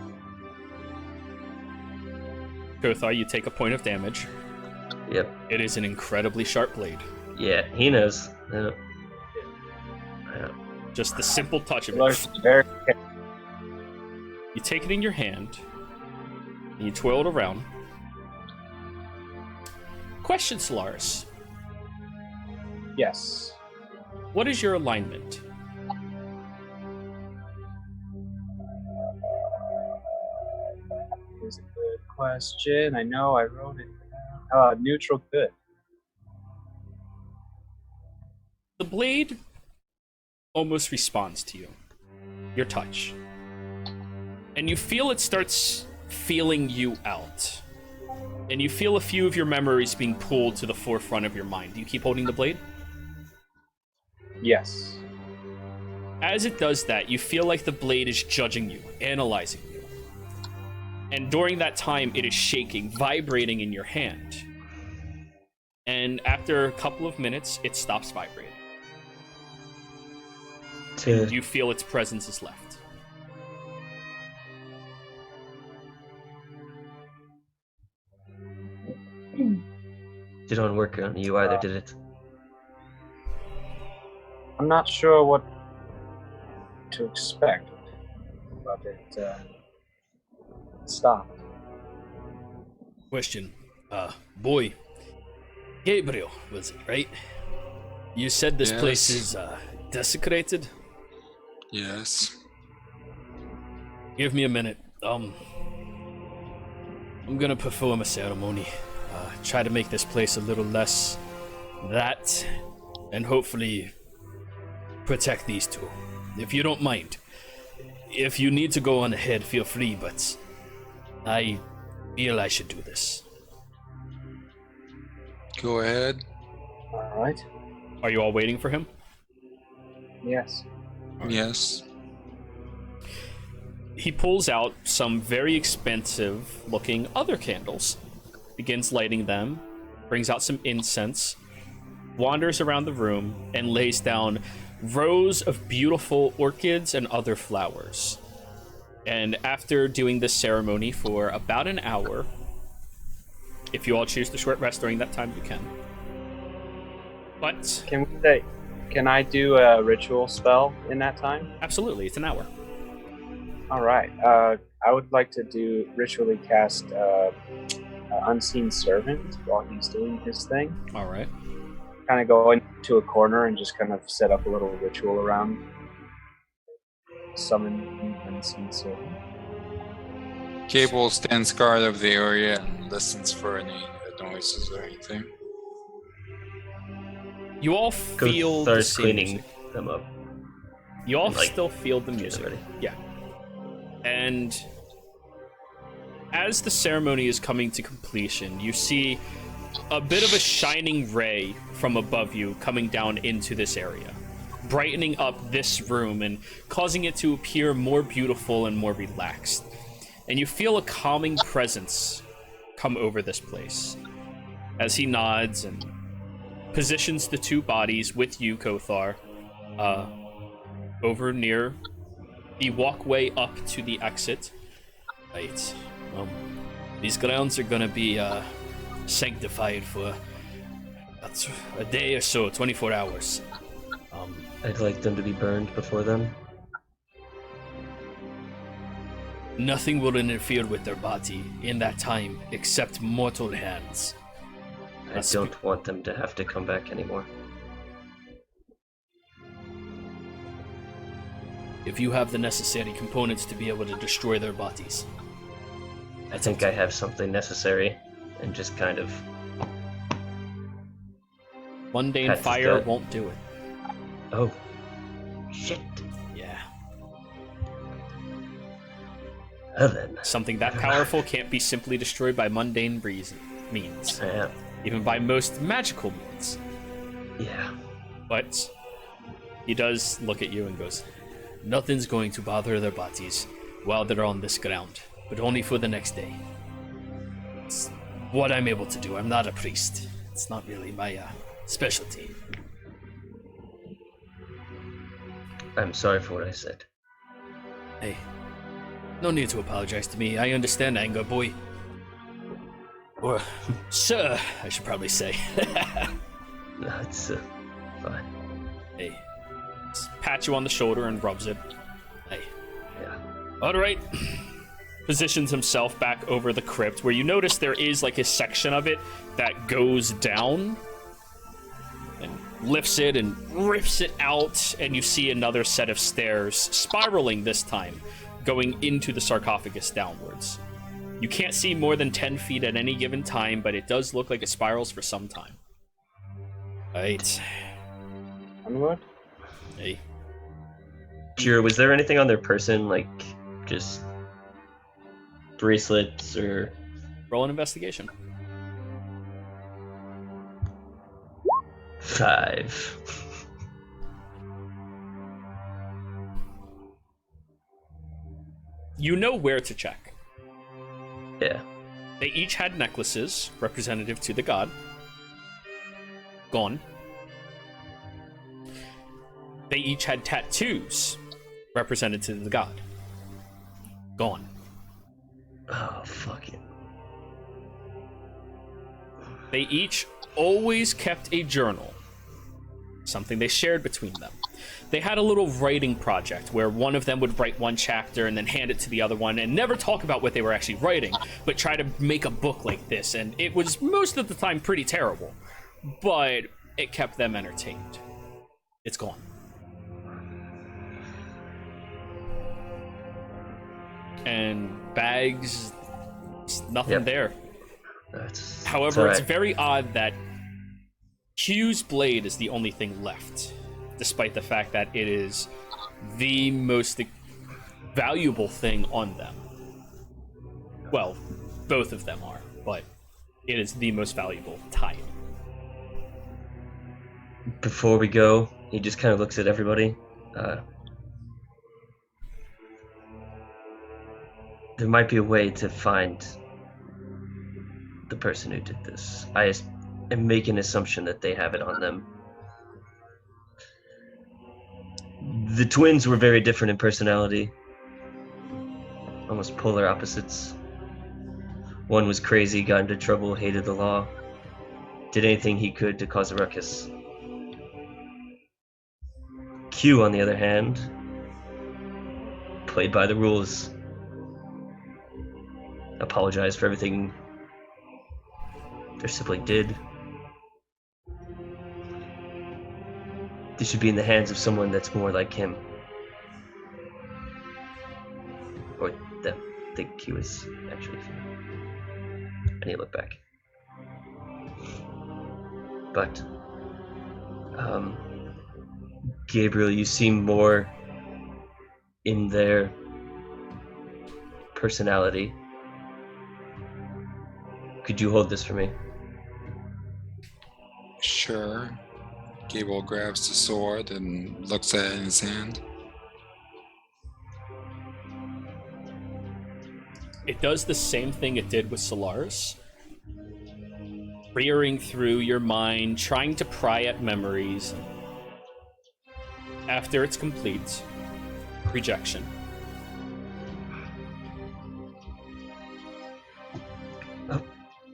Kothar, you take a point of damage. Yep. It is an incredibly sharp blade. Yeah, he knows. Yeah. Just the simple touch of Lars it. is very You take it in your hand, and you twirl it around. Question, Solaris. Yes. What is your alignment? Is a good question. I know I wrote it down. Neutral good. The blade almost responds to you, your touch. And you feel it starts feeling you out. And you feel a few of your memories being pulled to the forefront of your mind. Do you keep holding the blade? Yes. As it does that, you feel like the blade is judging you, analyzing you. And during that time, it is shaking, vibrating in your hand. And after a couple of minutes, it stops vibrating. And you feel its presence is left. Didn't work on you either, did it? I'm not sure what to expect, but it stopped. Question. Boy. Gabriel, was it, right? You said this place is, desecrated? Yes. Give me a minute. I'm gonna perform a ceremony. Try to make this place a little less that, and hopefully protect these two. If you don't mind. If you need to go on ahead, feel free, but I feel I should do this. Go ahead. All right. Are you all waiting for him? Yes. Yes. He pulls out some very expensive looking other candles, begins lighting them, brings out some incense, wanders around the room, and lays down rows of beautiful orchids and other flowers. And after doing this ceremony for about an hour, if you all choose to short rest during that time, you can. But can I do a ritual spell in that time? absolutely, it's an hour. All right. I would like to do ritually cast Unseen Servant while he's doing his thing. All right. Kind of go into a corner and just kind of set up a little ritual around. Summon Unseen Servant. Cable stands guard of the area and listens for any noises or anything. You all feel the Starts same cleaning music. them up. You all Like, still feel the music. everybody. Yeah. And as the ceremony is coming to completion, you see a bit of a shining ray from above you coming down into this area, brightening up this room and causing it to appear more beautiful and more relaxed. And you feel a calming presence come over this place as he nods and positions the two bodies with you, Kothar, over near the walkway up to the exit. Right. These grounds are gonna be, sanctified for a day or so, 24 hours. I'd like them to be burned before then. Nothing will interfere with their body in that time except mortal hands. I don't want them to have to come back anymore. If you have the necessary components to be able to destroy their bodies. I think I have something necessary, and just kind of... Mundane That's fire good. won't do it. Oh. Shit. Yeah. Well then. Something that powerful can't be simply destroyed by mundane means, Yeah. even by most magical means. Yeah. But he does look at you and goes, Nothing's going to bother their bodies while they're on this ground, but only for the next day. It's what I'm able to do. I'm not a priest. It's not really my specialty. I'm sorry for what I said. Hey, no need to apologize to me. I understand anger, boy. Or, sir, I should probably say. No, it's fine. Hey, pats you on the shoulder and rubs it. Hey. Yeah. All right. Positions himself back over the crypt, where you notice there is like a section of it that goes down and lifts it and rips it out, and you see another set of stairs spiraling this time, going into the sarcophagus downwards. You can't see more than 10 feet at any given time, but it does look like it spirals for some time. Right. Onward. Hey. Jira, was there anything on their person, like just bracelets or... Roll an investigation. 5. You know where to check. Yeah. They each had necklaces representative to the god. Gone. They each had tattoos represented to the god. Gone. Oh, fuck it. They each always kept a journal, something they shared between them. They had a little writing project where one of them would write one chapter and then hand it to the other one and never talk about what they were actually writing, but try to make a book like this. And it was most of the time pretty terrible, but it kept them entertained. It's gone. And bags, nothing there. However, it's very odd that Q's blade is the only thing left, despite the fact that it is the most valuable thing on them. Well, both of them are, but it is the most valuable type. Before we go, he just kind of looks at everybody. There might be a way to find the person who did this. I am making an assumption that they have it on them. The twins were very different in personality. Almost polar opposites. One was crazy, got into trouble, hated the law, did anything he could to cause a ruckus. Q, on the other hand, played by the rules. Apologized for everything their sibling did. This should be in the hands of someone that's more like him. Or that I think he was actually female. I need to look back. But Gabriel, you seem more in their personality. Could you hold this for me? Sure. Gable grabs the sword and looks at it in his hand. It does the same thing it did with Solaris. Rearing through your mind, trying to pry at memories. After it's complete, rejection.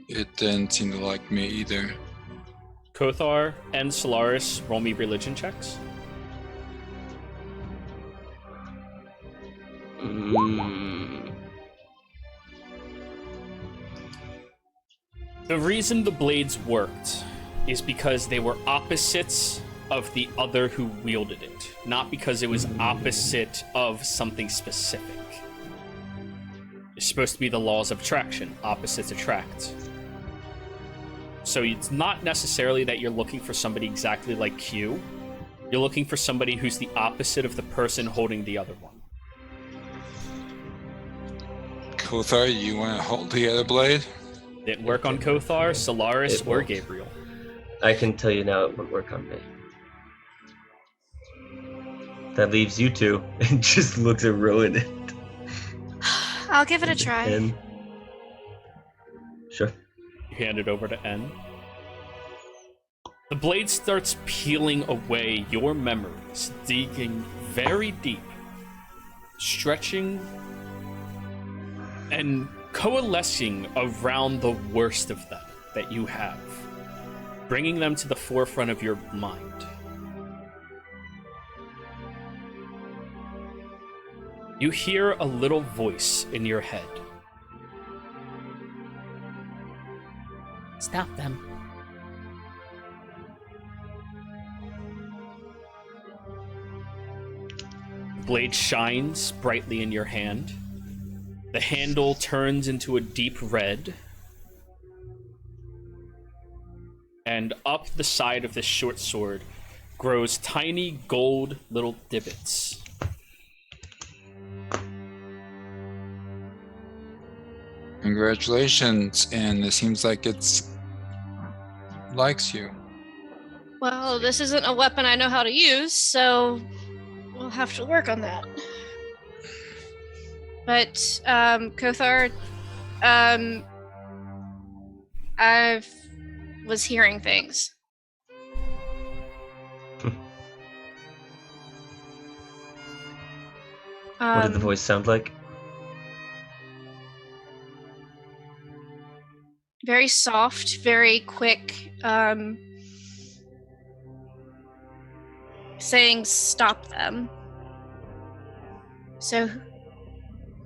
It didn't seem to like me either. Kothar and Solaris, roll me religion checks. The reason the blades worked is because they were opposites of the other who wielded it, not because it was opposite of something specific. It's supposed to be the laws of attraction. Opposites attract. So it's not necessarily that you're looking for somebody exactly like Q. You're looking for somebody who's the opposite of the person holding the other one. Kothar, you want to hold the other blade? Didn't work on Kothar, Solaris, or Gabriel. I can tell you now it would work on me. That leaves you two, and just looks at Rowan. I'll give it a try. And... Sure. You hand it over to N. The blade starts peeling away your memories, digging very deep, stretching and coalescing around the worst of them that you have, bringing them to the forefront of your mind. You hear a little voice in your head. Stop them. Blade shines brightly in your hand. The handle turns into a deep red. And up the side of this short sword grows tiny gold little divots. Congratulations, and it seems like it's likes you. Well, this isn't a weapon I know how to use, so we'll have to work on that. But, Kothar, I was hearing things. What did the voice sound like? Very soft, very quick, saying stop them. So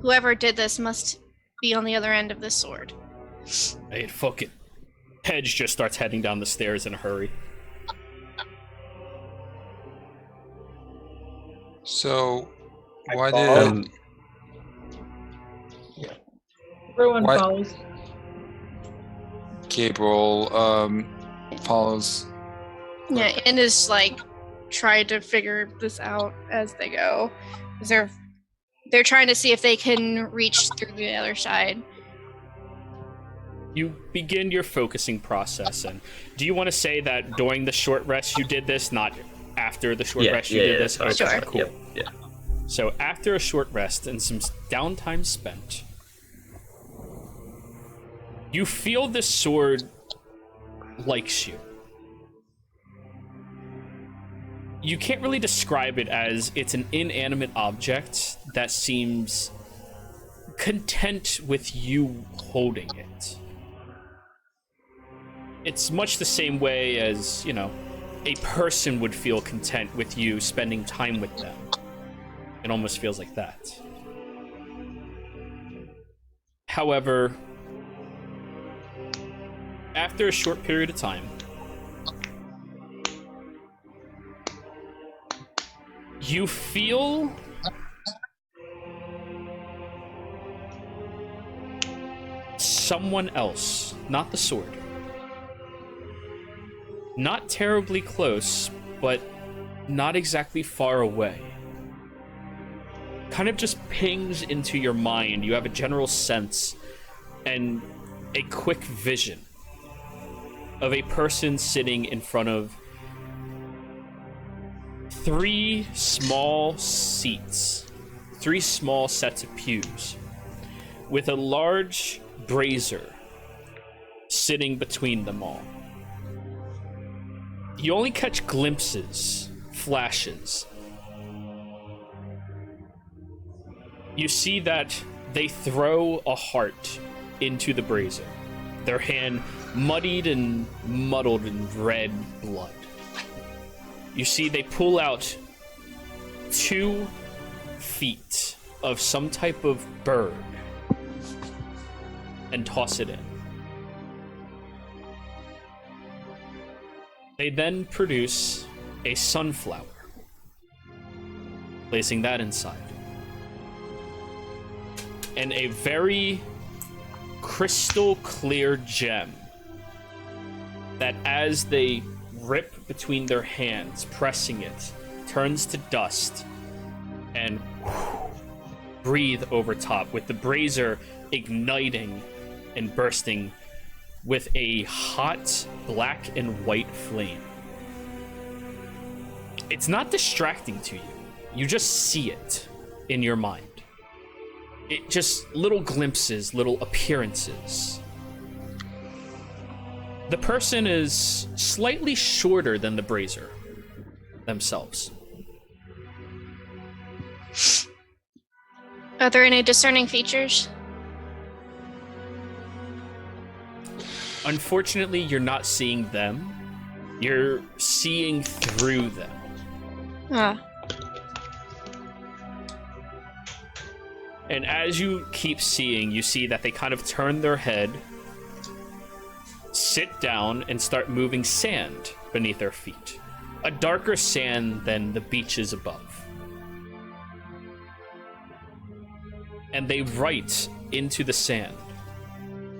whoever did this must be on the other end of this sword. Hey, fuck it. Hedge just starts heading down the stairs in a hurry. So, why follow. did... Everyone What? follows. Gabriel follows? Yeah, and is like trying to figure this out as they go. They're trying to see if they can reach through the other side. You begin your focusing process, and do you want to say that during the short rest you did this, not after the short rest you did this? Okay, Sure. Cool. Yep, yeah. So after a short rest and some downtime spent, you feel this sword likes you. You can't really describe it as it's an inanimate object that seems content with you holding it. It's much the same way as, you know, a person would feel content with you spending time with them. It almost feels like that. However, after a short period of time, you feel someone else, not the sword. Not terribly close, but not exactly far away. Kind of just pings into your mind. You have a general sense and a quick vision of a person sitting in front of 3 small seats, 3 small sets of pews, with a large brazier sitting between them all. You only catch glimpses, flashes. You see that they throw a heart into the brazier, their hand muddied and muddled in red blood. You see they pull out 2 feet of some type of bird and toss it in. They then produce a sunflower, placing that inside. And a very crystal clear gem that, as they rip between their hands, pressing it, turns to dust and breathe over top, with the brazier igniting and bursting with a hot black and white flame. It's not distracting to you. You just see it in your mind. It just little glimpses, little appearances. The person is slightly shorter than the brazier themselves. Are there any discerning features? Unfortunately, you're not seeing them. You're seeing through them. Ah. And as you keep seeing, you see that they kind of turn their head, sit down, and start moving sand beneath their feet. A darker sand than the beaches above. And they write into the sand,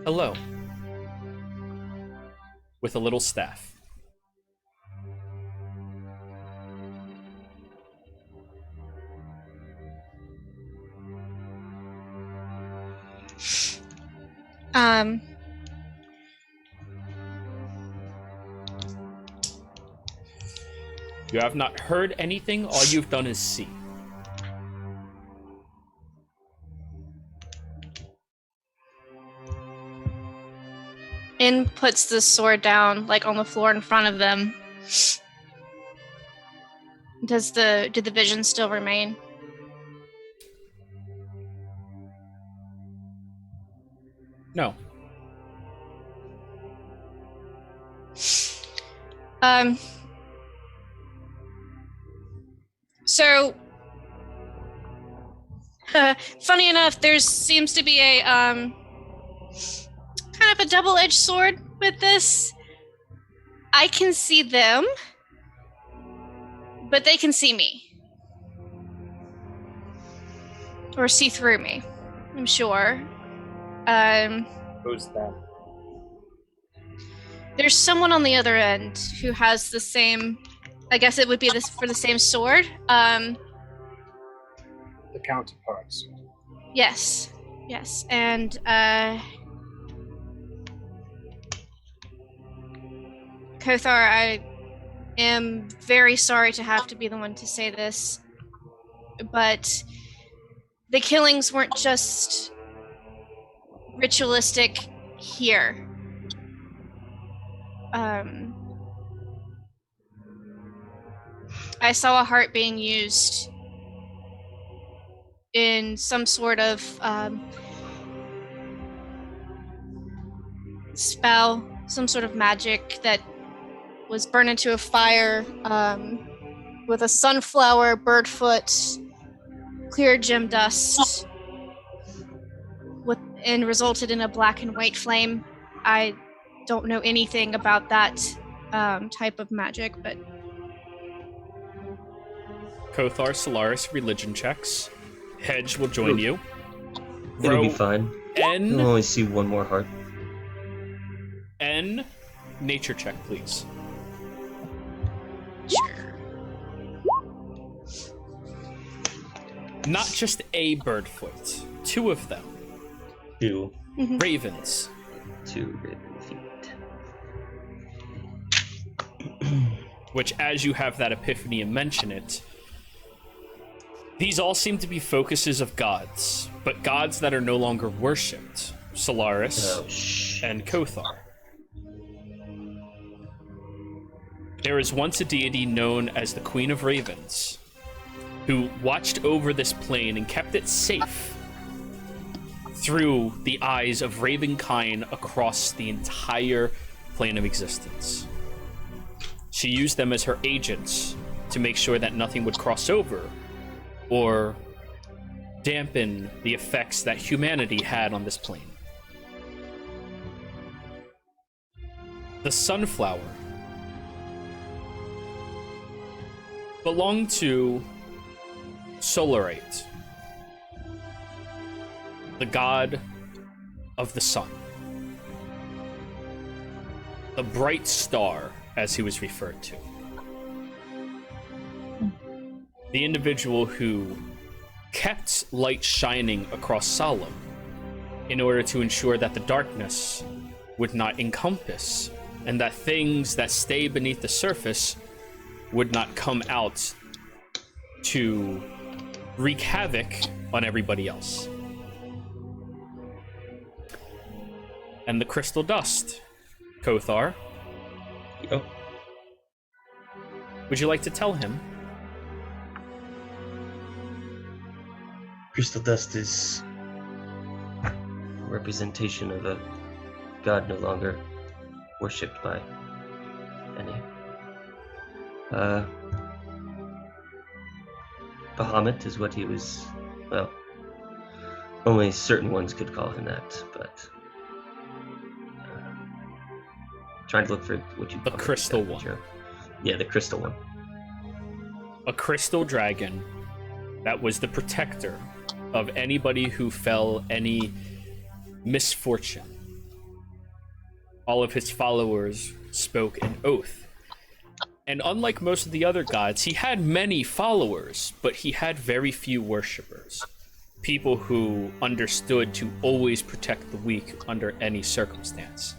"Hello," with a little staff. You have not heard anything, all you've done is see. In puts the sword down, like on the floor in front of them. Do the visions still remain? No. So, funny enough, there seems to be a kind of a double-edged sword with this. I can see them, but they can see me. Or see through me, I'm sure. Who's that? There's someone on the other end who has the same, I guess it would be this for the same sword. The counterparts. Yes. And Kothar, I am very sorry to have to be the one to say this, but the killings weren't just ritualistic here. I saw a heart being used in some sort of spell, some sort of magic that was burned into a fire with a sunflower, bird foot, clear gem dust, and resulted in a black and white flame. I don't know anything about that type of magic, but... Kothar, Solaris, religion checks. Hedge will join you. It'll be fine. You'll only see one more heart. N, nature check, please. Sure. Not just a bird foot, two of them. Two. Mm-hmm. Ravens. 2 raven feet. Which, as you have that epiphany and mention it, these all seem to be focuses of gods, but gods that are no longer worshipped. Solaris and Kothar. There was once a deity known as the Queen of Ravens, who watched over this plane and kept it safe through the eyes of Ravenkind across the entire plane of existence. She used them as her agents to make sure that nothing would cross over or dampen the effects that humanity had on this plane. The sunflower belonged to Solarite, the god of the sun. The bright star, as he was referred to. The individual who kept light shining across Solemn in order to ensure that the darkness would not encompass and that things that stay beneath the surface would not come out to wreak havoc on everybody else. And the crystal dust, Kothar, Yep. would you like to tell him? Crystal dust is a representation of a god no longer worshipped by any. Bahamut is what he was. Well, only certain ones could call him that, but trying to look for what you The call crystal it, one. Joe. Yeah, the crystal one. A crystal dragon that was the protector of anybody who fell any misfortune. All of his followers spoke an oath. And unlike most of the other gods, he had many followers, but he had very few worshippers. People who understood to always protect the weak under any circumstance.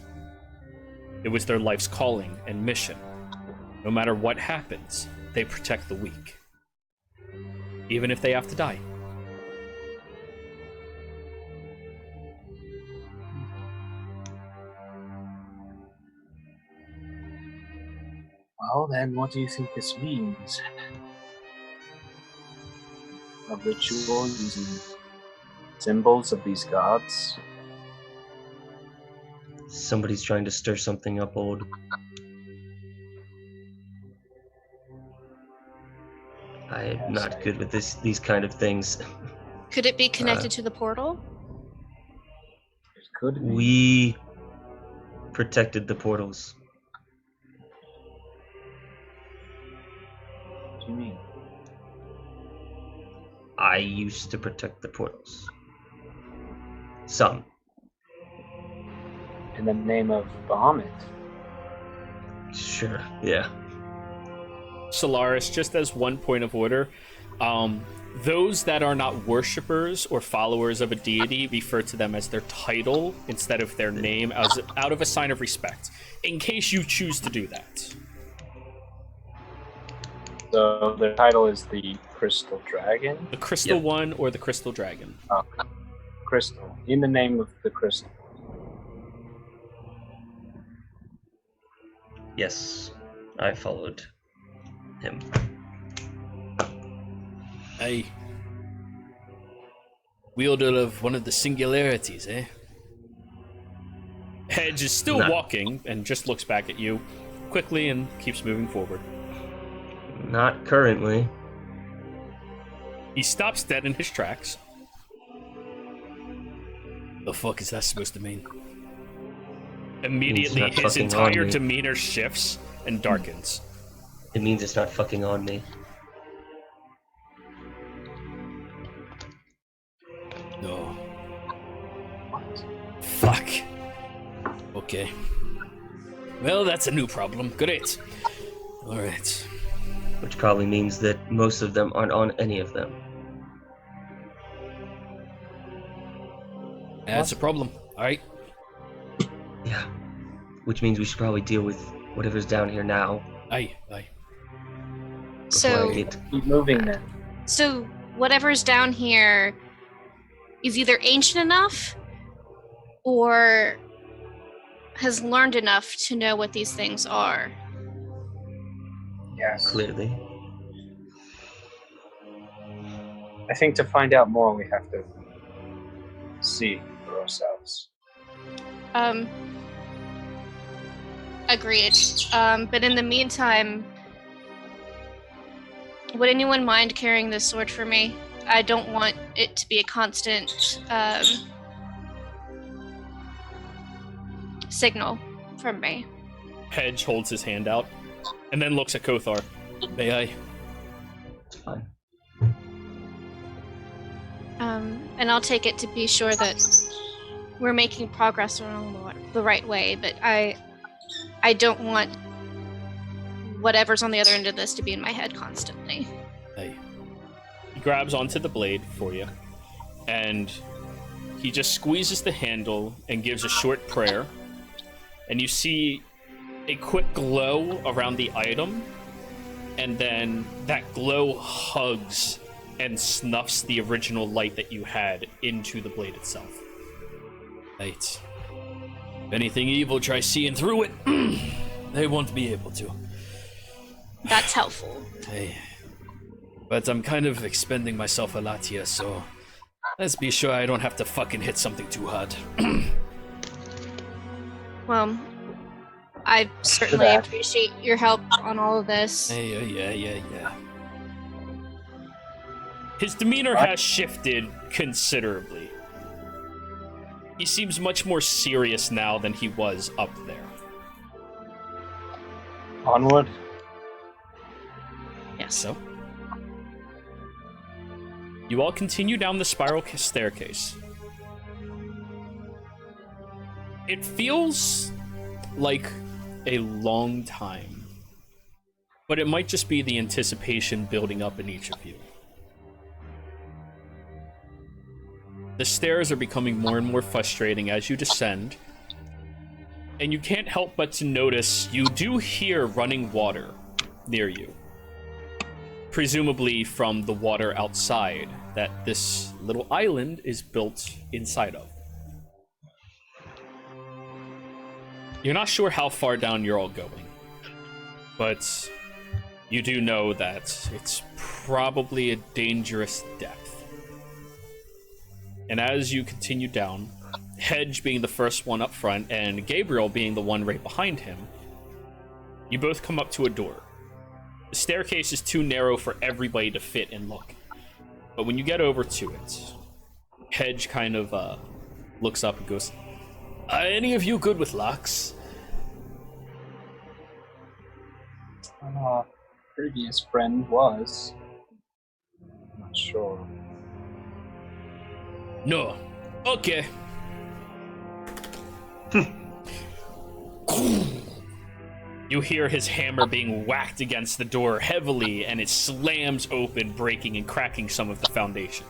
It was their life's calling and mission. No matter what happens, they protect the weak. Even if they have to die. Well, then, what do you think this means? A ritual using symbols of these gods? Somebody's trying to stir something up old. I am not good with these kind of things. Could it be connected to the portal? It could be. We protected the portals. What do you mean? I used to protect the portals. Some. In the name of Bahamut? Sure, yeah. Solaris, just as one point of order, those that are not worshippers or followers of a deity refer to them as their title instead of their name, as out of a sign of respect, in case you choose to do that. So the title is the Crystal Dragon? The Crystal Yep. One or the Crystal Dragon. Oh, Crystal. In the name of the Crystal. Yes, I followed him. Aye. Wielder of one of the singularities, eh? Hedge is still Nah. walking and just looks back at you quickly and keeps moving forward. Not currently. He stops dead in his tracks. The fuck is that supposed to mean? Immediately, He's not his fucking on entire me. demeanor shifts and darkens. It means it's not fucking on me. No. Fuck. Okay. Well, that's a new problem. Great. Alright. Which probably means that most of them aren't on any of them. That's a problem. Alright. Yeah. Which means we should probably deal with whatever's down here now. Aye, aye. Before So, I get... Keep moving then. so whatever's down here is either ancient enough or has learned enough to know what these things are. Yes. Clearly. I think to find out more, we have to see for ourselves. Agreed. But in the meantime, would anyone mind carrying this sword for me? I don't want it to be a constant signal from me. Hedge holds his hand out and then looks at Kothar. May I? It's fine. And I'll take it to be sure that we're making progress along the right way, but I don't want whatever's on the other end of this to be in my head constantly. Aye. He grabs onto the blade for you, and he just squeezes the handle and gives a short prayer, and you see a quick glow around the item, and then that glow hugs and snuffs the original light that you had into the blade itself. Right. If anything evil tries seeing through it, they won't be able to. That's helpful. Hey. But I'm kind of expending myself a lot here, so let's be sure I don't have to fucking hit something too hard. Well, I certainly appreciate your help on all of this. Yeah. His demeanor has shifted considerably. He seems much more serious now than he was up there. Onward. Yes. So, you all continue down the spiral staircase. It feels like a long time, but it might just be the anticipation building up in each of you. The stairs are becoming more and more frustrating as you descend, and you can't help but to notice you do hear running water near you. Presumably from the water outside that this little island is built inside of. You're not sure how far down you're all going, but you do know that it's probably a dangerous depth. And as you continue down, Hedge being the first one up front and Gabriel being the one right behind him, you both come up to a door. The staircase is too narrow for everybody to fit and look. But when you get over to it, Hedge kind of looks up and goes, "Are any of you good with locks?" Our previous friend was. I'm not sure. No. Okay. You hear his hammer being whacked against the door heavily, and it slams open, breaking and cracking some of the foundation.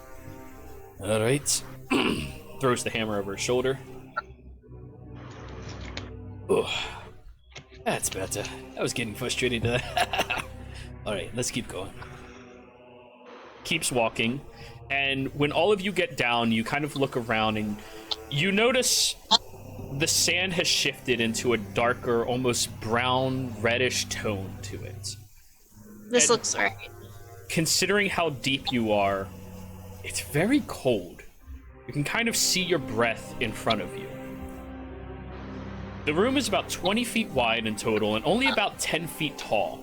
All right. Throws the hammer over his shoulder. Oh, that's better. I was getting frustrated. All right, let's keep going. Keeps walking, and when all of you get down, you kind of look around, and you notice the sand has shifted into a darker, almost brown, reddish tone to it. This looks right. Considering how deep you are, it's very cold. You can kind of see your breath in front of you. The room is about 20 feet wide in total and only about 10 feet tall.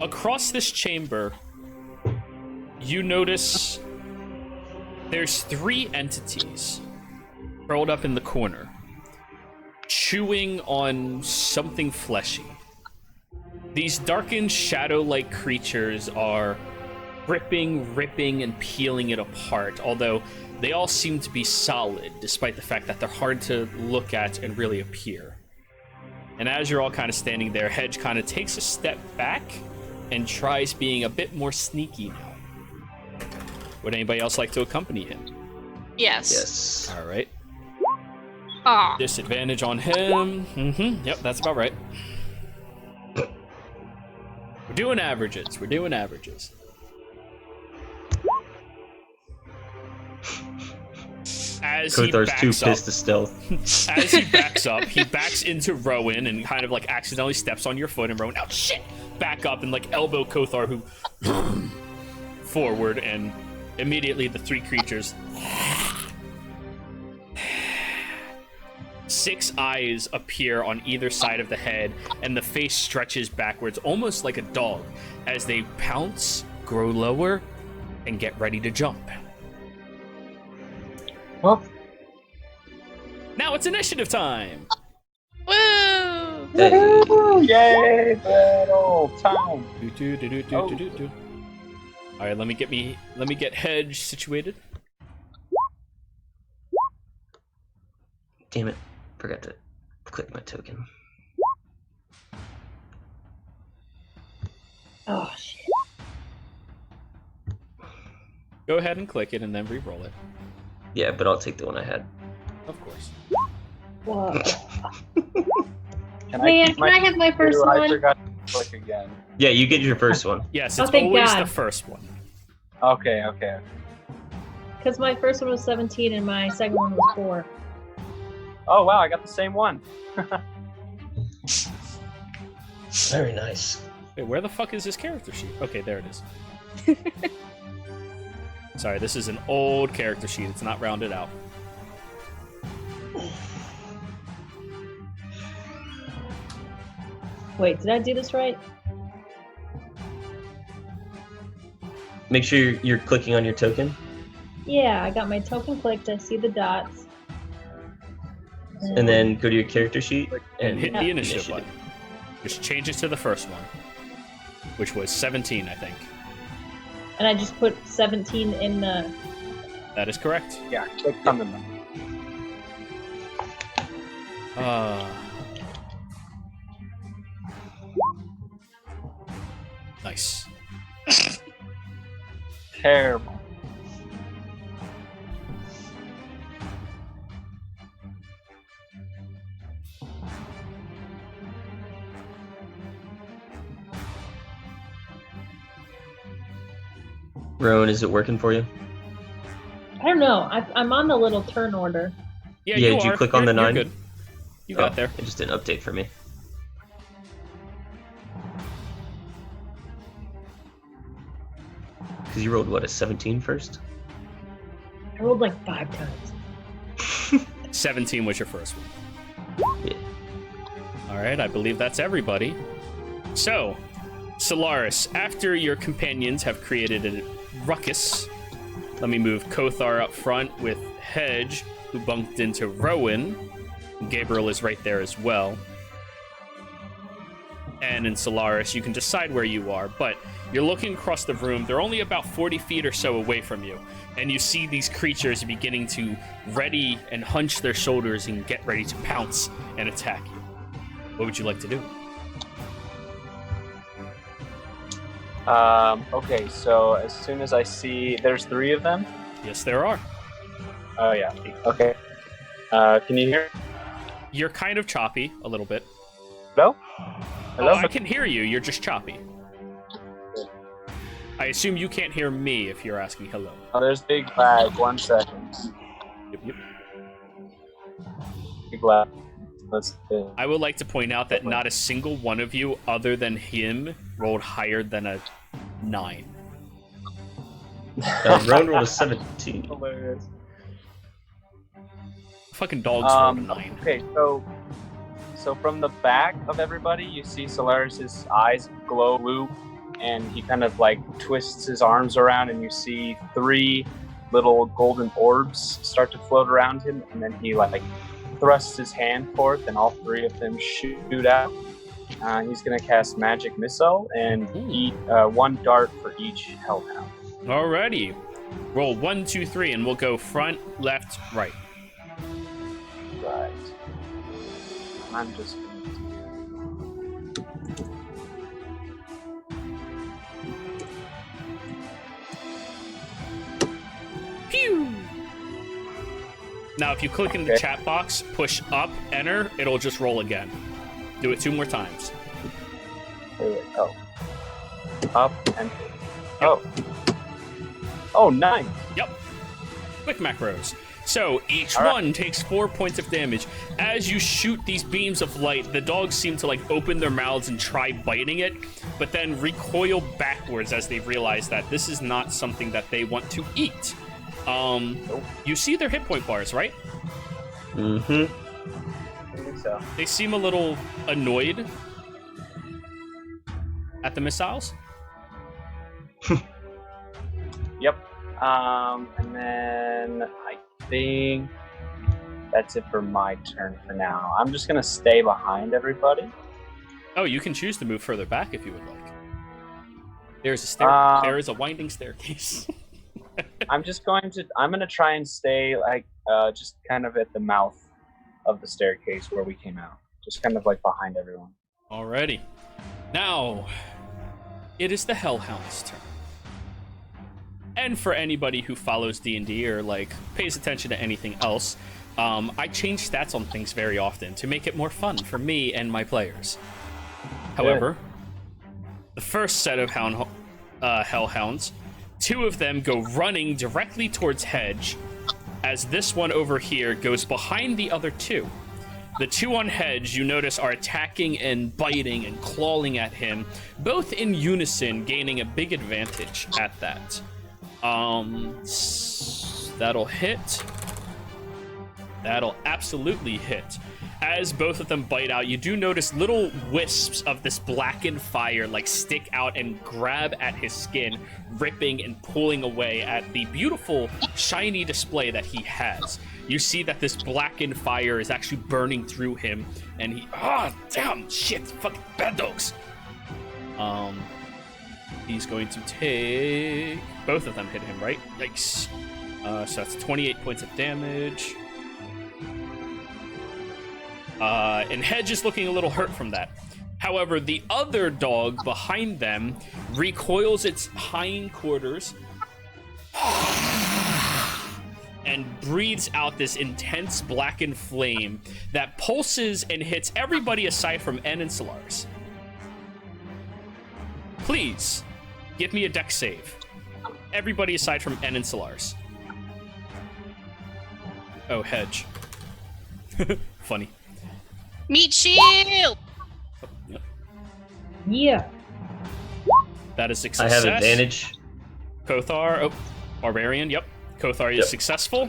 Across this chamber, you notice there's 3 entities curled up in the corner, chewing on something fleshy. These darkened, shadow-like creatures are ripping, and peeling it apart, although they all seem to be solid, despite the fact that they're hard to look at and really appear. And as you're all kind of standing there, Hedge kind of takes a step back and tries being a bit more sneaky now. Would anybody else like to accompany him? Yes. Yes. All right. Aw. Disadvantage on him. Yep, that's about right. We're doing averages. As Kothar's too backs up, pissed to stealth. as he backs up, he backs into Rowan and kind of like accidentally steps on your foot, and Rowan, oh shit, back up and like elbow Kothar, who forward, and immediately the 3 creatures. 6 eyes appear on either side of the head, and the face stretches backwards, almost like a dog, as they pounce, grow lower, and get ready to jump. Well, Now it's initiative time! Woo! Hey. yay, battle town. All right, let me get Hedge situated. Damn it. Forgot to click my token. Oh, shit. Go ahead and click it and then re-roll it. Yeah, but I'll take the one I had. Of course. Whoa. Can Man, keep can I have my first I one? forgot to click again. Yeah, you get your first one. Yes, Oh, it's thank always God. the first one. Okay. Because my first one was 17 and my second one was 4. Oh wow, I got the same one. Very nice. Wait, where the fuck is this character sheet? Okay, there it is. Sorry, this is an old character sheet. It's not rounded out. Wait, did I do this right? Make sure you're clicking on your token. Yeah, I got my token clicked. I see the dots. And then go to your character sheet And hit the Yeah. initiative button. Just change it to the first one, which was 17, I think. And I just put 17 in the. That is correct. Yeah, click on them. Nice. Terrible. Rowan, is it working for you? I don't know. I'm on the little turn order. Yeah, Yeah, you did you are. click on the You're 9? good. You got Oh, there. It just didn't update for me. Because you rolled, what, a 17 first? I rolled like 5 times. 17 was your first one. Yeah. All right, I believe that's everybody. So, Solaris, after your companions have created a ruckus, let me move Kothar up front with Hedge, who bumped into Rowan. Gabriel is right there as well. And in Solaris, you can decide where you are, but you're looking across the room. They're only about 40 feet or so away from you, and you see these creatures beginning to ready and hunch their shoulders and get ready to pounce and attack you. What would you like to do? Okay, so as soon as I see, there's 3 of them. Yes, there are. Oh yeah. Okay. Can you hear? You're kind of choppy a little bit. Hello? Oh, Hello? I can hear you. You're just choppy. I assume you can't hear me if you're asking hello. Oh, there's big lag. 1 second. Yep. Big lag. Let's see. I would like to point out that not a single one of you, other than him, rolled higher than a 9. Rowan rolled a 17. Hilarious. Fucking dogs rolled a 9. Okay, so from the back of everybody, you see Solaris's eyes glow blue, and he kind of like twists his arms around, and you see 3 little golden orbs start to float around him, and then he like thrusts his hand forth, and all 3 of them shoot out. He's gonna cast Magic Missile and eat 1 dart for each hellhound. Alrighty. Roll 1, 2, 3, and we'll go front, left, right. Right. I'm just gonna Pew! Now, if you click in the Okay. chat box, push up, enter, it'll just roll again. Do it 2 more times. wait. Oh. Up and oh. Oh, 9. Yep. Quick macros. So each All right. one takes 4 points of damage. As you shoot these beams of light, the dogs seem to like open their mouths and try biting it, but then recoil backwards as they realize that this is not something that they want to eat. You see their hit point bars, right? Mm-hmm. I think so. They seem a little annoyed at the missiles. Yep. And then I think that's it for my turn for now. I'm just gonna stay behind everybody. Oh, you can choose to move further back if you would like. There's a there is a winding staircase. I'm gonna try and stay like just kind of at the mouth of the staircase where we came out. Just kind of like behind everyone. Alrighty. Now, it is the Hellhound's turn. And for anybody who follows D&D or like pays attention to anything else, I change stats on things very often to make it more fun for me and my players. However, the first set of Hellhounds, 2 of them go running directly towards Hedge as this one over here goes behind the other two. The two on Hedge, you notice, are attacking and biting and clawing at him, both in unison, gaining a big advantage at that. That'll hit. That'll absolutely hit. As both of them bite out, you do notice little wisps of this blackened fire like stick out and grab at his skin, ripping and pulling away at the beautiful shiny display that he has. You see that this blackened fire is actually burning through him, and he damn shit, fucking bad dogs. He's going to take, both of them hit him, right? Yikes. So that's 28 points of damage. And Hedge is looking a little hurt from that. However, the other dog behind them recoils its hindquarters and breathes out this intense blackened flame that pulses and hits everybody aside from N and Solaris. Please, give me a dex save. Everybody aside from N and Solaris. Oh, Hedge. Funny. Meat shield! Yep. Yeah. That is a I success. have advantage. Kothar, Barbarian, yep. Kothar is successful.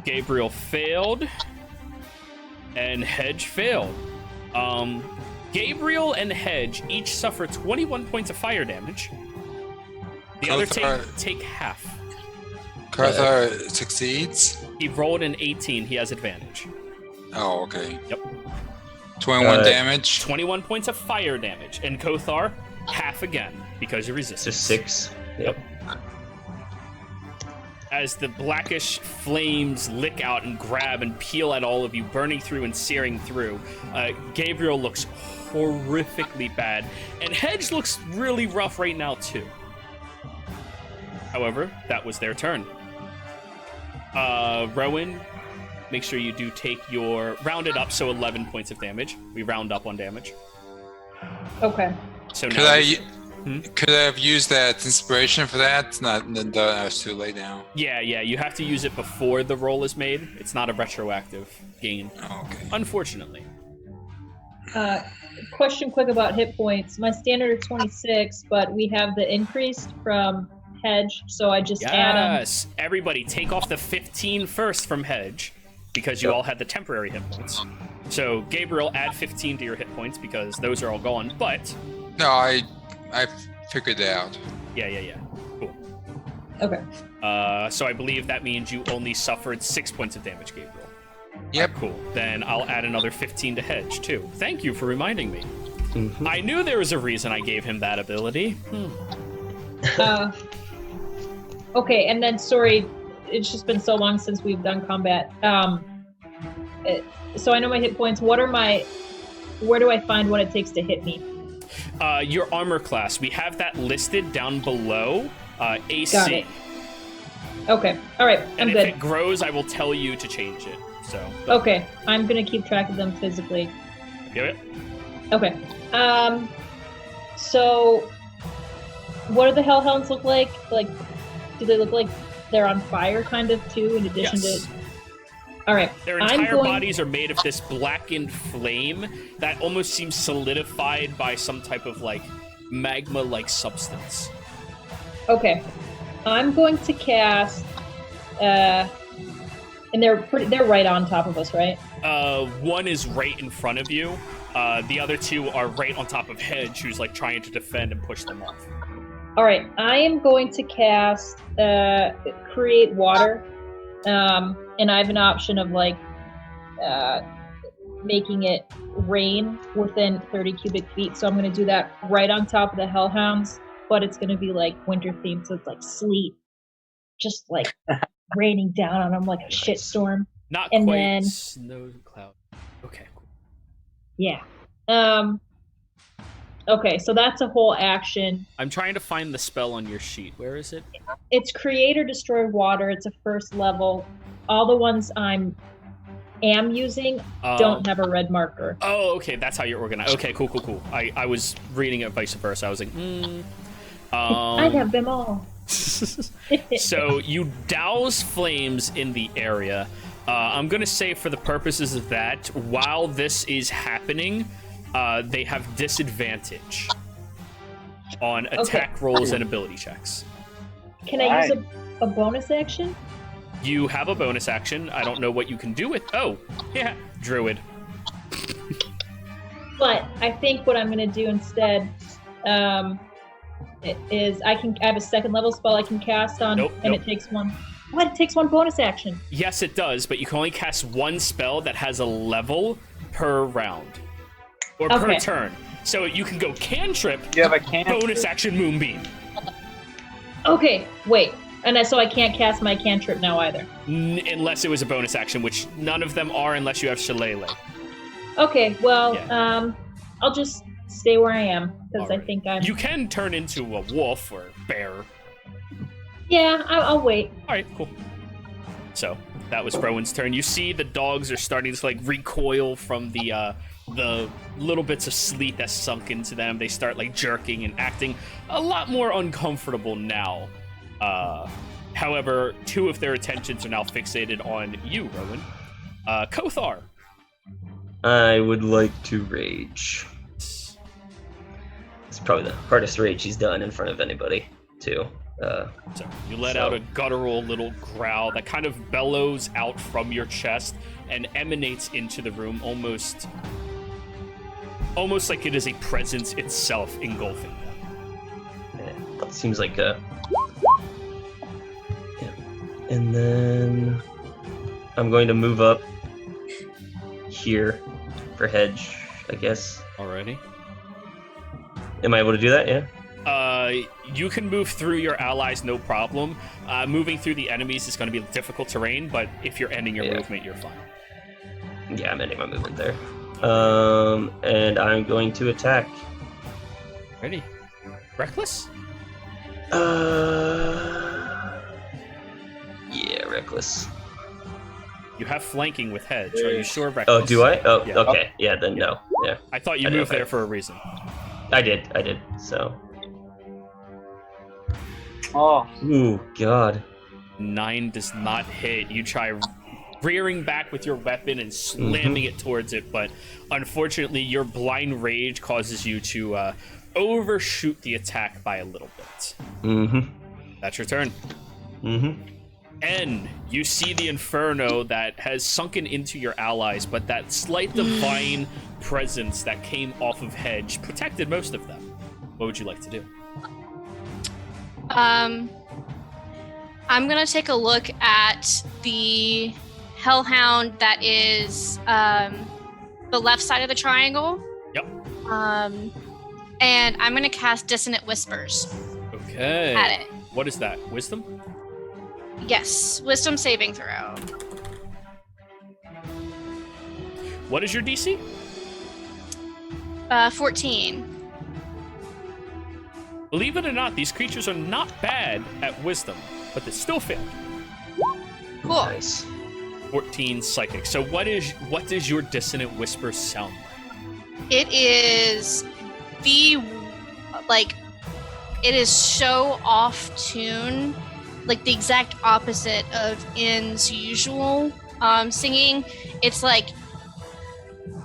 Gabriel failed. And Hedge failed. Gabriel and Hedge each suffer 21 points of fire damage. The other take half. Kothar succeeds? He rolled an 18, he has advantage. Oh, okay. Yep. 21 damage. 21 points of fire damage. And Kothar, half again, because you resist. Just 6. Yep. As the blackish flames lick out and grab and peel at all of you, burning through and searing through, Gabriel looks horrifically bad, and Hedge looks really rough right now too. However, that was their turn. Rowan, make sure you do take your rounded up, so 11 points of damage. We round up on damage. Okay. So Could now could I have used that inspiration for that? It's not. It's too late now. Yeah, you have to use it before the roll is made. It's not a retroactive gain. Oh, okay. Unfortunately. Question quick about hit points. My standard is 26, but we have the increased from Hedge, so I just add them. Yes, everybody take off the 15 first from Hedge, because you all had the temporary hit points. So Gabriel, add 15 to your hit points because those are all gone, but... No, I figured it out. Yeah. Cool. Okay. So I believe that means you only suffered 6 points of damage, Gabriel. Yep. Cool. Then I'll add another 15 to Hedge, too. Thank you for reminding me. I knew there was a reason I gave him that ability. Okay, and then, sorry, it's just been so long since we've done combat. So I know my hit points. Where do I find what it takes to hit me? Your armor class. We have that listed down below. AC. Got it. Okay. All right. And I'm if good. it grows, I will tell you to change it. So. Okay. I'm gonna keep track of them physically. Yep. Okay. So, what do the Hellhounds look like? Like, do they look like they're on fire, kind of, too? In addition to. All right. Their entire bodies are made of this blackened flame that almost seems solidified by some type of like magma-like substance. Okay. I'm going to cast, and they're right on top of us, right? One is right in front of you. The other two are right on top of Hedge, who's like trying to defend and push them off. All right. I am going to cast Create Water. And I have an option of like making it rain within 30 cubic feet. So I'm going to do that right on top of the Hellhounds, but it's going to be like winter themed. So it's like sleet, just like raining down on them like a shitstorm. Not and quite then, snow cloud. Okay, cool. Yeah. Okay, so that's a whole action. I'm trying to find the spell on your sheet. Where is it? It's Create or Destroy Water. It's a first level. All the ones am using don't have a red marker. Oh, okay. That's how you're organized. Okay, cool. I was reading it vice versa. I was like, I have them all. So you douse flames in the area. I'm going to say for the purposes of that, while this is happening, they have disadvantage on attack rolls and ability checks. Can I use a bonus action? You have a bonus action. I don't know what you can do with... Oh, yeah, Druid. But I think what I'm going to do instead is I have a second level spell I can cast on, it takes one. What? It takes one bonus action. Yes, it does, but you can only cast one spell that has a level per round or per turn. So you can go cantrip. You have a cantrip. Bonus action moonbeam. Okay, wait. And so I can't cast my cantrip now either. Unless it was a bonus action, which none of them are unless you have Shillelagh. Okay, well, I'll just stay where I am, because I think I'm... You can turn into a wolf or bear. Yeah, I'll wait. Alright, cool. So, that was Rowan's turn. You see the dogs are starting to, recoil from the little bits of sleet that's sunk into them. They start, jerking and acting a lot more uncomfortable now. However, two of their attentions are now fixated on you, Rowan. Kothar. I would like to rage. It's probably the hardest rage he's done in front of anybody, too. So you let out a guttural little growl that kind of bellows out from your chest and emanates into the room almost like it is a presence itself engulfing them. Yeah, that seems like a... Yeah. And then I'm going to move up here for hedge, I guess. Alrighty. Am I able to do that? Yeah. You can move through your allies, no problem. Moving through the enemies is going to be difficult terrain, but if you're ending your movement, you're fine. Yeah, I'm ending my movement there. And I'm going to attack. Ready? Reckless? Yeah, reckless. You have flanking with hedge. Are you sure reckless? Oh, do I? Oh, yeah. Okay. Yeah, then no. Yeah. I thought you moved there for a reason. I did. So. Oh. Ooh, God. 9 does not hit. You try rearing back with your weapon and slamming it towards it, but unfortunately your blind rage causes you to overshoot the attack by a little bit. That's your turn. And you see the inferno that has sunken into your allies, but that slight divine presence that came off of hedge protected most of them. What would you like to do? I'm gonna take a look at the hellhound that is the left side of the triangle. Yep. And I'm gonna cast Dissonant Whispers. Okay. At it. What is that? Wisdom? Yes, Wisdom saving throw. What is your DC? 14. Believe it or not, these creatures are not bad at wisdom, but they still failed. Cool. Nice. 14 psychic. So what does your dissonant whisper sound like? It is it is so off tune, like the exact opposite of In's usual singing. It's like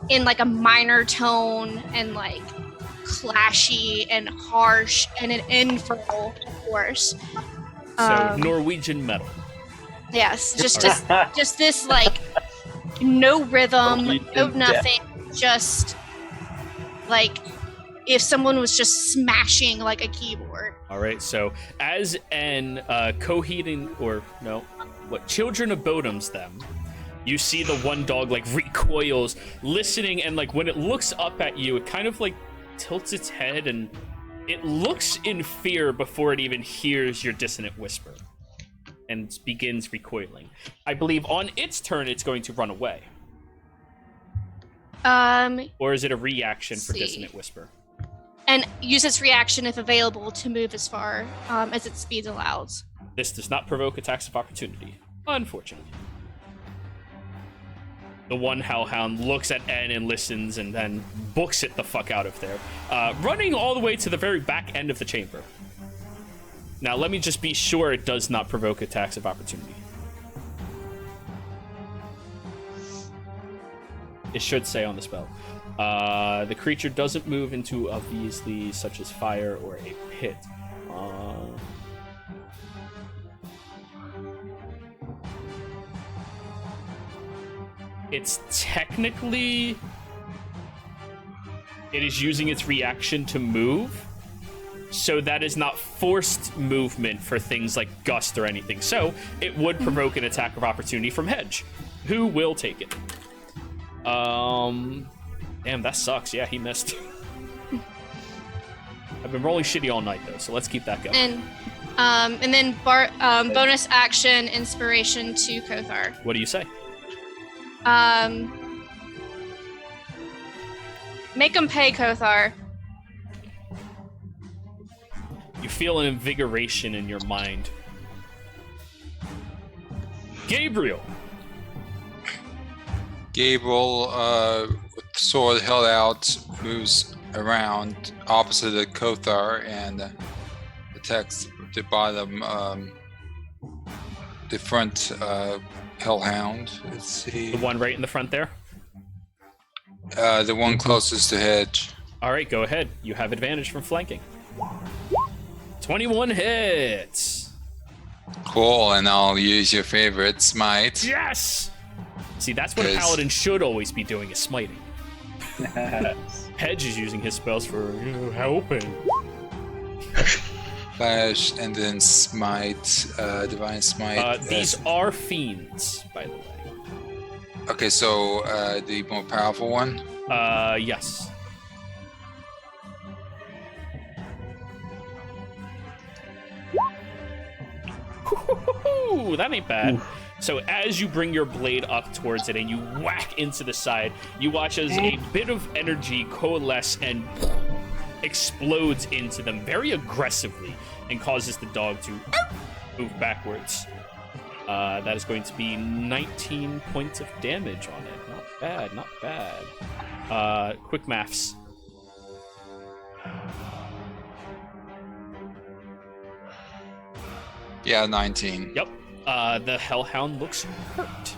in like a minor tone and like clashy and harsh and an infernal, of course. So Norwegian metal. Yes, just this like no rhythm, no nothing, just like if someone was just smashing like a keyboard. All right, so as an children of Bodom's them, you see the one dog like recoils, listening, and like when it looks up at you, it kind of like tilts its head and it looks in fear before it even hears your dissonant whisper and begins recoiling. I believe on its turn, it's going to run away. Or is it a reaction for dissonant whisper? And use its reaction if available to move as far as its speed allows. This does not provoke attacks of opportunity, unfortunately. The one hellhound looks at N and listens and then books it the fuck out of there, running all the way to the very back end of the chamber. Now, let me just be sure it does not provoke attacks of opportunity. It should say on the spell. The creature doesn't move into obviously such as fire or a pit. It's technically... It is using its reaction to move, so that is not forced movement for things like gust or anything. So it would provoke an attack of opportunity from Hedge, who will take it. Damn, that sucks. Yeah, he missed. I've been rolling shitty all night though, so let's keep that going. And then bonus action inspiration to Kothar. What do you say? Make him pay, Kothar. You feel an invigoration in your mind. Gabriel! Gabriel, with sword held out, moves around opposite of Kothar and attacks the bottom, the front Hellhound. Let's see. The one right in the front there? The one closest to Hedge. All right, go ahead. You have advantage from flanking. 21 hits. Cool, and I'll use your favorite, Smite. Yes! See, that's what a paladin should always be doing, is smiting. Hedge is using his spells for helping. Flash, and then Smite, Divine Smite. These are fiends, by the way. Okay, so the more powerful one? Yes. Ooh, that ain't bad. Ooh. So as you bring your blade up towards it and you whack into the side, you watch as a bit of energy coalesce and explodes into them very aggressively and causes the dog to move backwards. That is going to be 19 points of damage on it. Not bad, not bad. Quick maths. Yeah, 19. Yep. The Hellhound looks hurt.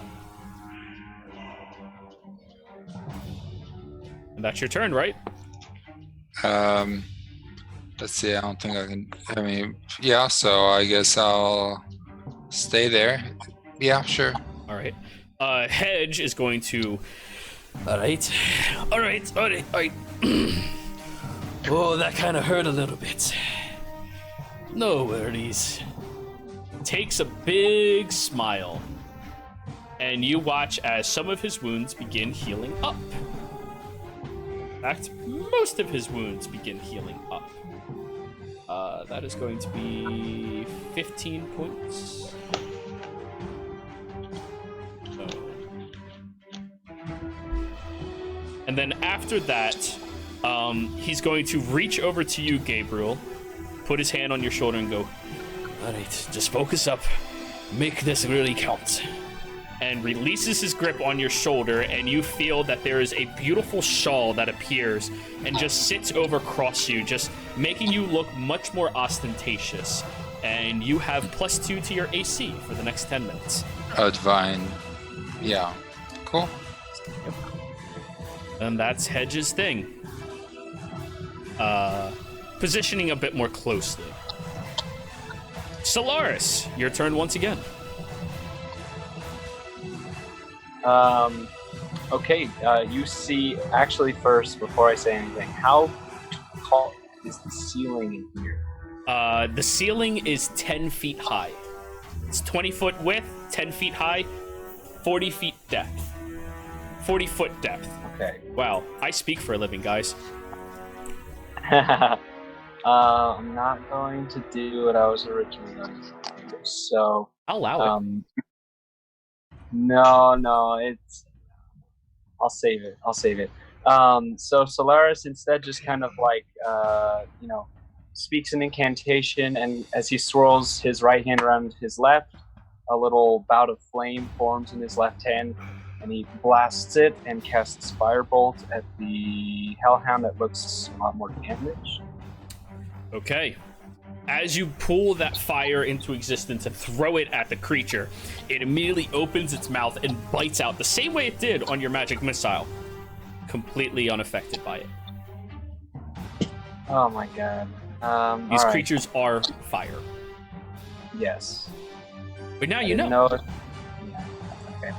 And that's your turn, right? Let's see, I don't think I can... I mean, yeah, so I guess I'll stay there. Yeah, sure. All right. Hedge is going to... All right. Oh, that kind of hurt a little bit. No worries. Takes a big smile, and you watch as some of his wounds begin healing up. In fact, most of his wounds begin healing up. That is going to be 15 points. And then after that, he's going to reach over to you, Gabriel, put his hand on your shoulder and go, all right, just focus up. Make this really count. And releases his grip on your shoulder, and you feel that there is a beautiful shawl that appears and just sits over across you, just making you look much more ostentatious. And you have +2 to your AC for the next 10 minutes. Divine. Yeah. Cool. Yep. And that's Hedge's thing. Positioning a bit more closely. Solaris, your turn once again. Okay, you see, actually first, before I say anything, how tall is the ceiling in here? The ceiling is 10 feet high. It's 20 foot width, 10 feet high, 40 feet depth. 40 foot depth. Okay. Wow, I speak for a living, guys. I'm not going to do what I was originally going to do, so... I'll allow it. No, it's... I'll save it. So Solaris instead just kind of like, speaks an incantation, and as he swirls his right hand around his left, a little bout of flame forms in his left hand, and he blasts it and casts Firebolt at the Hellhound that looks a lot more damaged. Okay. As you pull that fire into existence and throw it at the creature, it immediately opens its mouth and bites out the same way it did on your magic missile, completely unaffected by it. Oh my god. These all right. creatures are fire. Yes. But now I you didn't know. it. Yeah. Okay.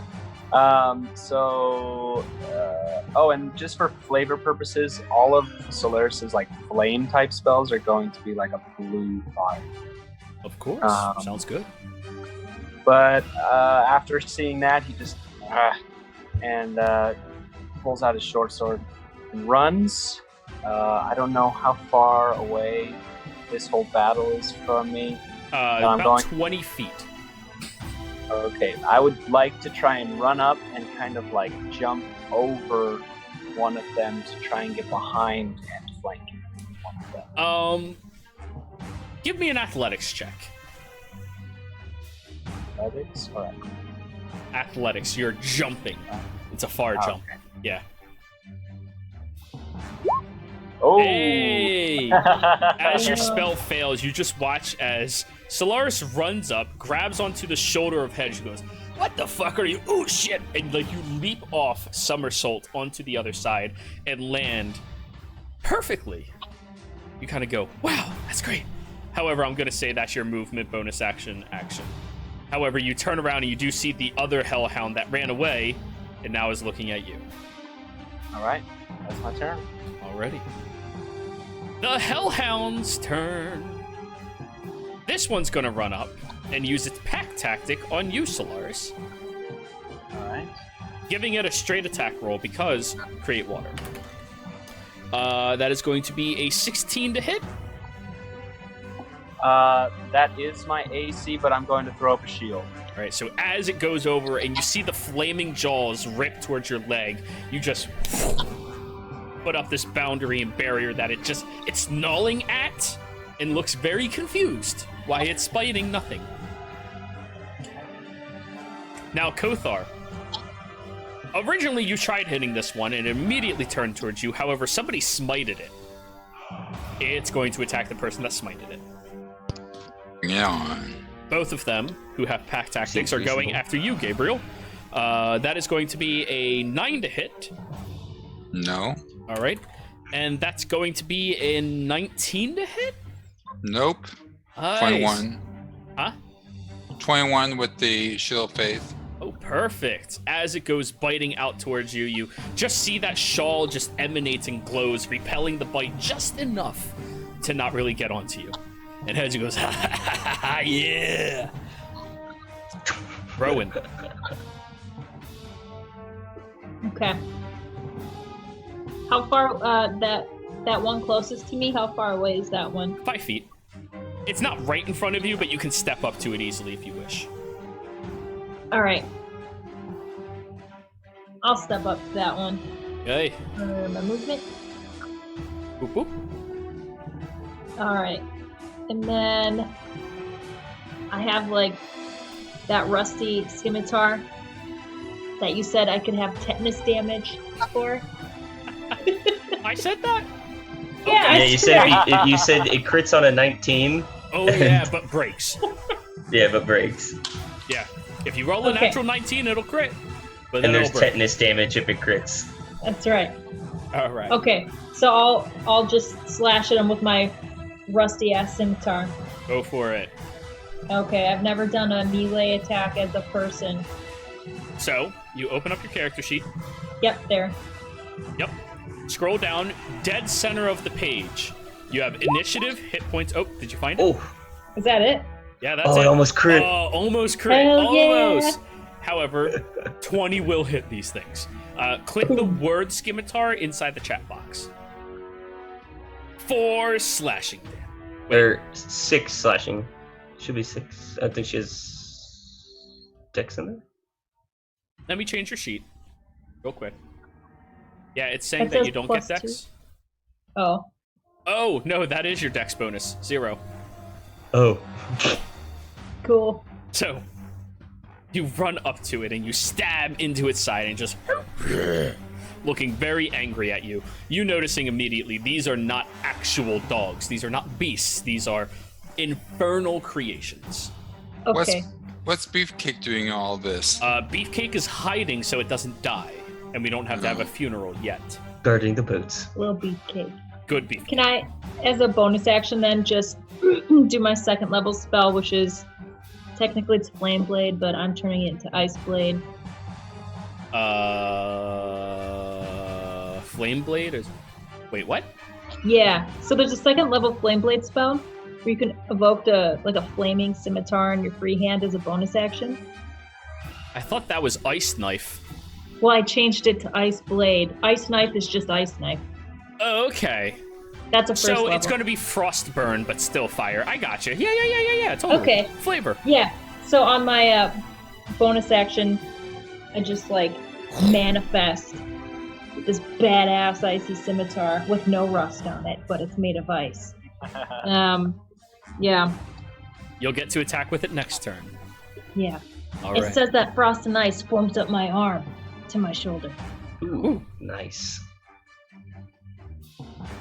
And just for flavor purposes, all of Solaris's like flame type spells are going to be like a blue fire. Of course. Sounds good. But after seeing that, he just pulls out his short sword and runs. I don't know how far away this whole battle is from me. About 20 feet. Okay, I would like to try and run up and kind of like jump over one of them to try and get behind and flank one of them. Give me an athletics check. Athletics? Alright. Athletics, you're jumping. It's a far jump. Okay. Yeah. Oh! Hey! As your spell fails, you just watch as Solaris runs up, grabs onto the shoulder of Hedge, and goes, "What the fuck are you? Oh shit!" And like you leap off, somersault onto the other side, and land perfectly. You kind of go, "Wow, that's great." However, I'm gonna say that's your movement bonus action. However, you turn around and you do see the other Hellhound that ran away, and now is looking at you. Alright, that's my turn. Already. The Hellhound's turn. This one's gonna run up and use its pack tactic on you, Solaris. Alright. Giving it a straight attack roll because create water. That is going to be a 16 to hit. That is my AC, but I'm going to throw up a shield. All right, so as it goes over and you see the flaming jaws rip towards your leg, you just put up this boundary and barrier that it's gnawing at and looks very confused why it's biting nothing. Now, Kothar. Originally, you tried hitting this one and it immediately turned towards you. However, somebody smited it. It's going to attack the person that smited it. Yeah. Both of them, who have pack tactics, are going after you, Gabriel. That is going to be a 9 to hit. No. All right. And that's going to be a 19 to hit? Nope. Nice. 21. Huh? 21 with the Shield of Faith. Oh, perfect. As it goes biting out towards you, you just see that shawl just emanates and glows, repelling the bite just enough to not really get onto you. And Hedge goes, ha ha ha ha, yeah. Rowan. Okay. How far, that one closest to me, how far away is that one? 5 feet. It's not right in front of you, but you can step up to it easily if you wish. Alright. I'll step up to that one. Okay. My movement. Boop, boop. Alright. And then I have like that rusty scimitar that you said I could have tetanus damage for. I said that? Yeah, Yeah, you said it crits on a 19. Oh yeah, but breaks. Yeah, but breaks. Yeah. If you roll a natural 19, it'll crit. But And then there's it'll break. tetanus damage if it crits. That's right. All right. Okay, so I'll just slash at him with my rusty ass scimitar. Go for it. Okay, I've never done a melee attack as a person. So, you open up your character sheet. Yep, there. Yep. Scroll down, dead center of the page. You have initiative, hit points. Oh, did you find it? Oh, Is that it? Yeah, that's oh, it. it almost crit. Oh, almost crit. Hell yeah. Almost. However, 20 will hit these things. Click the word scimitar inside the chat box. 4 slashing damage. Or 6 slashing. Should be 6. I think she has dex in there. Let me change your sheet real quick. Yeah, it's saying That that says you don't get +2. dex. Oh. Oh, no, that is your dex bonus. 0. Oh. Cool. So, you run up to it and you stab into its side and just looking very angry at you. You noticing immediately these are not actual dogs. These are not beasts. These are infernal creations. Okay. What's Beefcake doing all this? Beefcake is hiding so it doesn't die, and we don't have to have a funeral yet. Guarding the boots. Little beefcake. Good Beefcake. Can I, as a bonus action, then just do my second level spell, which is technically it's Flame Blade, but I'm turning it into Ice Blade. Flame Blade is. Wait, what? Yeah. So there's a second level Flame Blade spell where you can evoke a flaming scimitar in your free hand as a bonus action. I thought that was Ice Knife. Well, I changed it to Ice Blade. Ice Knife is just Ice Knife. Oh, okay. That's a first So level. it's going to be Frostburn, but still fire. I gotcha. Yeah. Totally. Okay. Flavor. Yeah. So on my bonus action, I just manifest this badass icy scimitar with no rust on it, but it's made of ice. Yeah. You'll get to attack with it next turn. Yeah. All It right. says that frost and ice forms up my arm to my shoulder. Ooh, nice.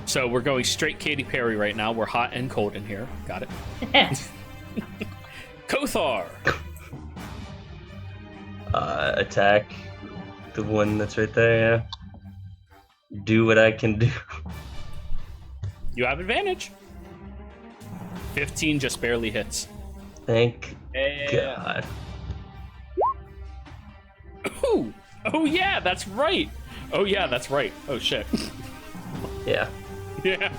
So we're going straight Katy Perry right now. We're hot and cold in here. Got it. Kothar. Attack the one that's right there, yeah. Do what I can do. You have advantage. 15 just barely hits. Thank Yeah. God. Ooh. Oh yeah, that's right. Oh shit. Yeah. Yeah.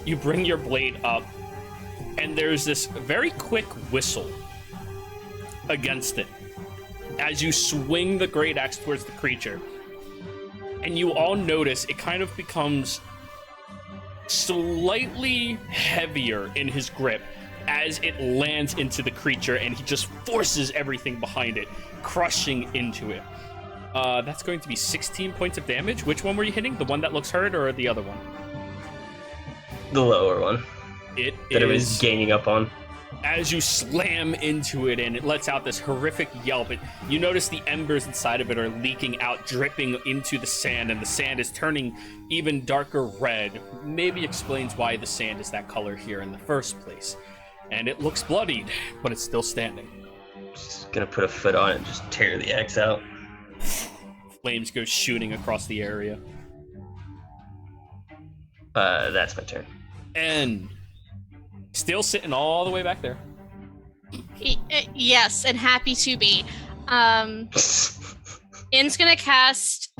You bring your blade up, and there's this very quick whistle against it as you swing the great axe towards the creature. And you all notice it kind of becomes slightly heavier in his grip as it lands into the creature, and he just forces everything behind it, crushing into it. That's going to be 16 points of damage. Which one were you hitting? The one that looks hurt or the other one? The lower one. It That it is was gaining up on. as you slam into it, and it lets out this horrific yelp. You notice the embers inside of it are leaking out, dripping into the sand, and the sand is turning even darker red. Maybe explains why the sand is that color here in the first place. And it looks bloodied, but it's still standing. Just gonna put a foot on it and just tear the axe out. Flames go shooting across the area. That's my turn. And still sitting all the way back there. Yes, and happy to be. In's gonna cast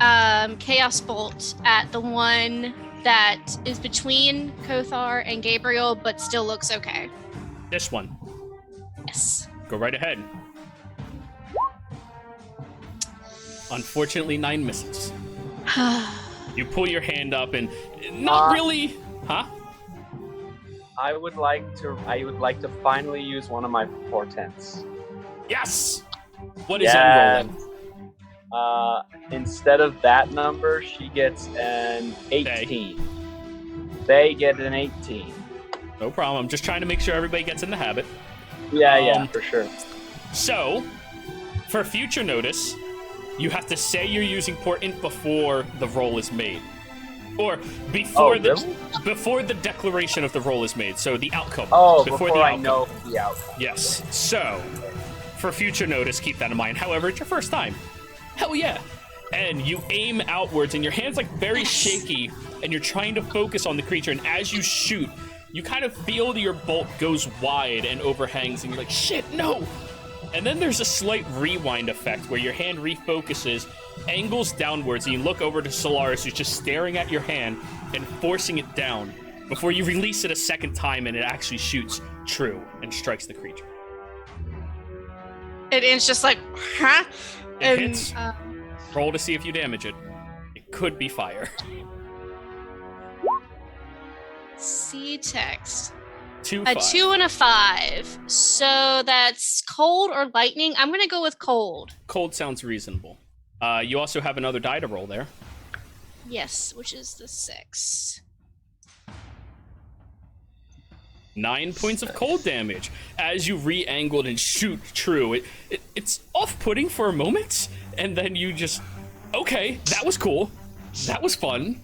Chaos Bolt at the one that is between Kothar and Gabriel, but still looks okay. This one. Yes. Go right ahead. Unfortunately, 9 misses. You pull your hand up and not really, huh? I would like to finally use one of my portents. Yes. What is End rolling? Instead of that number, she gets an 18. They get an 18. No problem. I'm just trying to make sure everybody gets in the habit. Yeah, for sure. So, for future notice, you have to say you're using portent before the roll is made, or before before the declaration of the roll is made. So the outcome. Oh, before before the I outcome. know the outcome. Yes. So, for future notice, keep that in mind. However, it's your first time. Hell yeah. And you aim outwards, and your hand's very shaky, and you're trying to focus on the creature, and as you shoot, you kind of feel that your bolt goes wide and overhangs, and you're like, shit, no! And then there's a slight rewind effect where your hand refocuses, angles downwards, and you look over to Solaris, who's just staring at your hand and forcing it down before you release it a second time, and it actually shoots true and strikes the creature. And In's just like, huh? It hits. Roll to see if you damage it. It could be fire. See text. 2, A 5. 2 and a 5. So that's cold or lightning. I'm gonna go with cold. Cold sounds reasonable. You also have another die to roll there. Yes, which is the 6. 9 points of cold damage as you re-angled and shoot true. It's off-putting for a moment, and then you just, okay, that was cool. That was fun.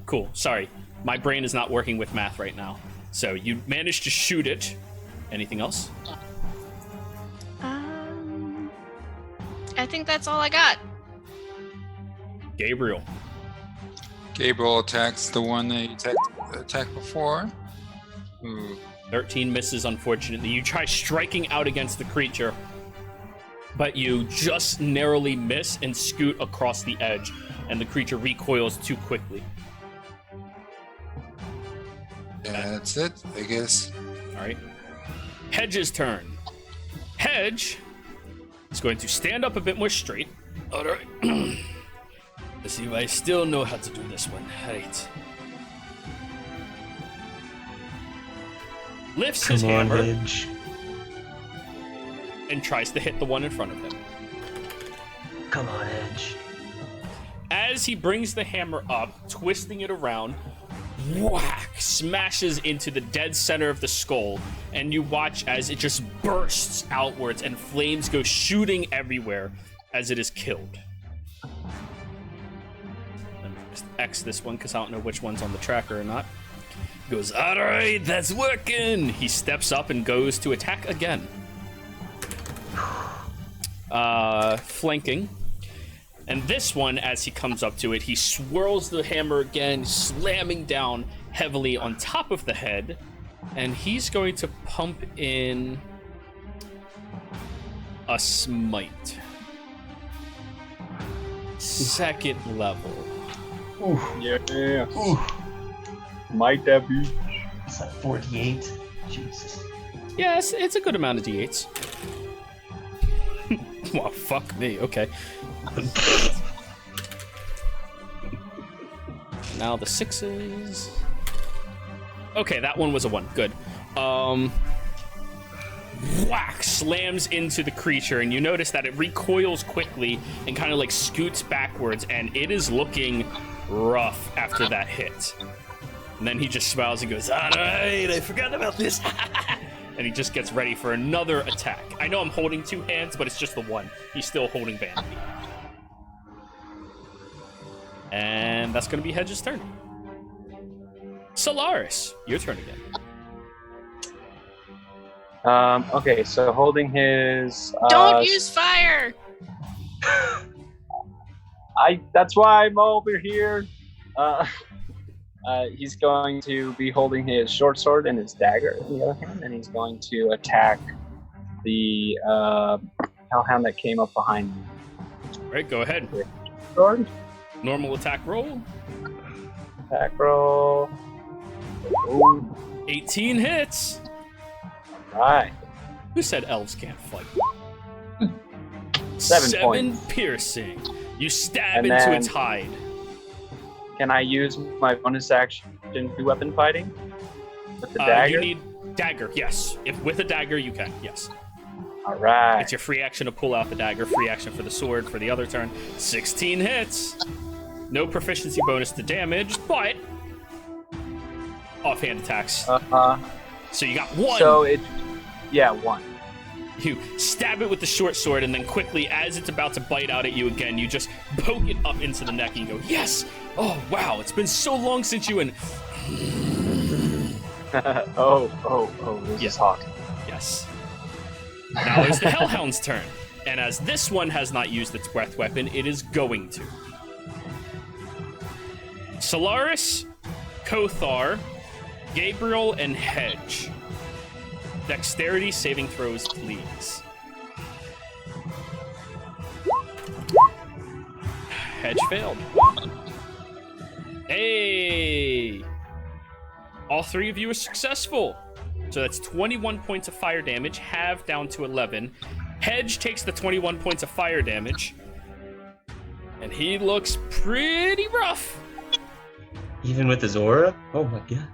Cool. Sorry. My brain is not working with math right now. So you managed to shoot it. Anything else? I think that's all I got. Gabriel. Gabriel attacks the one that he attacked before. Ooh. 13 misses, unfortunately. You try striking out against the creature, but you just narrowly miss and scoot across the edge, and the creature recoils too quickly. That's it, I guess. All right. Hedge's turn. Hedge is going to stand up a bit more straight. All right. Let's see if I still know how to do this one. All right. Lifts his hammer Hedge. and tries to hit the one in front of him. Come on, Edge. As he brings the hammer up, twisting it around, whack, smashes into the dead center of the skull, and you watch as it just bursts outwards and flames go shooting everywhere as it is killed. Let me just X this one because I don't know which one's on the tracker or not. He goes, all right, that's working. He steps up and goes to attack again. Flanking. And this one, as he comes up to it, he swirls the hammer again, slamming down heavily on top of the head. And he's going to pump in a smite. Second level. Ooh. Yeah. Ooh. Might that be? It's like 48. Jesus. Yeah, it's a good amount of d8s. Well, fuck me. Okay. Now the 6s. Okay, that one was a 1. Good. Whack! Slams into the creature, and you notice that it recoils quickly and kind of like scoots backwards, and it is looking rough after that hit. And then he just smiles and goes, all right, I forgot about this. And he just gets ready for another attack. I know I'm holding 2 hands, but it's just the one. He's still holding Vanity. And that's going to be Hedge's turn. Solaris, your turn again. Okay, so holding his. Don't use fire. That's why I'm over here. He's going to be holding his short sword and his dagger in the other hand, and he's going to attack the hellhound that came up behind me. All right, go ahead. Sword. Normal attack roll. Attack roll. Ooh. 18 hits. Right. Who said elves can't fight? 7 points. Piercing. You stab And into then- its hide. Can I use my bonus action to do weapon fighting with the dagger? You need dagger, yes. If with a dagger, you can, yes. All right. It's your free action to pull out the dagger, free action for the sword for the other turn. 16 hits. No proficiency bonus to damage, but offhand attacks. So you got 1. So it, 1. You stab it with the short sword, and then quickly, as it's about to bite out at you again, you just poke it up into the neck and you go, yes! Oh, wow, it's been so long since you and... This is hot. Yes. Now it's the Hellhound's turn. And as this one has not used its breath weapon, it is going to. Solaris, Kothar, Gabriel, and Hedge. Dexterity saving throws, please. Hedge failed. Hey! All 3 of you are successful. So that's 21 points of fire damage, halved down to 11. Hedge takes the 21 points of fire damage. And he looks pretty rough. Even with his aura? Oh my god.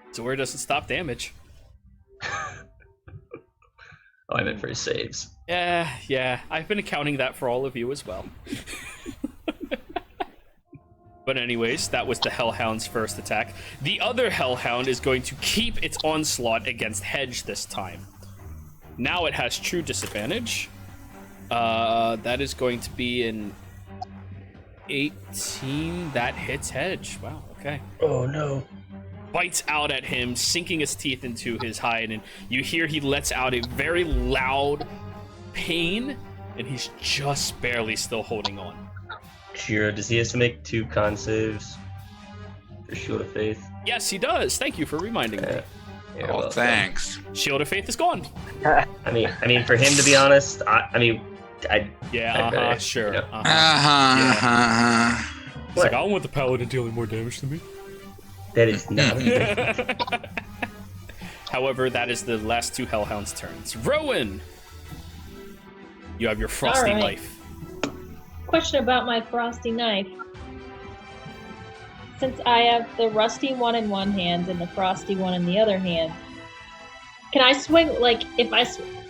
His aura doesn't stop damage. Oh, I meant for his saves. Yeah. I've been accounting that for all of you as well. But anyways, that was the Hellhound's first attack. The other Hellhound is going to keep its onslaught against Hedge this time. Now it has true disadvantage. That is going to be an 18. That hits Hedge. Wow, okay. Okay. Oh no. Bites out at him, sinking his teeth into his hide, and you hear he lets out a very loud pain, and he's just barely still holding on. Shiro, does he have to make 2 con saves for Shield of Faith? Yes, he does. Thank you for reminding me. Yeah, Oh, well, thanks. Shield of Faith is gone. I mean, for him to be honest, Yeah, sure. You know. It's like, I don't want the paladin dealing more damage to me. That is not a thing. However, that is the last 2 Hellhounds' turns. Rowan! You have your frosty All right. knife. Question about my frosty knife. Since I have the rusty one in one hand and the frosty one in the other hand, can I swing, like, if I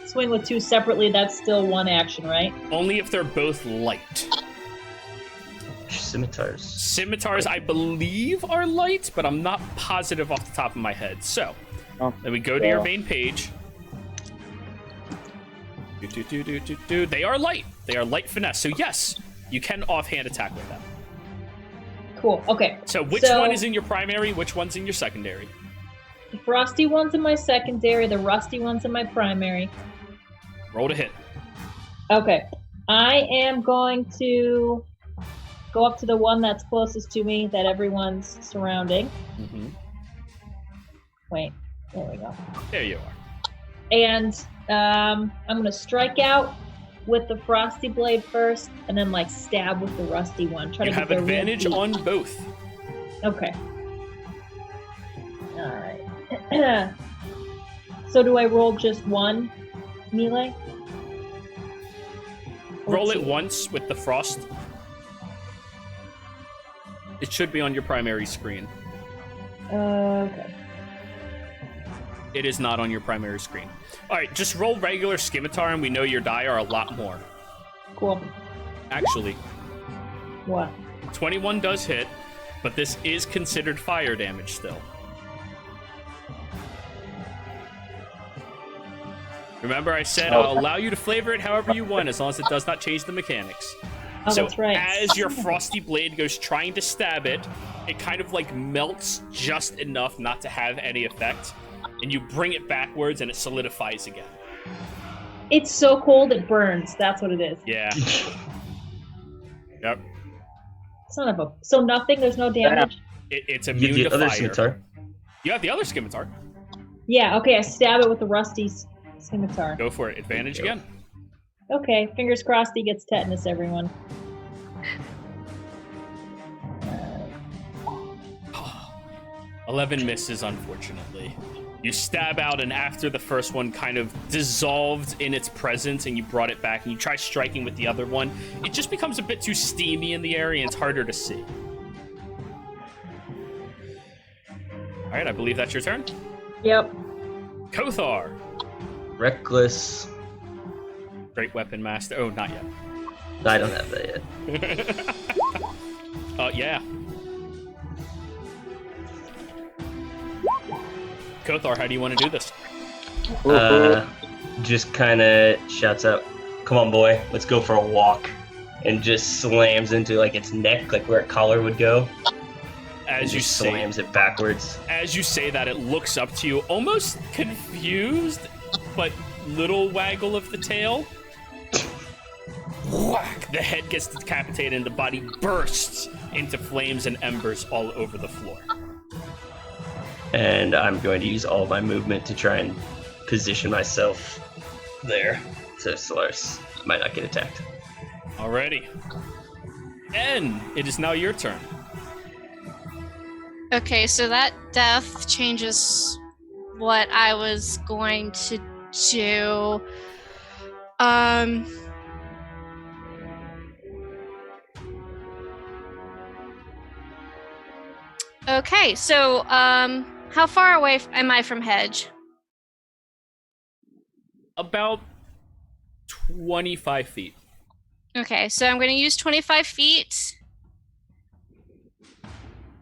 swing with 2 separately, that's still 1 action, right? Only if they're both light. Scimitars. Scimitars, I believe, are light, but I'm not positive off the top of my head. So, then we go to your main page. They are light. They are light finesse. So yes, you can offhand attack with them. Cool, okay. So which one is in your primary? Which one's in your secondary? The frosty one's in my secondary, the rusty one's in my primary. Roll to hit. Okay. I am going to go up to the one that's closest to me that everyone's surrounding. Mm-hmm. Wait, there we go. There you are. And I'm going to strike out with the frosty blade first, and then like stab with the rusty one. Try You to have get their real advantage deep. on both. Okay. All right. So do I roll just 1 melee? Or Roll it 2? once with the frost. It should be on your primary screen. Okay. It is not on your primary screen. All right, just roll regular scimitar, and we know your die are a lot more. Cool. Actually, What? 21 does hit, but this is considered fire damage still. Remember, I said I'll allow you to flavor it however you want, as long as it does not change the mechanics. Oh, So that's right. as your frosty blade goes trying to stab it, it kind of like melts just enough not to have any effect, and you bring it backwards and it solidifies again. It's so cold it burns. That's what it is. Yeah. Yep. Son of a. So nothing. There's no damage. It's You immune get to other fire. scimitar. You have the other scimitar. Yeah. Okay. I stab it with the rusty scimitar. Go for it. Advantage again. Okay. Fingers crossed he gets tetanus. Everyone. 11 misses, unfortunately. You stab out, and after the first one kind of dissolved in its presence and you brought it back and you try striking with the other one, it just becomes a bit too steamy in the area and it's harder to see. All right, I believe that's your turn. Yep. Kothar. Reckless. Great Weapon Master. Oh, not yet. I don't have that yet. Yeah. Kothar, how do you want to do this? Just kind of shouts out, "Come on, boy, let's go for a walk," and just slams into like its neck, like where a collar would go. As you say, slams it backwards. As you say that, it looks up to you, almost confused, but little waggle of the tail. Whack! The head gets decapitated and the body bursts into flames and embers all over the floor. And I'm going to use all of my movement to try and position myself there, so Solaris might not get attacked. Alrighty. N, it is now your turn. Okay, so that death changes what I was going to do. Okay, so how far away am I from Hedge? About 25 feet. Okay, so I'm going to use 25 feet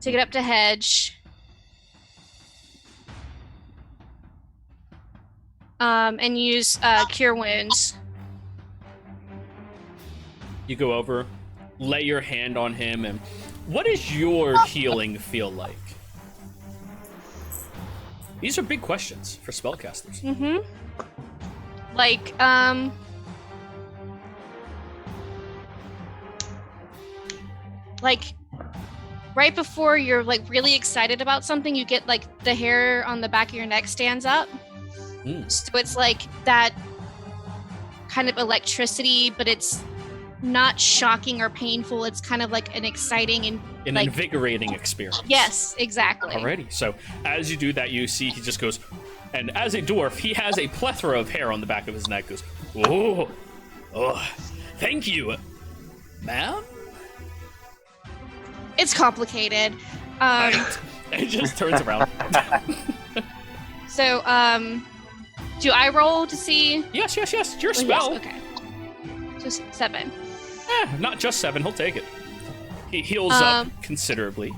to get up to Hedge. And use Cure Wounds. You go over, lay your hand on him, and what does your healing feel like? These are big questions for spellcasters. Mm-hmm. Like, right before you're like really excited about something, you get like the hair on the back of your neck stands up. So it's like that kind of electricity, but it's not shocking or painful. It's kind of like an exciting and an like, invigorating experience. Yes, exactly. Alrighty. So as you do that, you see he just goes, and as a dwarf, he has a plethora of hair on the back of his neck. Goes, oh, thank you, ma'am. It's complicated. It just turns around. So, do I roll to see? Yes. It's your spell. Yes, okay. So 7. Not just 7. He'll take it. He heals up considerably.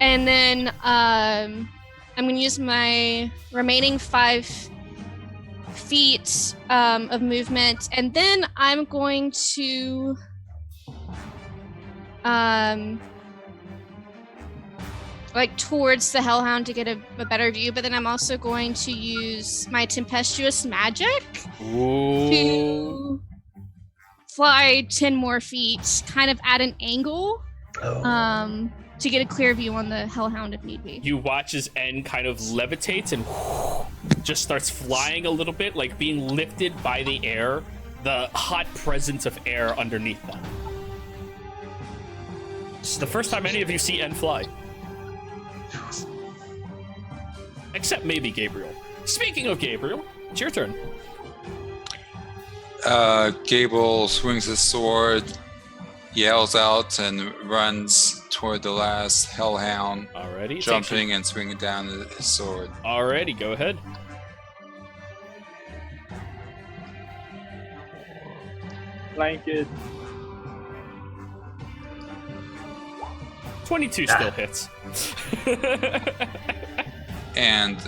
And then I'm going to use my remaining 5 feet of movement, and then I'm going to like towards the Hellhound to get a better view, but then I'm also going to use my tempestuous magic to fly 10 more feet, kind of at an angle, to get a clear view on the Hellhound if need be. You watch as N kind of levitates and just starts flying a little bit, like being lifted by the air, the hot presence of air underneath them. This is the first time any of you see N fly. Except maybe Gabriel. Speaking of Gabriel, it's your turn. Gable swings his sword, yells out, and runs toward the last Hellhound, Alrighty. jumping and swinging down his sword. Alrighty, go ahead. Blanket. 22 still hits. And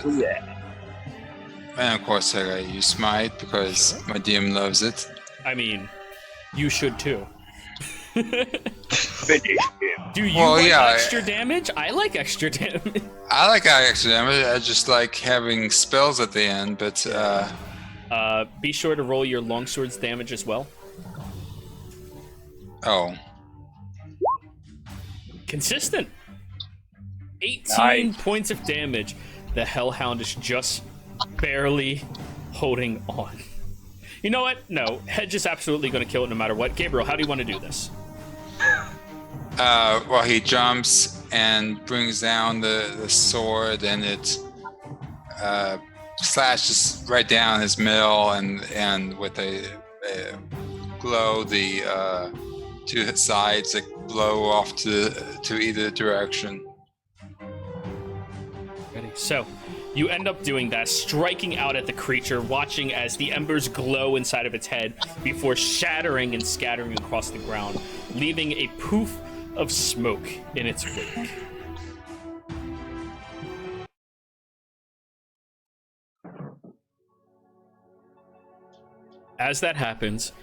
of course I gotta use Smite because my DM loves it. I mean, you should too. Finish him. Do you like extra damage? I like extra damage. I like extra damage. I just like having spells at the end, but be sure to roll your longsword's damage as well. Oh. Consistent. 18 points of damage. The Hellhound is just barely holding on. You know what? No, Hedge is absolutely going to kill it no matter what. Gabriel, how do you want to do this? Well, he jumps and brings down the sword, and it slashes right down his middle, and with a glow, the two sides that blow off to either direction. Ready. So, you end up doing that, striking out at the creature, watching as the embers glow inside of its head before shattering and scattering across the ground, leaving a poof of smoke in its wake. As that happens,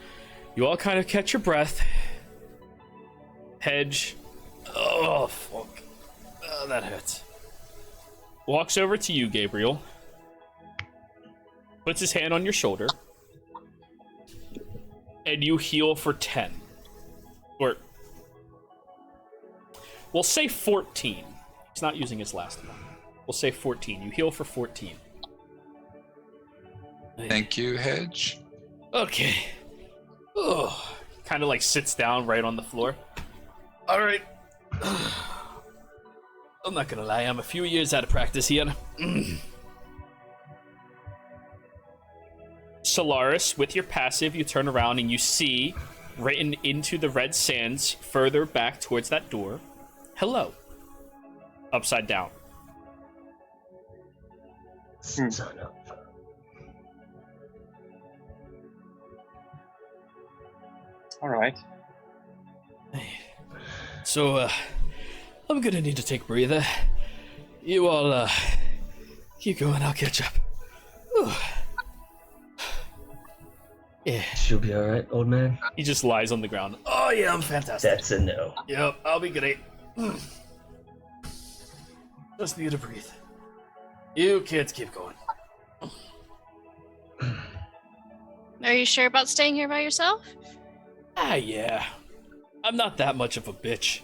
you all kind of catch your breath. Hedge. Oh, fuck. Oh, that hurts. Walks over to you, Gabriel. Puts his hand on your shoulder. And you heal for 10. Or, we'll say 14. He's not using his last one. We'll say 14. You heal for 14. Thank you, Hedge. Okay. Oh, kind of like sits down right on the floor. All right. I'm not gonna lie, I'm a few years out of practice here. Solaris, with your passive, you turn around and you see, written into the red sands, further back towards that door, hello. Upside down. Son of. All right. So, I'm gonna need to take a breather. You all, keep going, I'll catch up. Whew. Yeah. She'll be all right, old man. He just lies on the ground. Oh yeah, I'm fantastic. That's a no. Yep, I'll be great. Just need to breathe. You kids keep going. Are you sure about staying here by yourself? Yeah. I'm not that much of a bitch.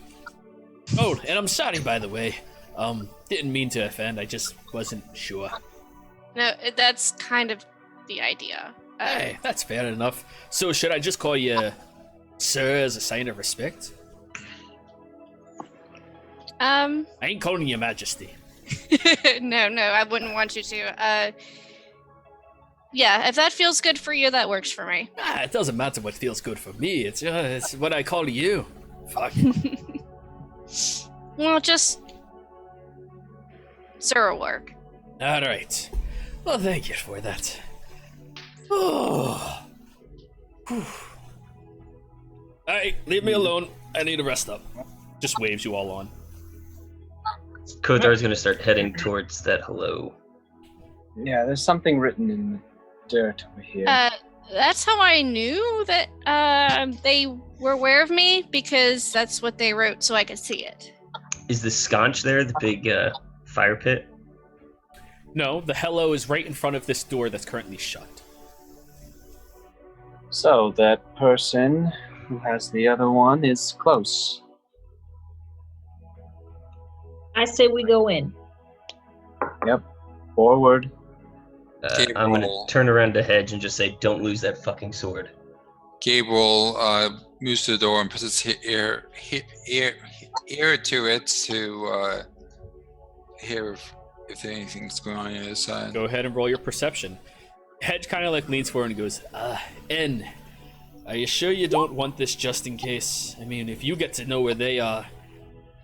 Oh, and I'm sorry, by the way. Didn't mean to offend, I just wasn't sure. No, that's kind of the idea. Hey, that's fair enough. So should I just call you sir as a sign of respect? I ain't calling you majesty. No, I wouldn't want you to. Yeah, if that feels good for you, that works for me. It doesn't matter what feels good for me. It's what I call you. Fuck. Well, just sir will work. All right. Well, thank you for that. Oh. Alright, leave me alone. I need to rest up. Just waves you all on. Kodhar's gonna start heading towards that hello. Yeah, there's something written in the dirt over here. That's how I knew that they were aware of me, because that's what they wrote so I could see it. Is the sconce there, the big fire pit? No, the hello is right in front of this door that's currently shut. So that person who has the other one is close. I say we go in. Yep. Forward. I'm gonna turn around to Hedge and just say, "Don't lose that fucking sword." Gabriel moves to the door and puts his ear to it to hear if anything's going on the other side. Go ahead and roll your perception. Hedge kind of like leans forward and goes, N, are you sure you don't want this just in case? I mean, if you get to know where they are,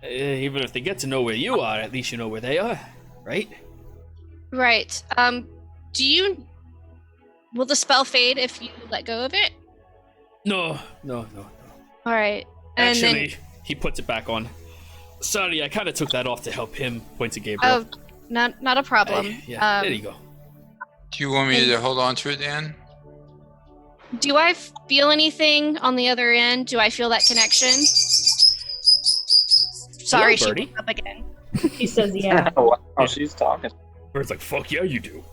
even if they get to know where you are, at least you know where they are, right? Right. Will the spell fade if you let go of it? No. All right. And actually, he puts it back on. Sorry, I kind of took that off to help him. Point to Gabriel. Oh, not a problem. Yeah, there you go. Do you want me to hold on to it, Dan? Do I feel anything on the other end? Do I feel that connection? Sorry, Hello, she Birdie. woke up again. He says, yeah. Wow, she's talking. Bird's like, fuck yeah, you do.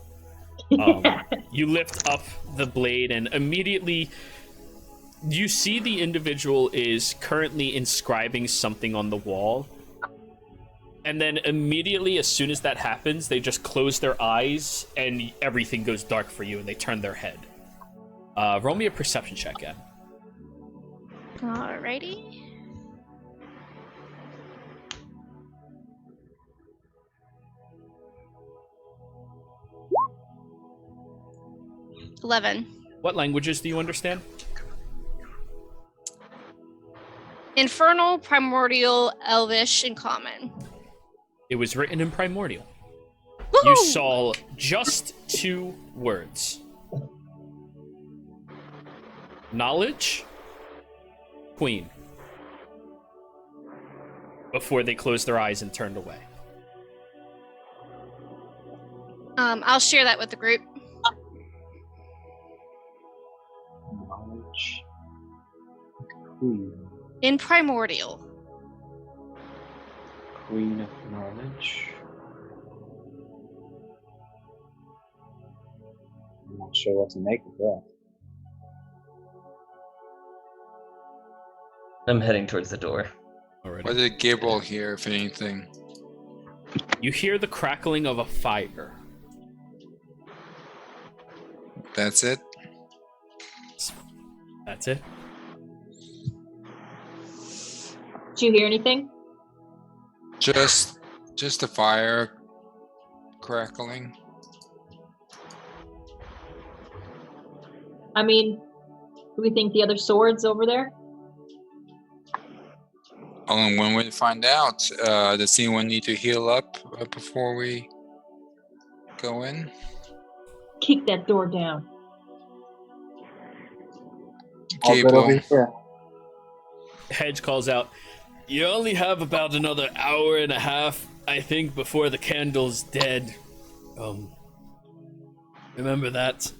You lift up the blade and immediately you see the individual is currently inscribing something on the wall. And then immediately, as soon as that happens, they just close their eyes and everything goes dark for you and they turn their head. Roll me a perception check, Ed. Alrighty. $11. What languages do you understand? Infernal, Primordial, Elvish, and Common. It was written in Primordial. Woo-hoo! You saw just 2 words. Knowledge, Queen. Before they closed their eyes and turned away. I'll share that with the group. Knowledge. Queen. In Primordial. Queen of Knowledge. I'm not sure what to make of that. I'm heading towards the door. Alrighty. What did Gabriel hear, if anything? You hear the crackling of a fire. That's it? That's it. Did you hear anything? Just a fire crackling. I mean, do we think the other sword's over there? Only one way to find out. Does anyone need to heal up before we go in? Kick that door down. All good over Gabriel, here. Hedge calls out, "You only have about another hour and a half, I think, before the candle's dead. Remember that."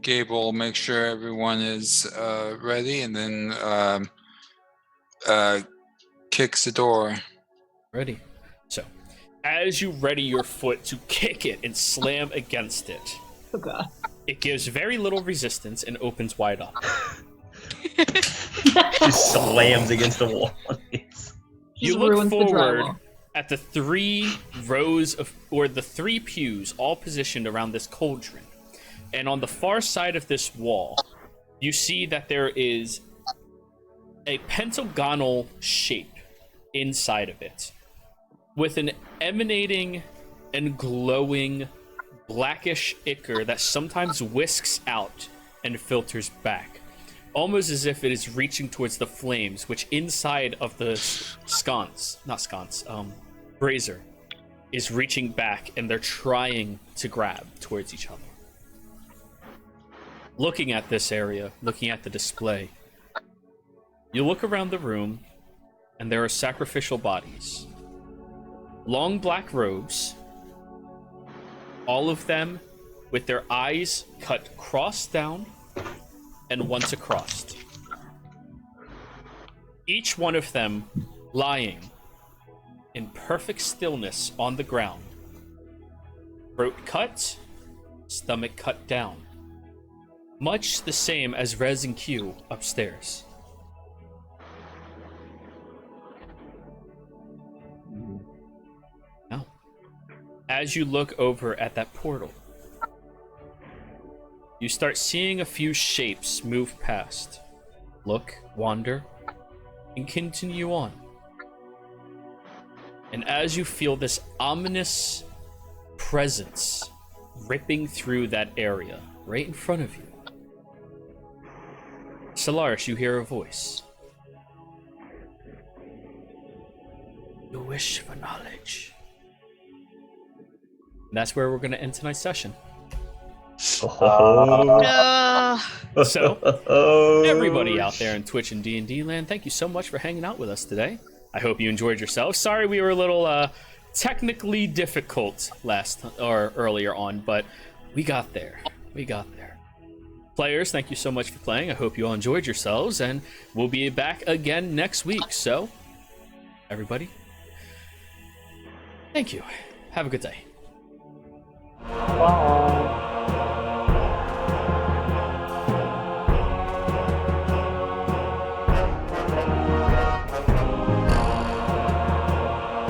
Gable make sure everyone is ready, and then kicks the door. Ready. So, as you ready your foot to kick it and slam against it, Oh god. it gives very little resistance and opens wide up. Just slams against the wall. You look ruins the forward drywall. at the 3 rows of, or the 3 pews, all positioned around this cauldron. And on the far side of this wall, you see that there is a pentagonal shape inside of it, with an emanating and glowing blackish ichor that sometimes whisks out and filters back, almost as if it is reaching towards the flames, which inside of the brazier is reaching back, and they're trying to grab towards each other. Looking at this area, looking at the display, you look around the room, and there are sacrificial bodies. Long black robes, all of them with their eyes cut cross down and once across. Each one of them lying in perfect stillness on the ground. Throat cut, stomach cut down. Much the same as Rez and Q upstairs. Now, as you look over at that portal, you start seeing a few shapes move past. Look, wander, and continue on. And as you feel this ominous presence ripping through that area right in front of you, Solaris, you hear a voice. You wish for knowledge. And that's where we're going to end tonight's session. Uh, So, everybody out there in Twitch and D&D land, thank you so much for hanging out with us today. I hope you enjoyed yourself. Sorry we were a little technically difficult earlier on, but we got there. We got there. Players, thank you so much for playing. I hope you all enjoyed yourselves, and we'll be back again next week. So, everybody, thank you. Have a good day. Bye.